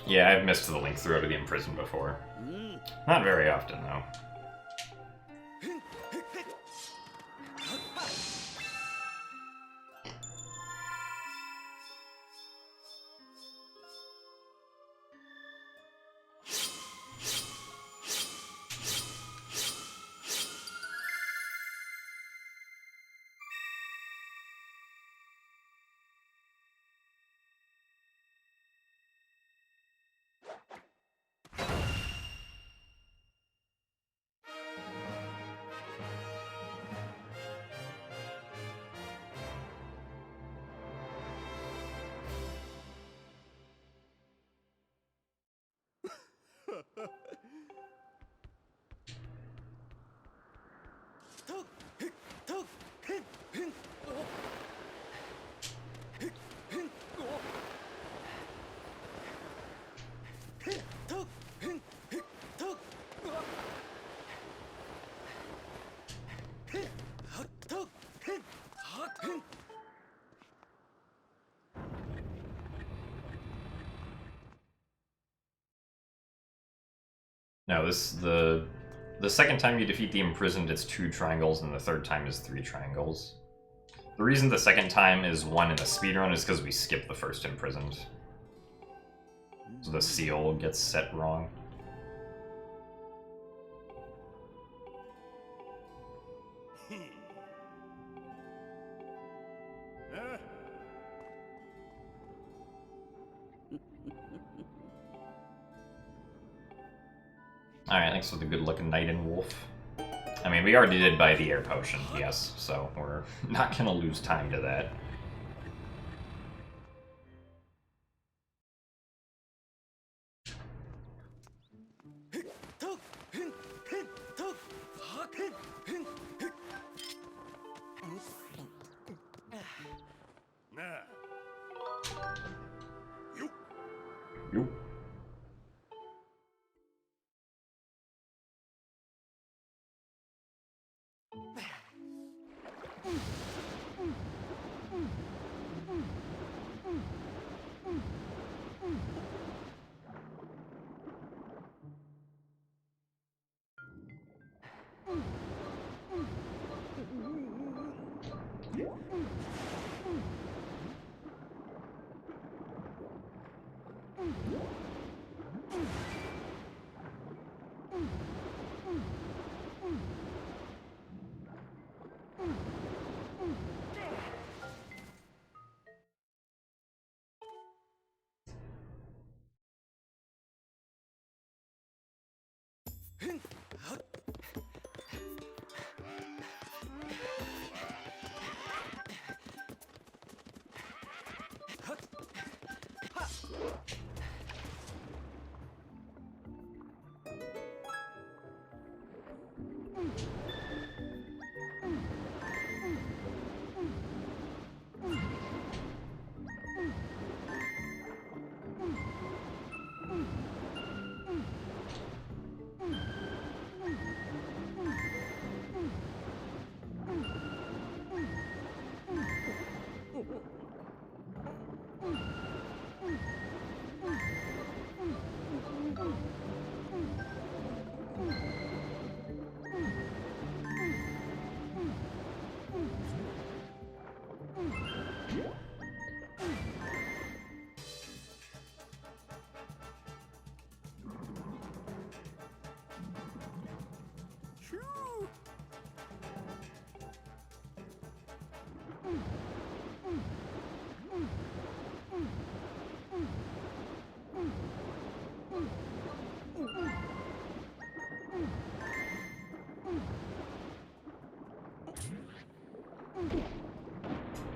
Yeah, I've missed the link through to the imprisoned before. Not very often, though. No, the second time you defeat the imprisoned, it's 2 triangles, and the third time is 3 triangles. The reason the second time is 1 in the speedrun is because we skipped the first imprisoned. So the seal gets set wrong. Alright, thanks for the good-looking knight and wolf. I mean, we already did buy the air potion, yes, so we're not gonna lose time to that. Yo.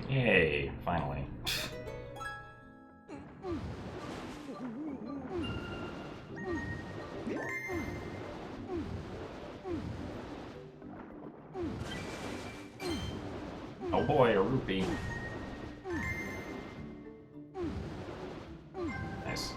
Yay, finally. Oh boy, a rupee. Nice.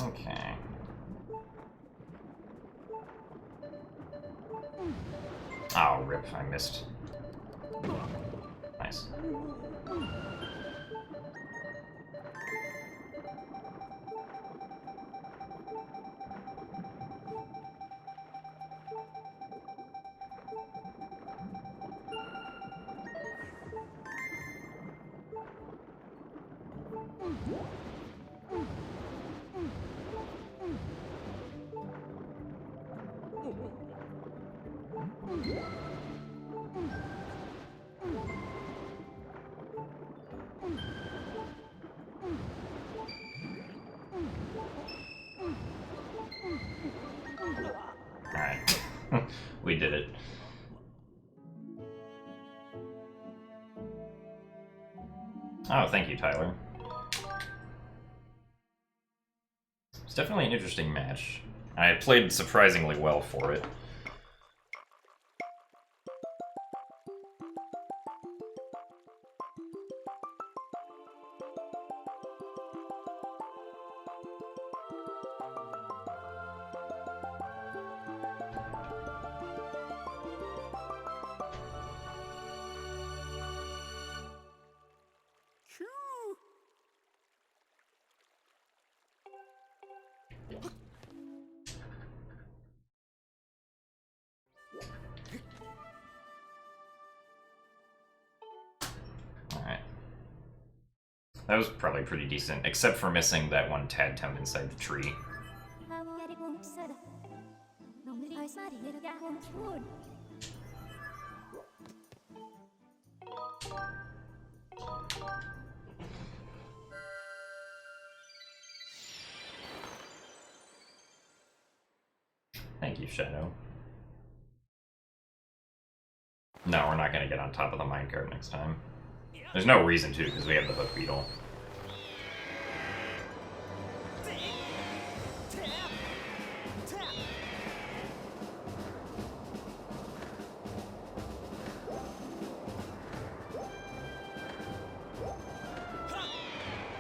Okay. Oh, rip, I missed. Nice. We did it. Oh, thank you, Tyler. It's definitely an interesting match. I played surprisingly well for it. Alright. That was probably pretty decent, except for missing that one tad tone inside the tree. Thank you, Shadow. No, we're not going to get on top of the minecart next time. There's no reason to, because we have the hook beetle.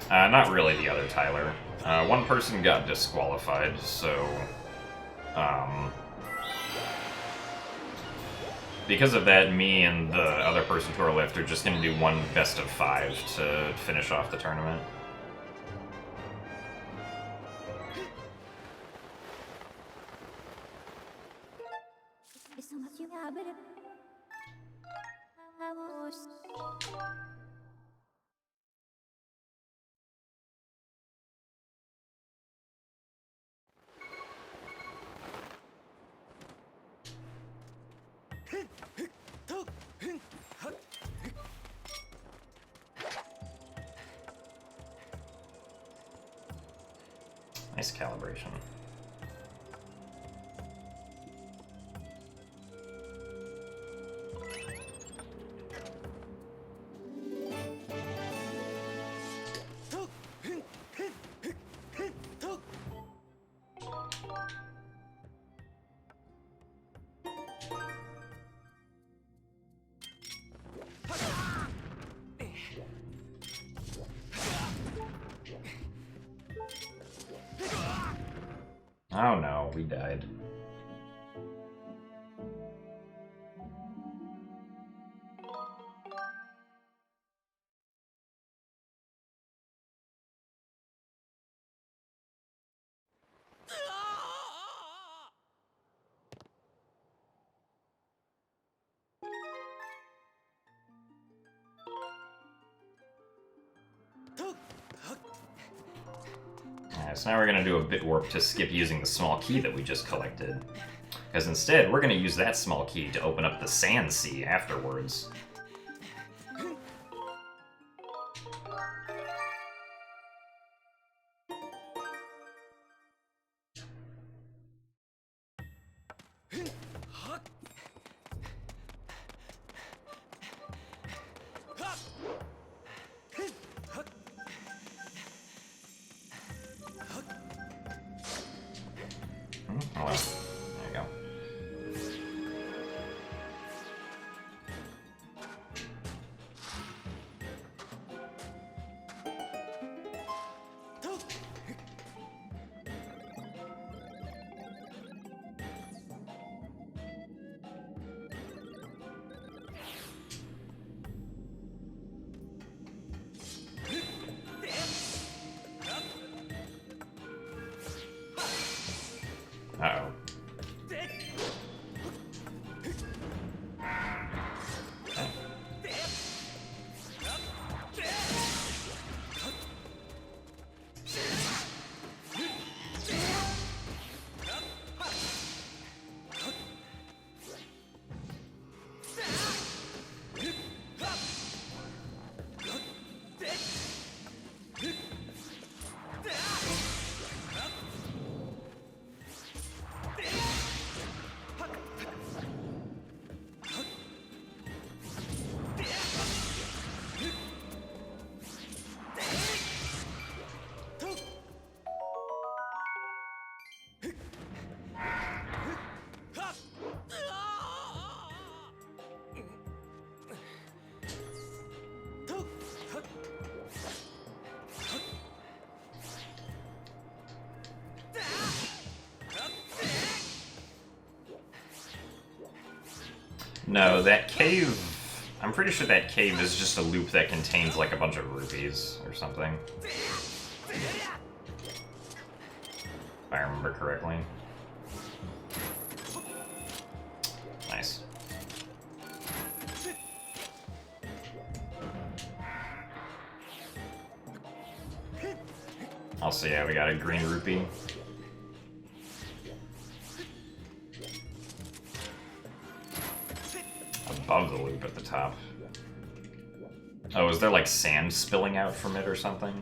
Not really the other Tyler. One person got disqualified, so... because of that, me and the other person to our left are just going to do one best of 5 to finish off the tournament. Nice calibration. Oh no, we died. Alright, so now we're going to do a bit warp to skip using the small key that we just collected. Because instead, we're going to use that small key to open up the Sand Sea afterwards. Oh well, there you go. No, that cave... I'm pretty sure that cave is just a loop that contains, like, a bunch of rupees or something. If I remember correctly. Nice. Also, yeah, we got a green rupee. Above the loop at the top. Oh, is there like sand spilling out from it or something?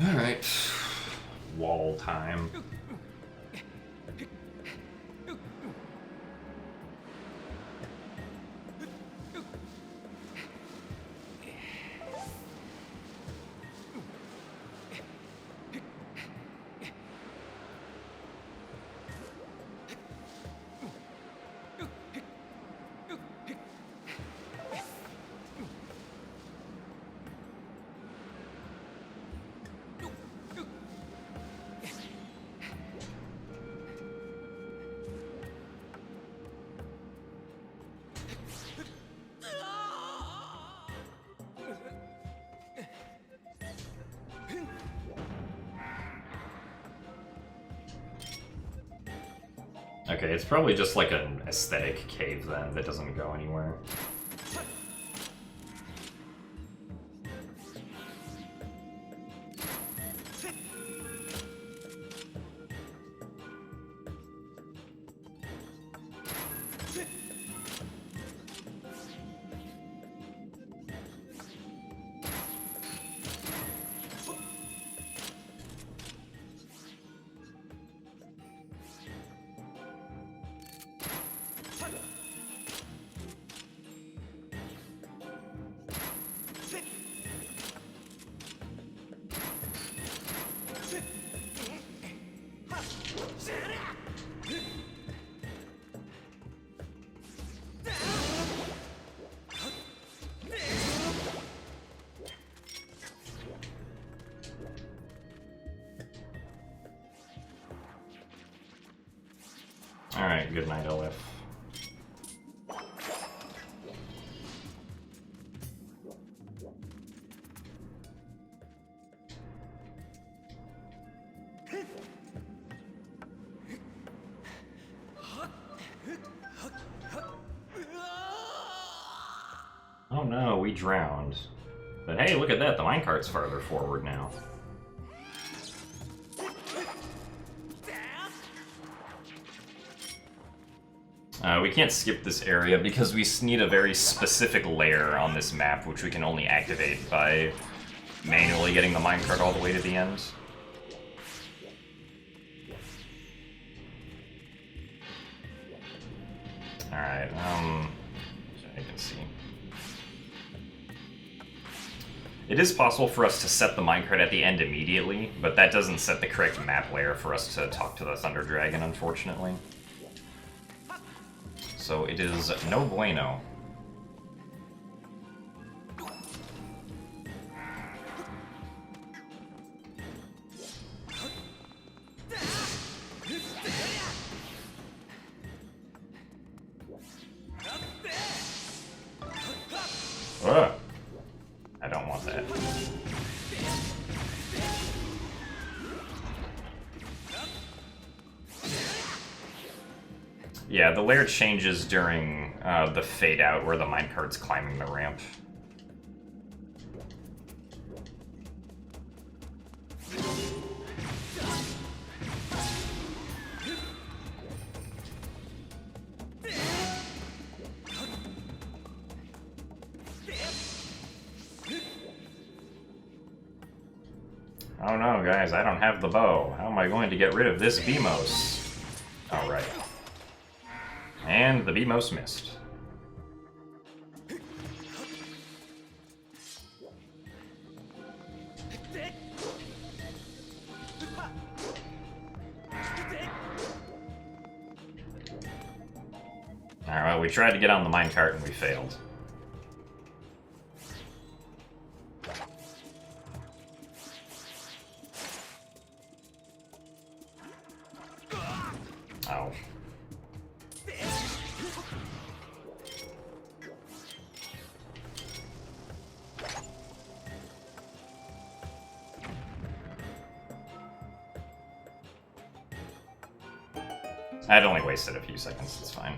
Alright. Wall time. Okay, it's probably just like an aesthetic cave then that doesn't go anywhere. Alright, good night, LF. Oh no, we drowned. But hey, look at that, the minecart's farther forward now. We can't skip this area because we need a very specific layer on this map, which we can only activate by manually getting the minecart all the way to the end. Alright, so I can see. It is possible for us to set the minecart at the end immediately, but that doesn't set the correct map layer for us to talk to the Thunder Dragon, unfortunately. So it is no bueno. Ugh. I don't want that. Yeah, the layer changes during the fade out where the minecart's climbing the ramp. Oh no, guys, I don't have the bow. How am I going to get rid of this Beamos? Alright. And the Beamos missed. Alright, well, we tried to get on the minecart and we failed. Oh. I'd only wasted a few seconds, it's fine.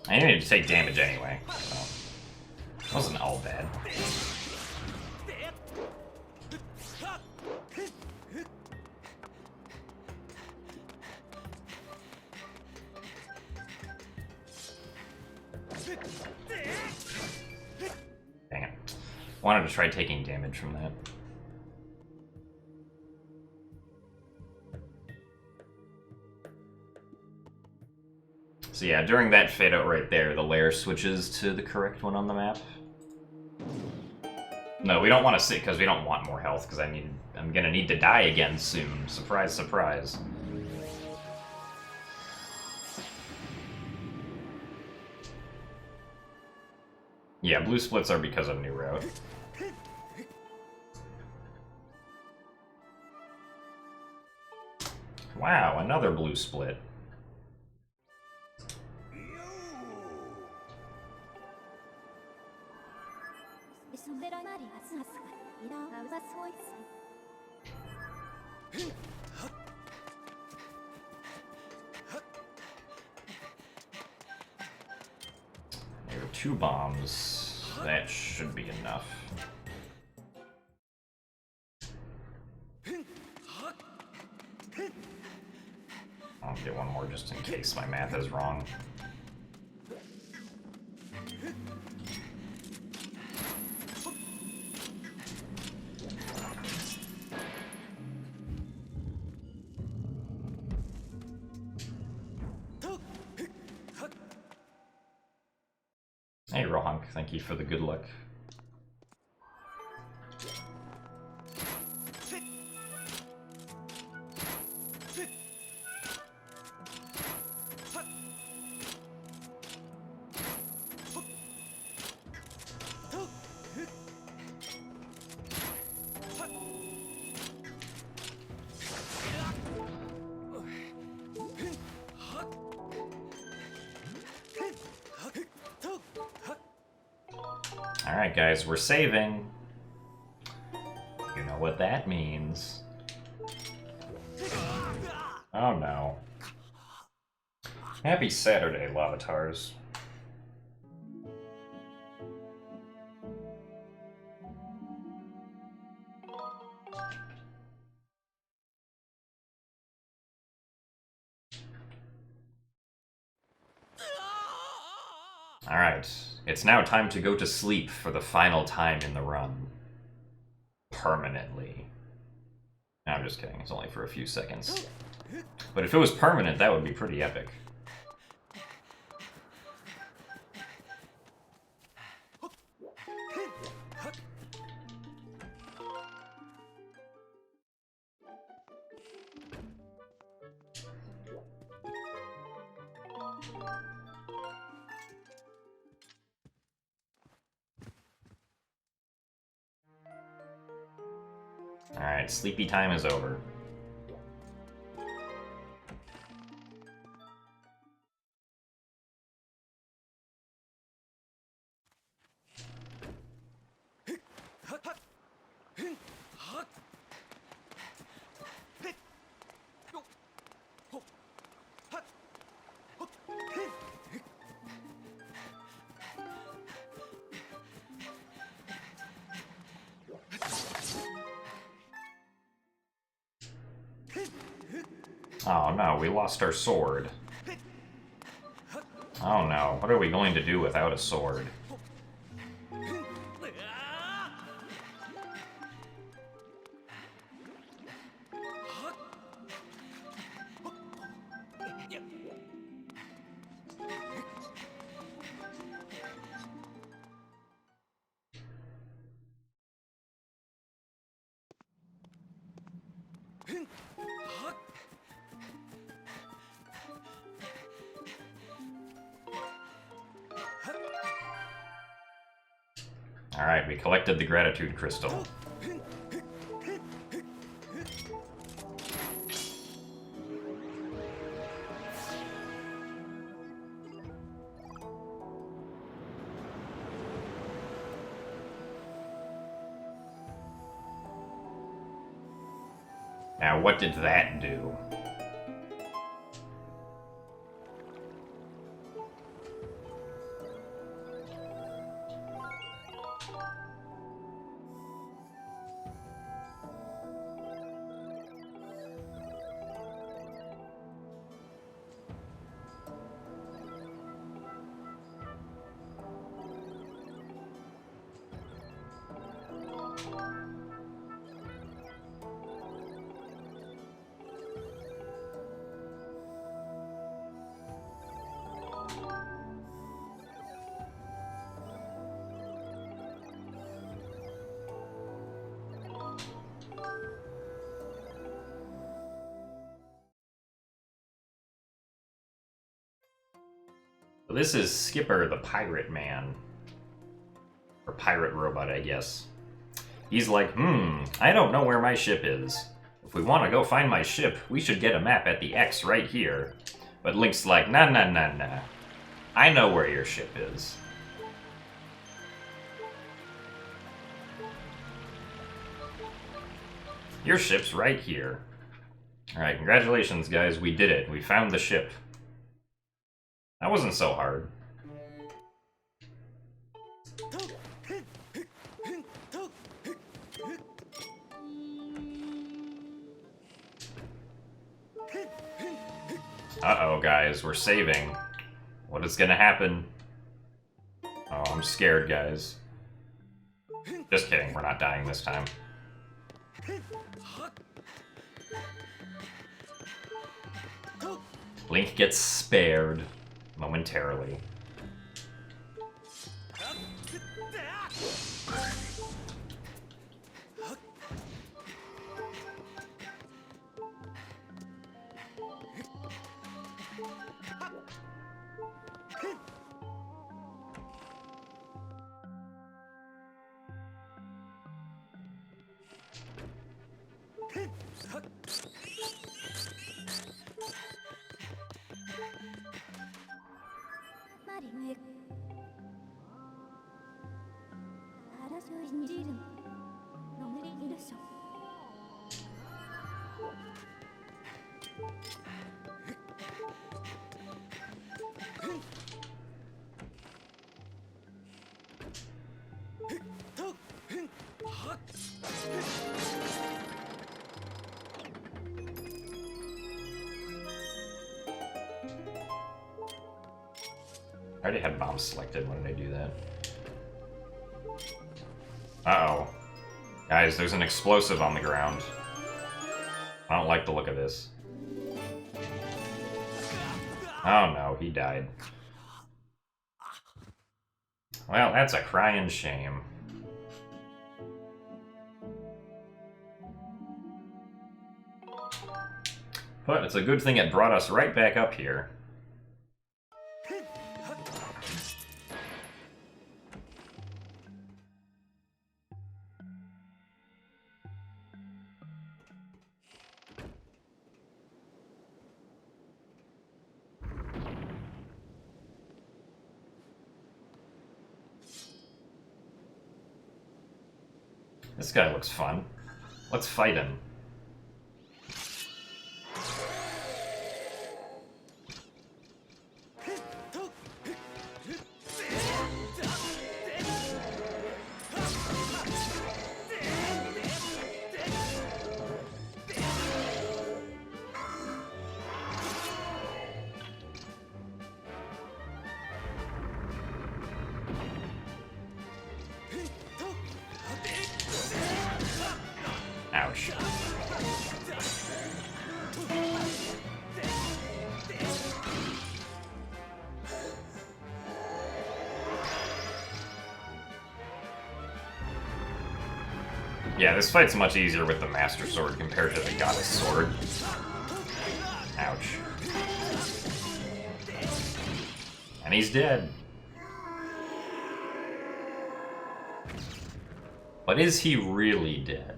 I needed to take damage anyway, so it wasn't all bad. Dang it. Wanted to try taking damage from that. So yeah, during that fade out right there, the layer switches to the correct one on the map. No, we don't want to sit because we don't want more health, because I'm gonna need to die again soon. Surprise, surprise. Yeah, blue splits are because of new route. Wow, another blue split. There are 2 bombs. That should be enough. I'll get one more just in case my math is wrong. Hey, Rohunk, thank you for the good luck. Alright guys, we're saving. You know what that means. Oh no. Happy Saturday, Lavatars. Alright, it's now time to go to sleep for the final time in the run. Permanently. No, I'm just kidding, it's only for a few seconds. But if it was permanent, that would be pretty epic. Alright, sleepy time is over. Oh no, we lost our sword. Oh no, what are we going to do without a sword? Alright, we collected the gratitude crystal. Now, what did that do? This is Skipper the Pirate Man. Or Pirate Robot, I guess. He's like, I don't know where my ship is. If we want to go find my ship, we should get a map at the X right here. But Link's like, nah. I know where your ship is. Your ship's right here. Alright, congratulations, guys. We did it. We found the ship. That wasn't so hard. Uh-oh, guys. We're saving. What is gonna happen? Oh, I'm scared, guys. Just kidding. We're not dying this time. Link gets spared. Momentarily. I already had bombs selected. When did I do that? Uh-oh. Guys, there's an explosive on the ground. I don't like the look of this. Oh no, he died. Well, that's a crying shame. But it's a good thing it brought us right back up here. This guy looks fun. Let's fight him. Ouch. Yeah, this fight's much easier with the Master Sword compared to the Goddess Sword. Ouch. And he's dead. But is he really dead?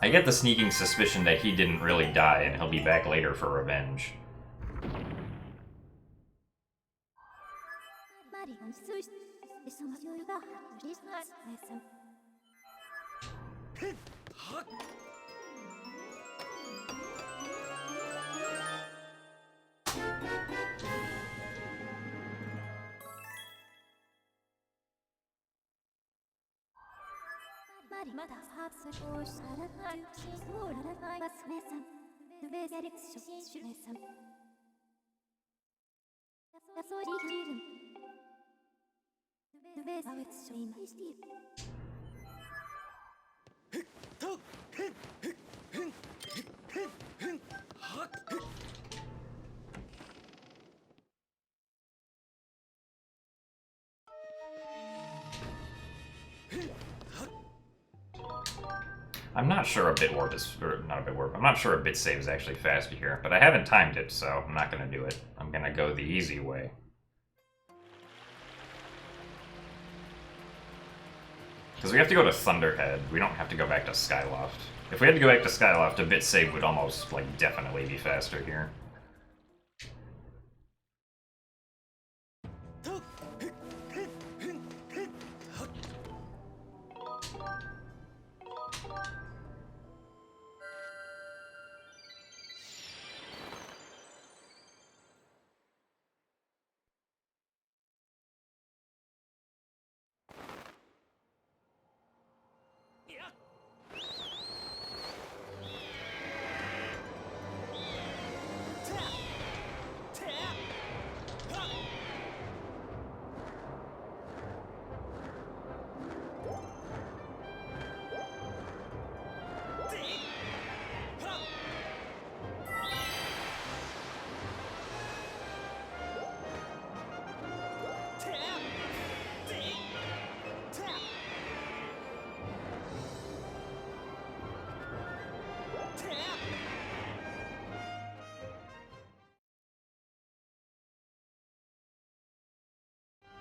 I get the sneaking suspicion that he didn't really die and he'll be back later for revenge. I'm not sure a bit warp is, or not a bit warp, I'm not sure a bit save is actually faster here, but I haven't timed it, so I'm not gonna do it. I'm gonna go the easy way. Because we have to go to Thunderhead, we don't have to go back to Skyloft. If we had to go back to Skyloft, a bit save would almost, like, definitely be faster here.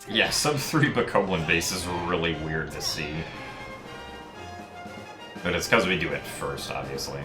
Yeah, sub 3 Bokoblin base is really weird to see. But it's because we do it first, obviously.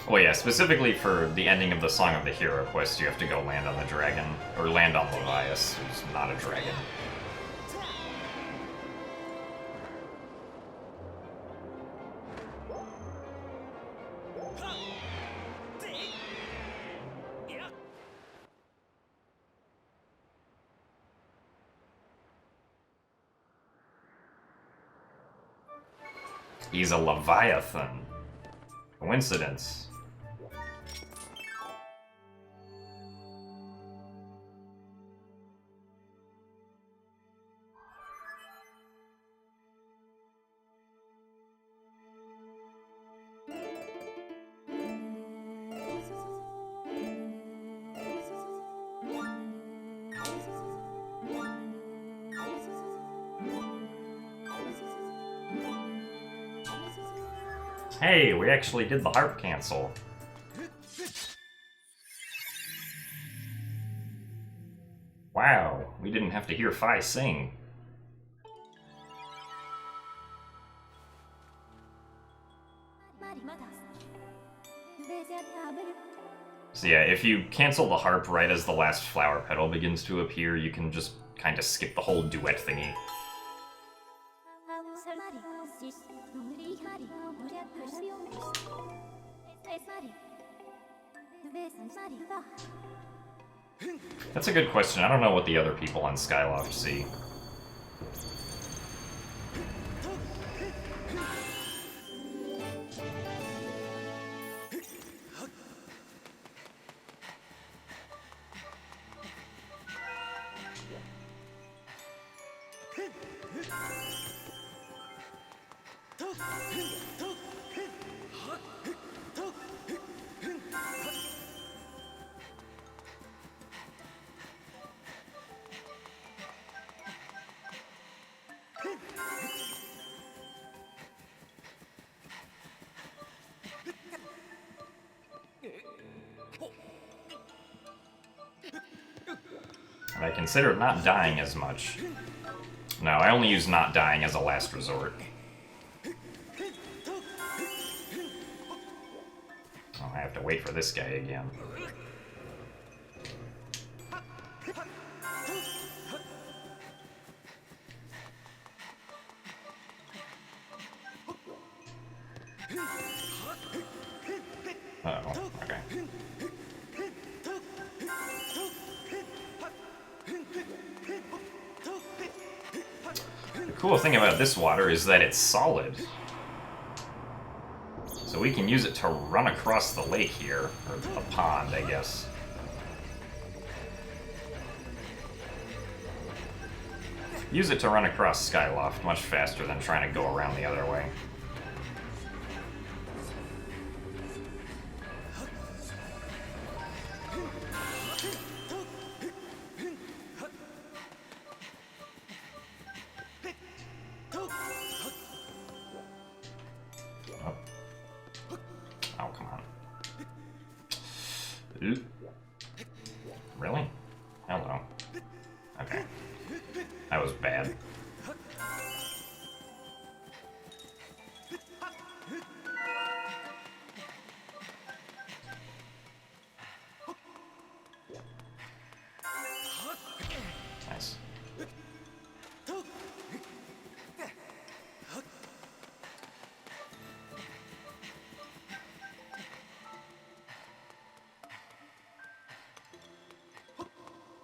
Well, yeah, specifically for the ending of the Song of the Hero quest, you have to go land on the dragon, or land on Levias, who's not a dragon. He's a Leviathan. Coincidence. Hey, we actually did the harp cancel. we didn't have to hear Fi sing. So yeah, if you cancel the harp right as the last flower petal begins to appear, you can just kind of skip the whole duet thingy. That's a good question. I don't know what the other people on Skyloft see. And I considered not dying as much. No, I only use not dying as a last resort. Oh, I have to wait for this guy again. Uh-oh, okay. The cool thing about this water is that it's solid. So we can use it to run across the lake here, or the pond, I guess. Use it to run across Skyloft much faster than trying to go around the other way. Oh, come on. Ooh. Really? Hello. Okay. That was bad. Nice.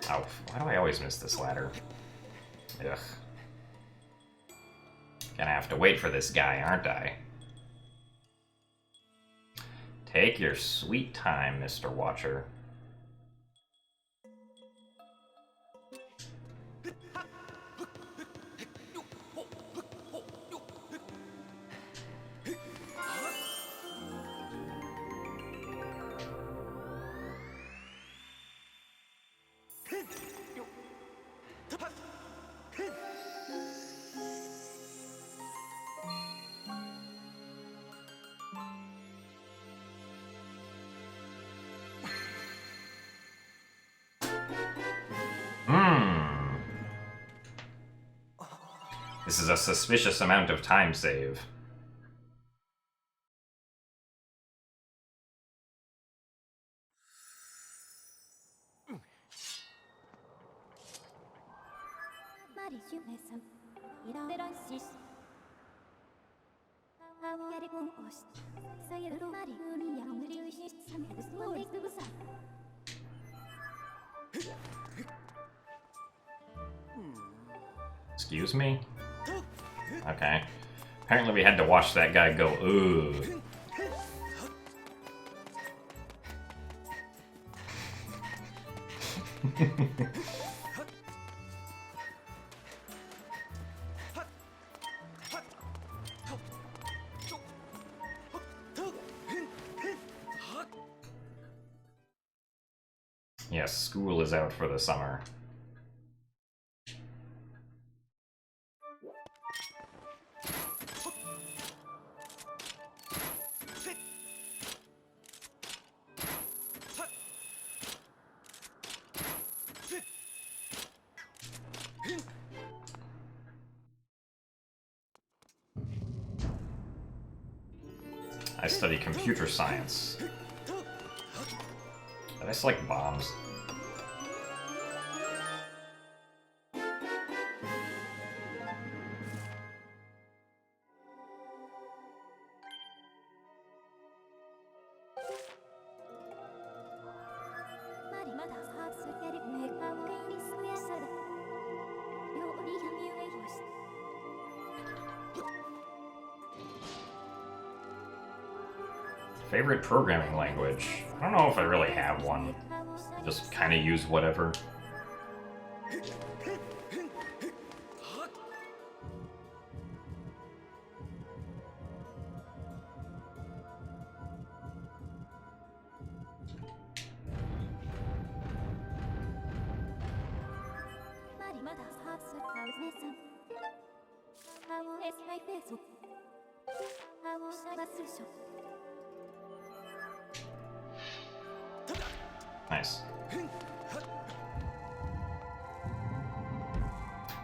Oh, why do I always miss this ladder? Ugh. Gonna have to wait for this guy, aren't I? Take your sweet time, Mr. Watcher. This is a suspicious amount of time save. Excuse me? Okay. Apparently we had to watch that guy go, ooh. Yes, school is out for the summer. I study computer science. Did I select bombs? Favorite programming language? I don't know if I really have one. Just kind of use whatever. Nice.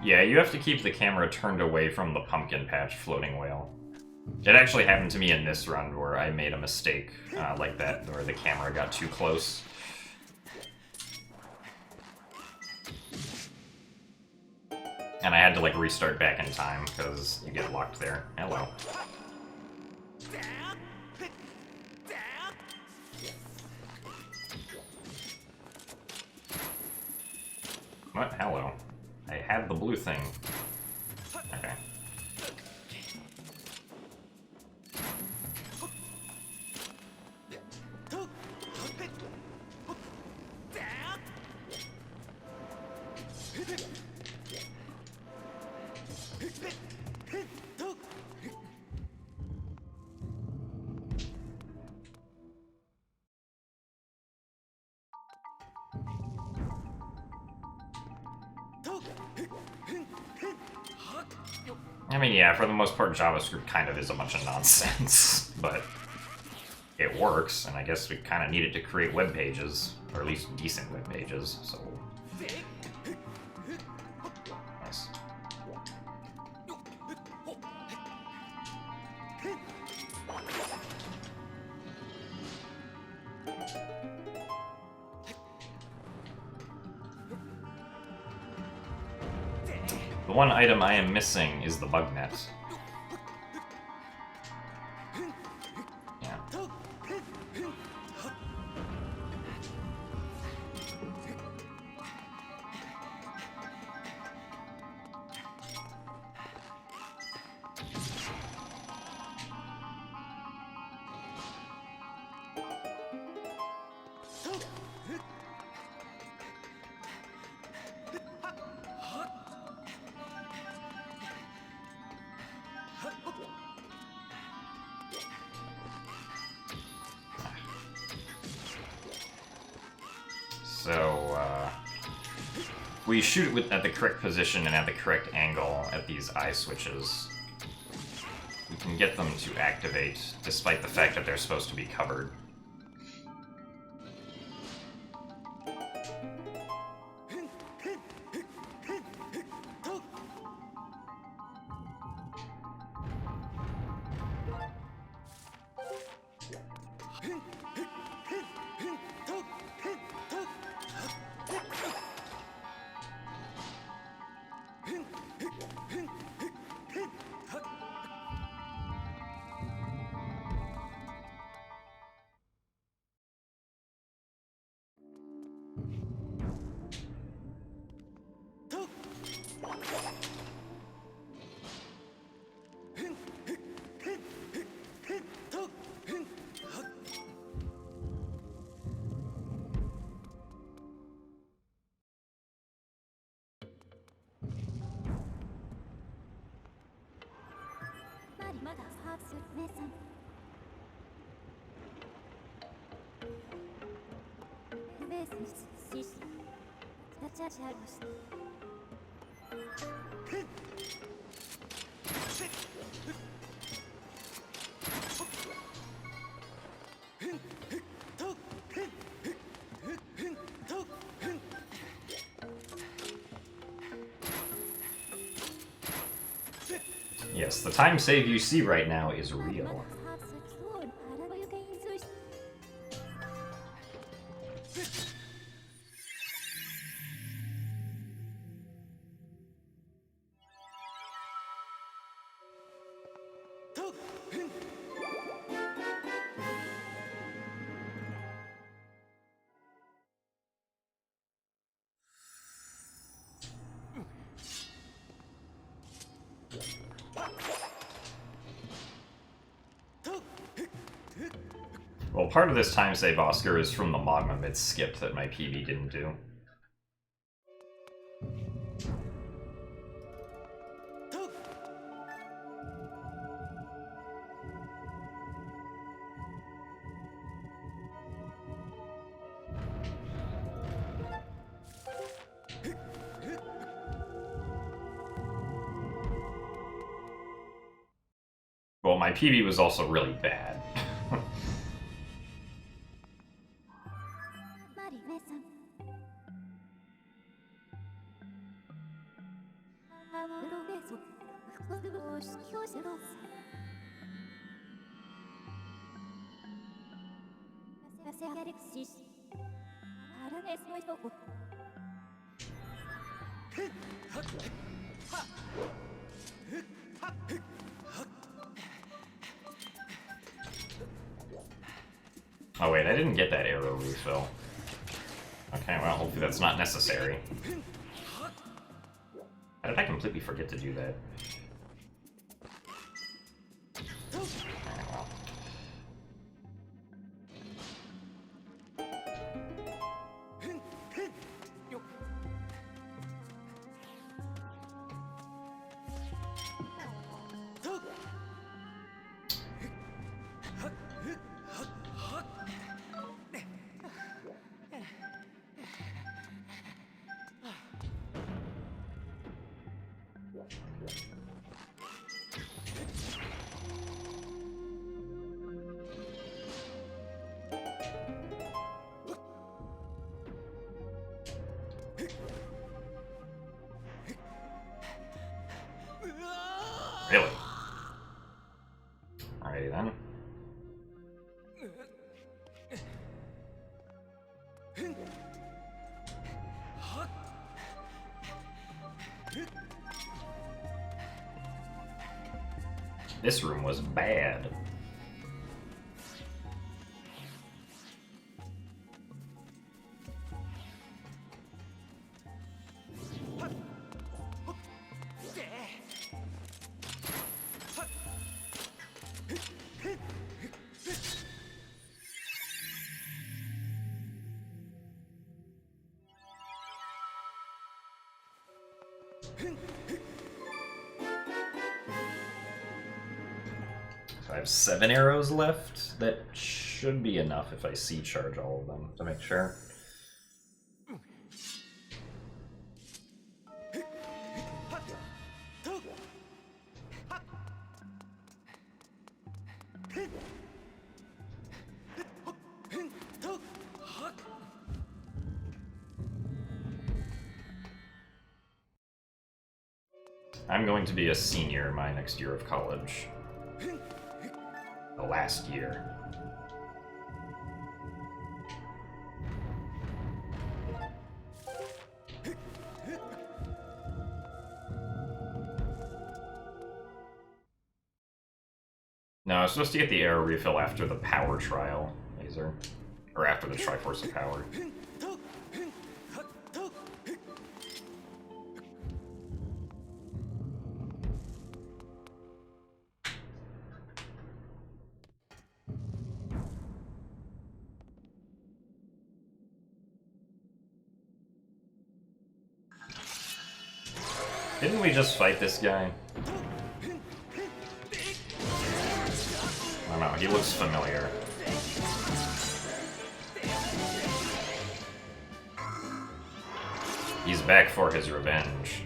Yeah, you have to keep the camera turned away from the pumpkin patch floating whale. It actually happened to me in this run where I made a mistake like that, where the camera got too close. And I had to like restart back in time because you get locked there. Hello. What? Hello. I had the blue thing. Okay. I mean, yeah, for the most part, JavaScript kind of is a bunch of nonsense, but it works, and I guess we kind of needed to create web pages, or at least decent web pages, so... Nice. The one item I am missing is the bug net. Yeah. So, we shoot it at the correct position and at the correct angle at these eye switches. We can get them to activate, despite the fact that they're supposed to be covered. Yes, the time save you see right now is real. Well, part of this time save Oscar is from the Magma mid skip that my PB didn't do. Well, my PB was also really bad. Oh wait, I didn't get that arrow refill. Okay, well, hopefully that's not necessary. How did I completely forget to do that? Alright, well. Really? Alrighty then. This room was bad. I have 7 arrows left. That should be enough if I C-charge all of them to make sure. I'm going to be a senior my next year of college. The last year. No, I was supposed to get the arrow refill after the power trial laser. Or after the Triforce of Power. Didn't we just fight this guy? I don't know, he looks familiar. He's back for his revenge.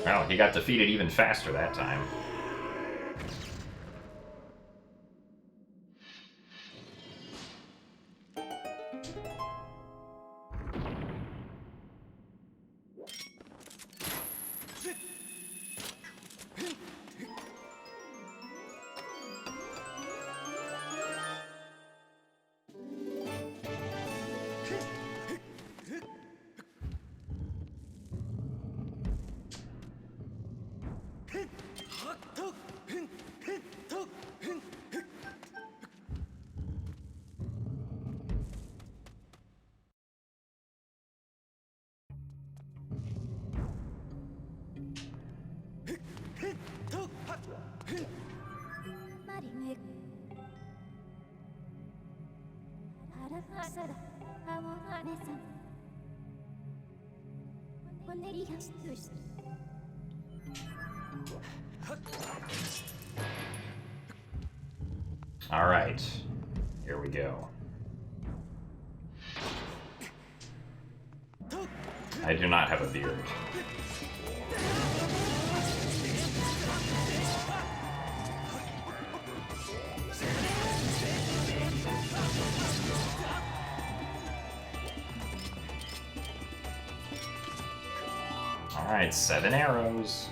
Well, he got defeated even faster that time. Alright, here we go. I do not have a beard. Alright, 7 arrows.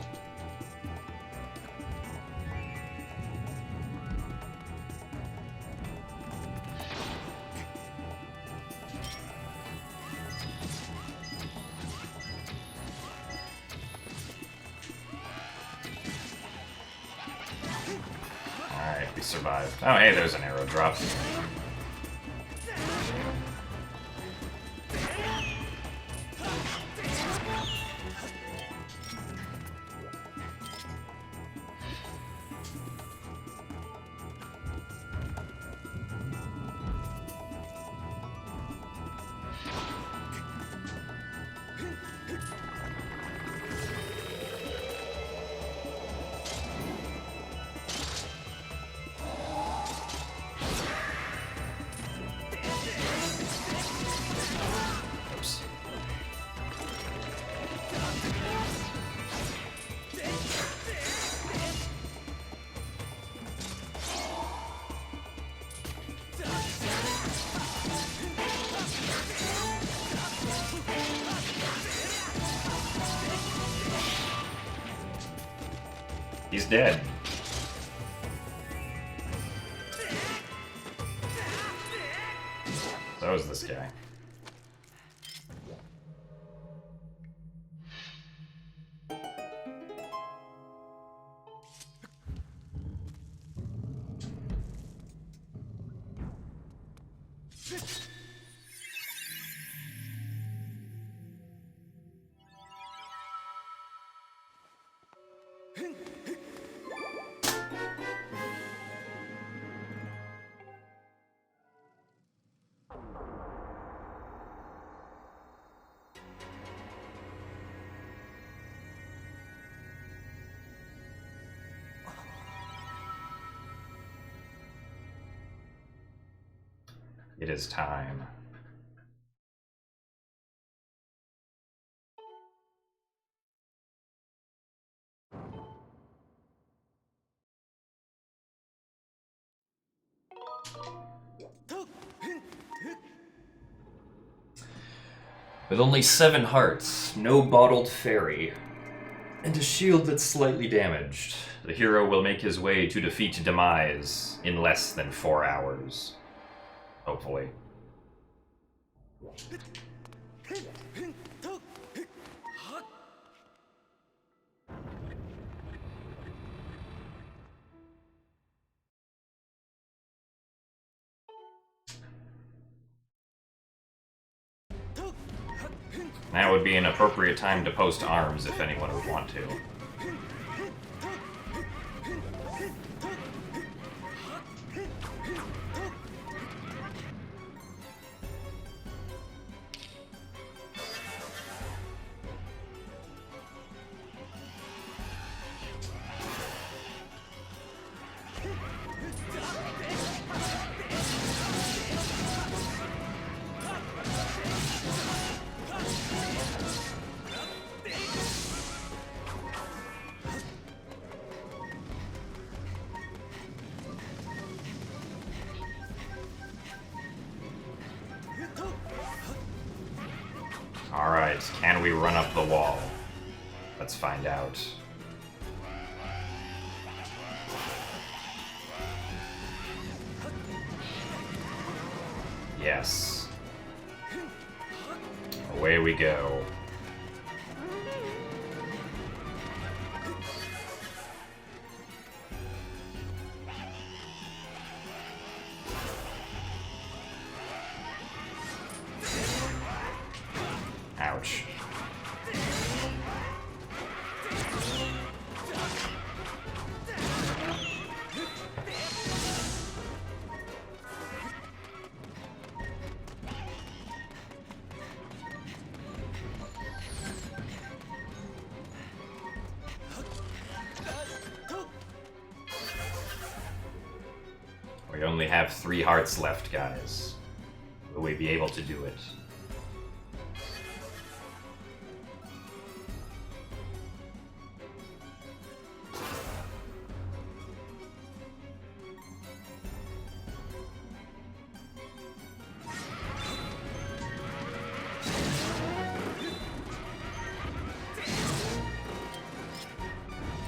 Alright, we survived. Oh, hey, there's an arrow drop. He's dead. So is this guy. It is time. With only 7 hearts, no bottled fairy, and a shield that's slightly damaged, the hero will make his way to defeat Demise in less than 4 hours. Hopefully. That would be an appropriate time to post arms if anyone would want to. Alright, can we run up the wall? Let's find out. Yes. Away we go. Ouch. We only have 3 hearts left, guys. Will we be able to do it?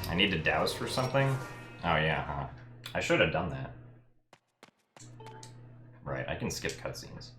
I need to douse for something? Oh yeah, huh. I should have done that. Right, I can skip cutscenes.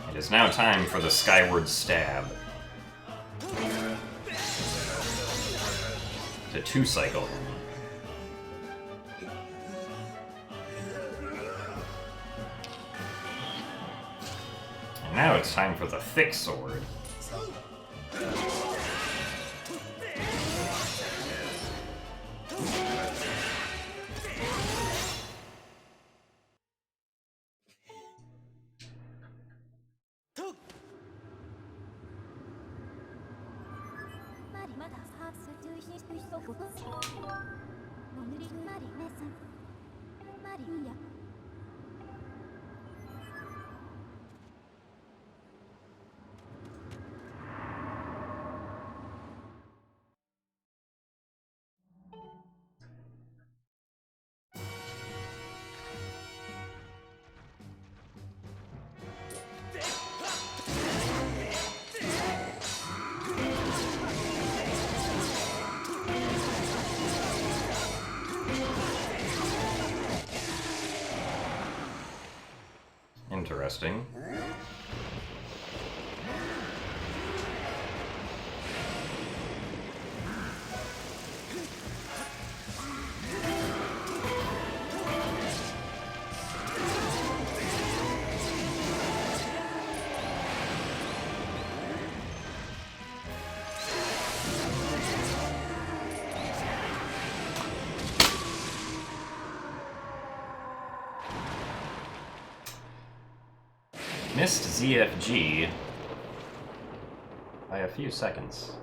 It is now time for the Skyward Stab. To 2-cycle him. And now it's time for the Thick Sword. Interesting. Missed ZFG by a few seconds.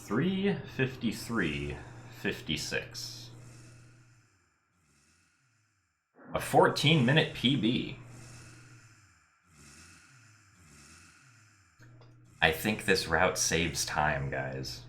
$3:53:56. A 14-minute PB. I think this route saves time, guys.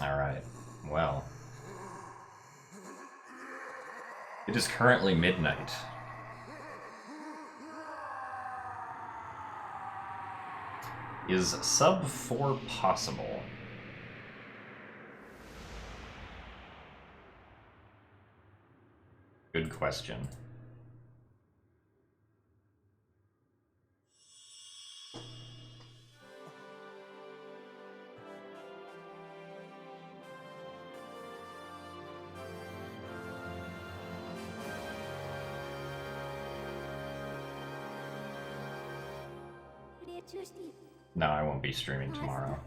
Alright, well. It is currently midnight. Is sub 4 possible? Good question. No, I won't be streaming tomorrow.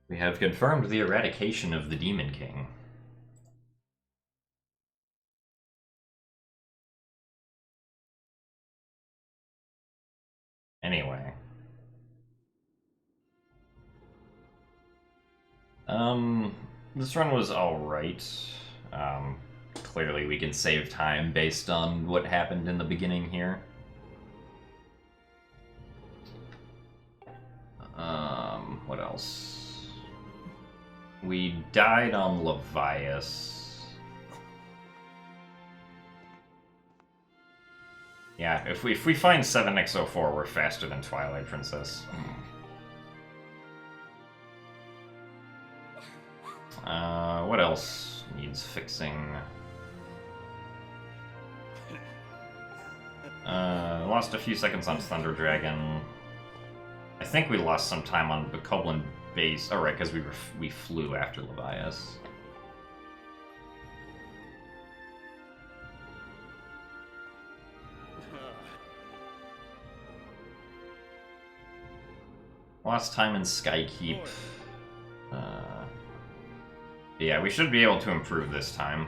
We have confirmed the eradication of the Demon King. Anyway. This run was alright. Clearly we can save time based on what happened in the beginning here. What else? We died on Levias. Yeah, if we find 7x04, we're faster than Twilight Princess. What else needs fixing? Lost a few seconds on Thunder Dragon. I think we lost some time on Bokoblin base. Oh, right, because we flew after Levias. Lost time in Skykeep. Yeah, we should be able to improve this time.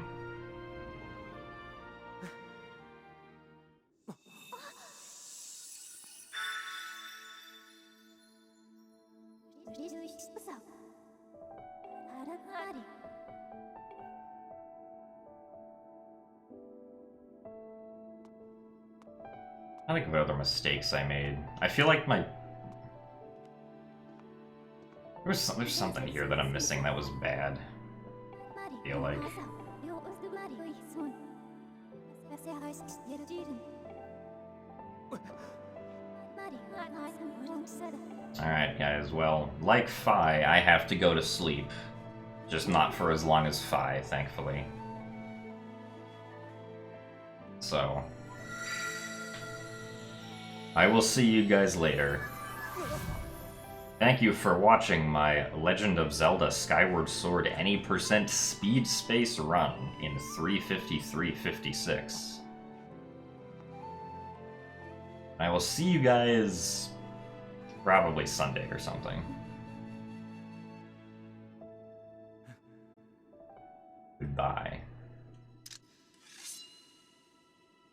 I think of other mistakes I made. I feel like there's something here that I'm missing that was bad. I feel like. Alright, guys, well, like Phi, I have to go to sleep. Just not for as long as Phi, thankfully. So. I will see you guys later. Thank you for watching my Legend of Zelda Skyward Sword Any % speed space run in 3:53:56. I will see you guys probably Sunday or something. Goodbye.